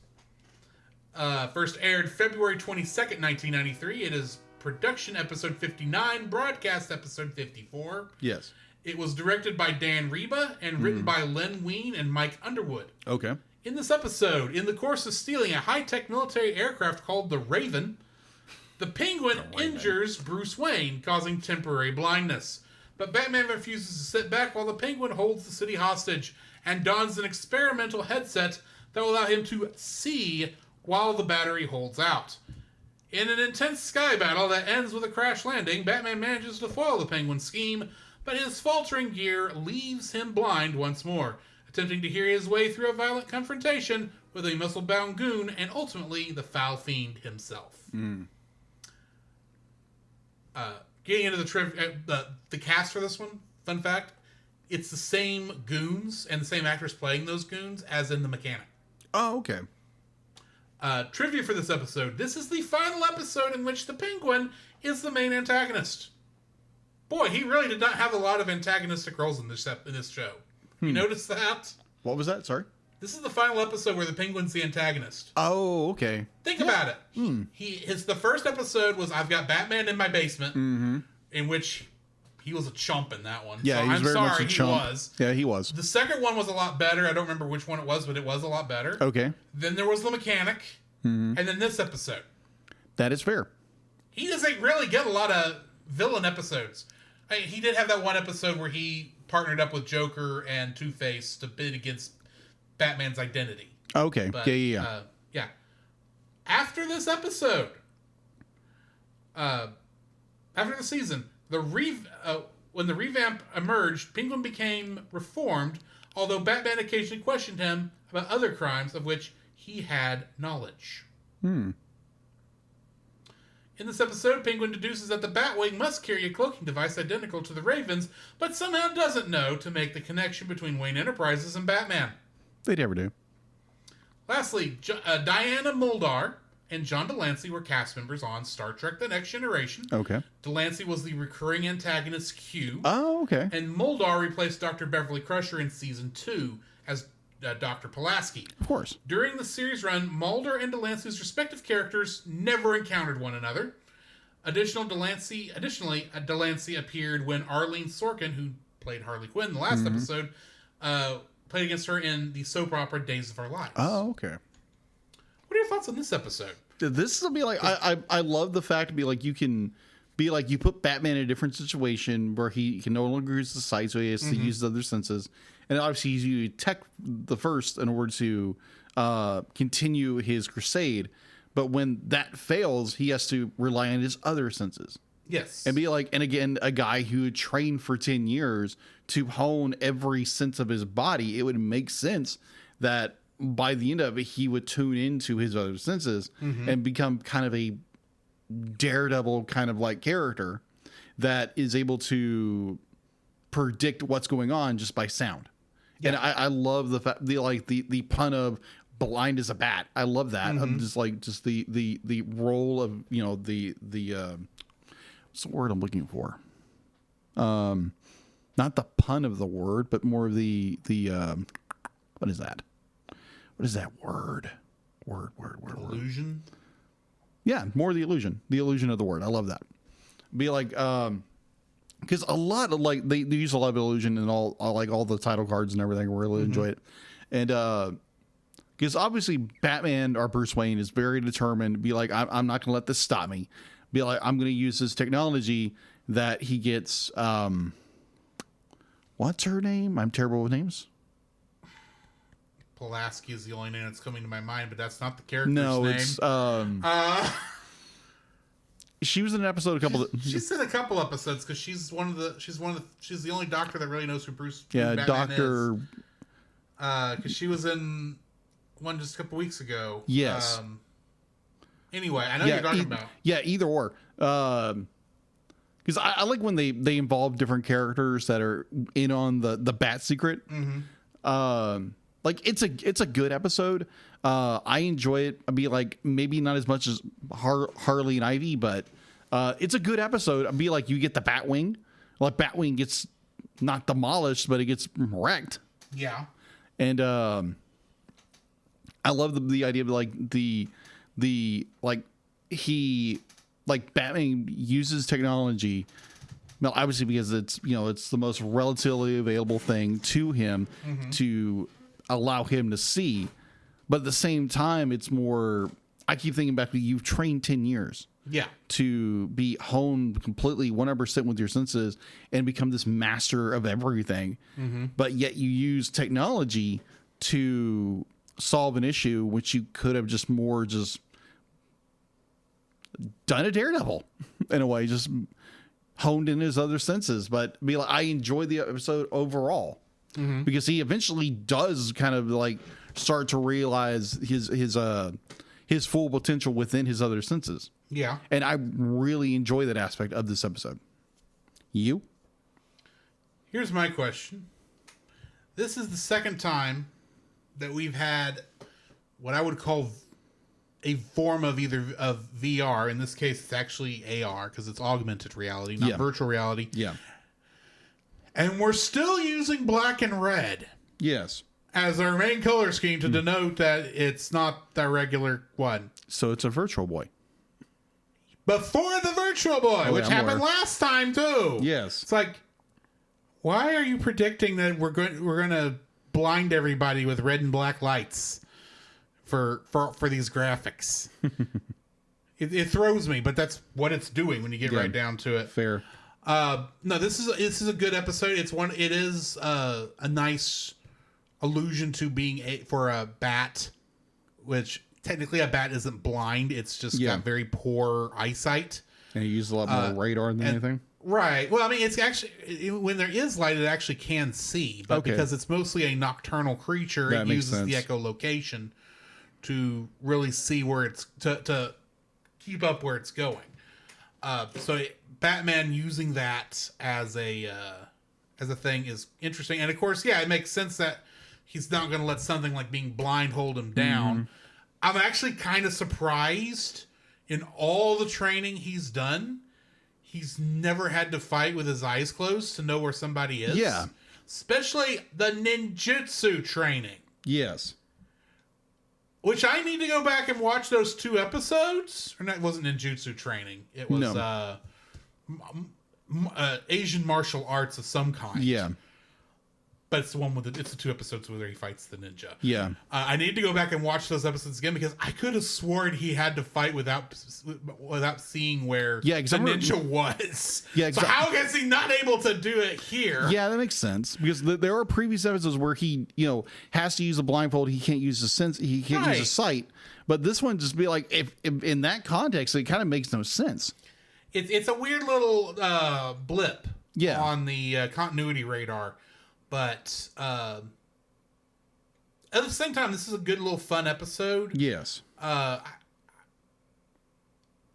First aired February 22nd, 1993. It is production episode 59, broadcast episode 54. Yes. It was directed by Dan Reba and written by Len Wein and Mike Underwood. Okay. In this episode, in the course of stealing a high-tech military aircraft called the Raven, the Penguin injures Bruce Wayne, causing temporary blindness. But Batman refuses to sit back while the Penguin holds the city hostage and dons an experimental headset that will allow him to see while the battery holds out. In an intense sky battle that ends with a crash landing, Batman manages to foil the Penguin's scheme, but his faltering gear leaves him blind once more, attempting to hear his way through a violent confrontation with a muscle-bound goon and ultimately the Foul Fiend himself. Getting into the cast for this one, fun fact, it's the same goons and the same actors playing those goons as in The Mechanic. Oh, okay. Trivia for this episode. This is the final episode in which the Penguin is the main antagonist. Boy, he really did not have a lot of antagonistic roles in this show. You notice that? What was that? Sorry? This is the final episode where the Penguin's the antagonist. Oh, okay. Think about it. The first episode was I've got Batman in my basement, in which he was a chump in that one. Yeah, so he's very much a chump. He was. Yeah, he was. The second one was a lot better. I don't remember which one it was, but it was a lot better. Okay. Then there was The Mechanic, and then this episode. That is fair. He doesn't really get a lot of villain episodes. He did have that one episode where he partnered up with Joker and Two-Face to bid against Batman's identity. Okay. But, yeah. After this episode, after the season, when the revamp emerged, Penguin became reformed, although Batman occasionally questioned him about other crimes of which he had knowledge. In this episode, Penguin deduces that the Batwing must carry a cloaking device identical to the Raven's, but somehow doesn't know to make the connection between Wayne Enterprises and Batman. They never do. Lastly, Diana Muldaur and John Delancey were cast members on Star Trek The Next Generation. Okay. Delancey was the recurring antagonist Q. Oh, okay. And Muldaur replaced Dr. Beverly Crusher in Season 2 as Dr. Pulaski. Of course. During the series run, Mulder and Delancey's respective characters never encountered one another. Additionally, Delancey appeared when Arlene Sorkin, who played Harley Quinn in the last episode, played against her in the soap opera Days of Our Lives. Oh, okay. What are your thoughts on this episode? This will be like, I love the fact to be like, you can be like, you put Batman in a different situation where he can no longer use the sight, so he has to use his other senses. And obviously he's using tech the first in order to continue his crusade. But when that fails, he has to rely on his other senses. Yes. And be like, and again, a guy who had trained for 10 years to hone every sense of his body, it would make sense that by the end of it, he would tune into his other senses and become kind of a daredevil kind of like character that is able to predict what's going on just by sound. Yeah. And I love the fact, the pun of blind as a bat. I love that. Of just the role of, you know, the what's the word I'm looking for? Not the pun of the word, but more of the what is that? What is that word? Word. Illusion? Yeah, more the illusion of the word. I love that. Be like, because a lot of like they use a lot of illusion in all the title cards and everything. I really enjoy it. And because obviously Batman or Bruce Wayne is very determined to be like, I'm not going to let this stop me. Be like, I'm going to use this technology that he gets. What's her name? I'm terrible with names. Pulaski is the only name that's coming to my mind, but that's not the character's name. No, it's she was in an episode she's in a couple episodes because she's the only doctor that really knows who Bruce Batman Doctor is. Because she was in one just a couple weeks ago. Yes. Anyway, I know you're talking about. Yeah, either or. Because I like when they involve different characters that are in on the Bat Secret. Like it's a good episode. I enjoy it. I'd be like maybe not as much as Harley and Ivy, but it's a good episode. I'd be like you get the Batwing. Like Batwing gets not demolished, but it gets wrecked. Yeah. And I love the idea of like the like he like Batman uses technology. Well, obviously because it's it's the most relatively available thing to him to allow him to see, but at the same time it's more. I keep thinking back to you've trained 10 years. Yeah. To be honed completely 100% with your senses and become this master of everything. But yet you use technology to solve an issue which you could have just done a Daredevil in a way, just honed in his other senses. But be like, I enjoyed the episode overall because he eventually does kind of like start to realize his full potential within his other senses. Yeah. And I really enjoy that aspect of this episode. You? Here's my question. This is the second time that we've had what I would call a form of VR. In this case, it's actually AR because it's augmented reality, not virtual reality. Yeah. And we're still using black and red. Yes. As our main color scheme to denote that it's not the regular one. So it's a virtual boy. Before the virtual boy, which happened last time too. Yes. It's like, why are you predicting that we're going to blind everybody with red and black lights for these graphics? It throws me, but that's what it's doing when you get right down to it. Fair. No, this is a good episode. It is a nice allusion to being for a bat, which technically a bat isn't blind. It's just got very poor eyesight. And he uses a lot more radar than anything. Right. Well, I mean, it's actually when there is light, it actually can see, but because it's mostly a nocturnal creature, it uses the echolocation to really see where it's to keep up where it's going. So Batman using that as a thing is interesting, and of course, it makes sense that he's not going to let something like being blind hold him down. I'm actually kind of surprised in all the training he's done. He's never had to fight with his eyes closed to know where somebody is. Yeah. Especially the ninjutsu training. Yes. Which I need to go back and watch those 2 episodes. Or not, it wasn't ninjutsu training. It was Asian martial arts of some kind. Yeah. but it's the one with it's the 2 episodes where he fights the ninja. Yeah. I need to go back and watch those episodes again because I could have sworn he had to fight without seeing where the ninja was. Yeah, so how is he not able to do it here? Yeah, that makes sense because there are previous episodes where he, has to use a blindfold. He can't use his sense. He can't use his sight. But this one just be like, if in that context, it kind of makes no sense. It's a weird little blip on the continuity radar. But at the same time, this is a good little fun episode. Yes. I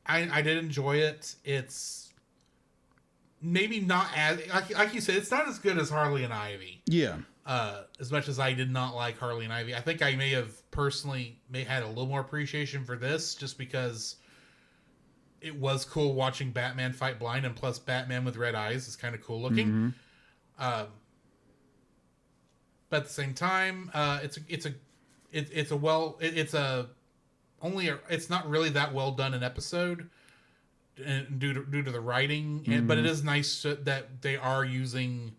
did enjoy it. It's maybe not as like you said, it's not as good as Harley and Ivy. Yeah. As much as I did not like Harley and Ivy, I think I may have personally had a little more appreciation for this just because it was cool watching Batman fight blind, and plus Batman with red eyes is kind of cool looking. Mm-hmm. But at the same time, it's not really that well done an episode, and due to the writing. But it is nice that they are using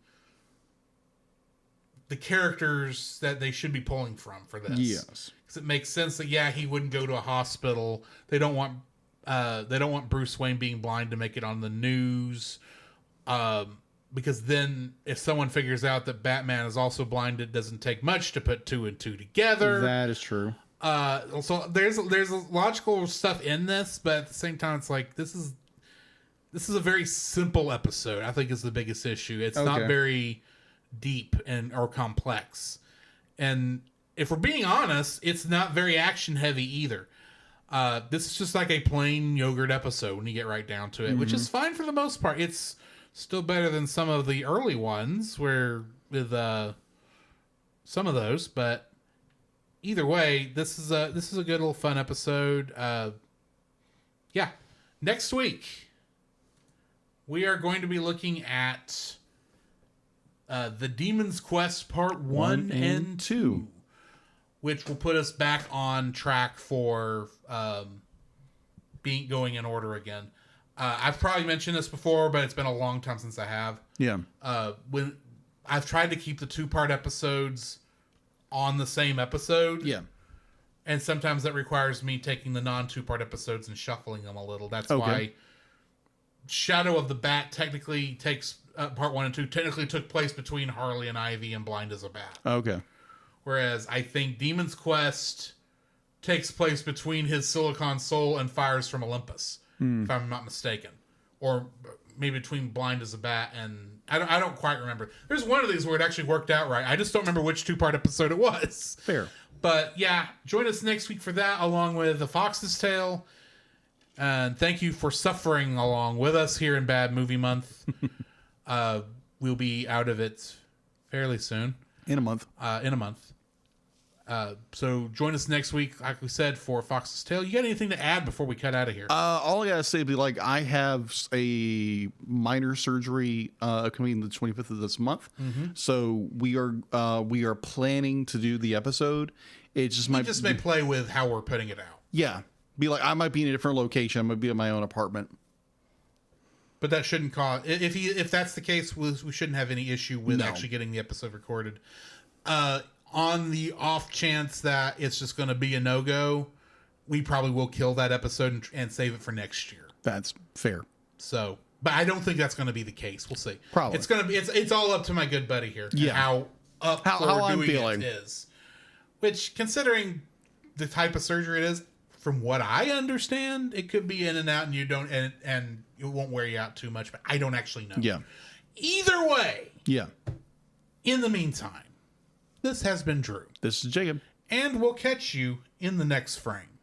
the characters that they should be pulling from for this. Yes, because it makes sense that he wouldn't go to a hospital. They don't want Bruce Wayne being blind to make it on the news. Because then if someone figures out that Batman is also blind, it doesn't take much to put 2 and 2 together. That is true. So there's logical stuff in this, but at the same time, it's like this is a very simple episode. I think is the biggest issue. It's not very deep or complex, and if we're being honest, it's not very action heavy either. This is just like a plain yogurt episode when you get right down to it, which is fine for the most part. It's still better than some of the early ones with some of those, but either way, this is a good little fun episode. Next week we are going to be looking at the Demon's Quest Part 1 and 2, which will put us back on track for going in order again. I've probably mentioned this before, but it's been a long time since I have. Yeah. When I've tried to keep the 2-part episodes on the same episode. Yeah. And sometimes that requires me taking the non-2-part episodes and shuffling them a little. That's why Shadow of the Bat technically takes part 1 and 2 technically took place between Harley and Ivy and Blind as a Bat. Okay. Whereas I think Demon's Quest takes place between his Silicon Soul and Fires from Olympus. If I'm not mistaken, or maybe between Blind as a Bat and I don't quite remember. There's one of these where it actually worked out right. I just don't remember which 2-part episode it was. Fair, but yeah, join us next week for that, along with The Fox's Tale. And thank you for suffering along with us here in Bad Movie Month. We'll be out of it fairly soon. In a month. So join us next week, like we said, for Fox's Tale. You got anything to add before we cut out of here? All I gotta say would be I have a minor surgery coming the 25th of this month, so we are planning to do the episode. It just may play with how we're putting it out. Yeah, be I might be in a different location. I might be in my own apartment. But that shouldn't cause if that's the case, we shouldn't have any issue with actually getting the episode recorded. On the off chance that it's just going to be a no-go, we probably will kill that episode and save it for next year. That's fair. So, but I don't think that's going to be the case. We'll see. Probably. It's going to be, it's all up to my good buddy here. Yeah. How I'm feeling it is. Which, considering the type of surgery it is, from what I understand, it could be in and out and you don't, and it won't wear you out too much, but I don't actually know. Yeah. Either way. Yeah. In the meantime, this has been Drew. This is Jacob. And we'll catch you in the next frame.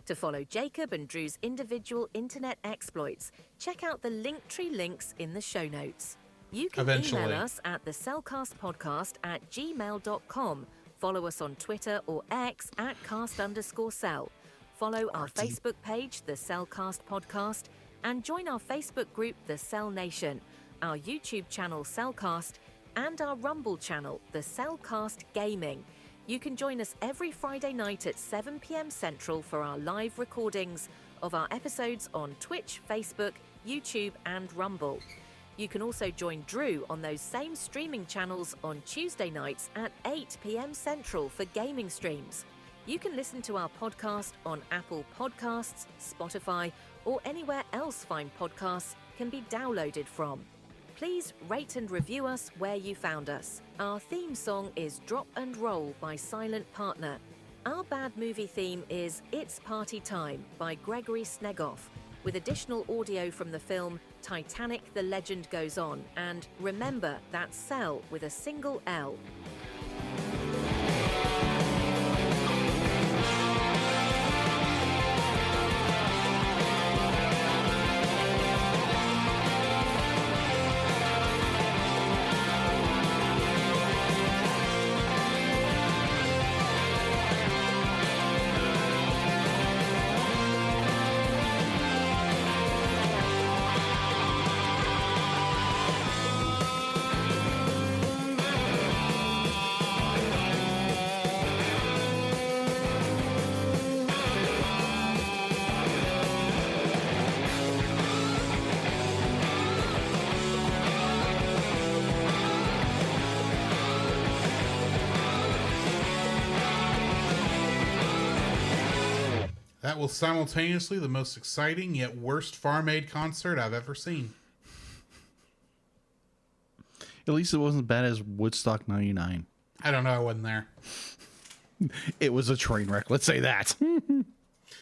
To follow Jacob and Drew's individual internet exploits, check out the Linktree links in the show notes. You can email us at thecellcastpodcast@gmail.com. Follow us on Twitter or X at @cast_cell. Follow our Facebook page, The Cellcast Podcast, and join our Facebook group, The Cell Nation, our YouTube channel, Cellcast, and our Rumble channel, The Cellcast Gaming. You can join us every Friday night at 7 p.m. Central for our live recordings of our episodes on Twitch, Facebook, YouTube, and Rumble. You can also join Drew on those same streaming channels on Tuesday nights at 8 p.m. Central for gaming streams. You can listen to our podcast on Apple Podcasts, Spotify, or anywhere else fine podcasts can be downloaded from. Please rate and review us where you found us. Our theme song is Drop and Roll by Silent Partner. Our bad movie theme is It's Party Time by Gregory Snegoff, with additional audio from the film Titanic: The Legend Goes On, and remember, that's Cell with a single L. That was simultaneously the most exciting yet worst Farm Aid concert I've ever seen. At least it wasn't as bad as Woodstock 99. I don't know, I wasn't there. It was a train wreck, let's say that.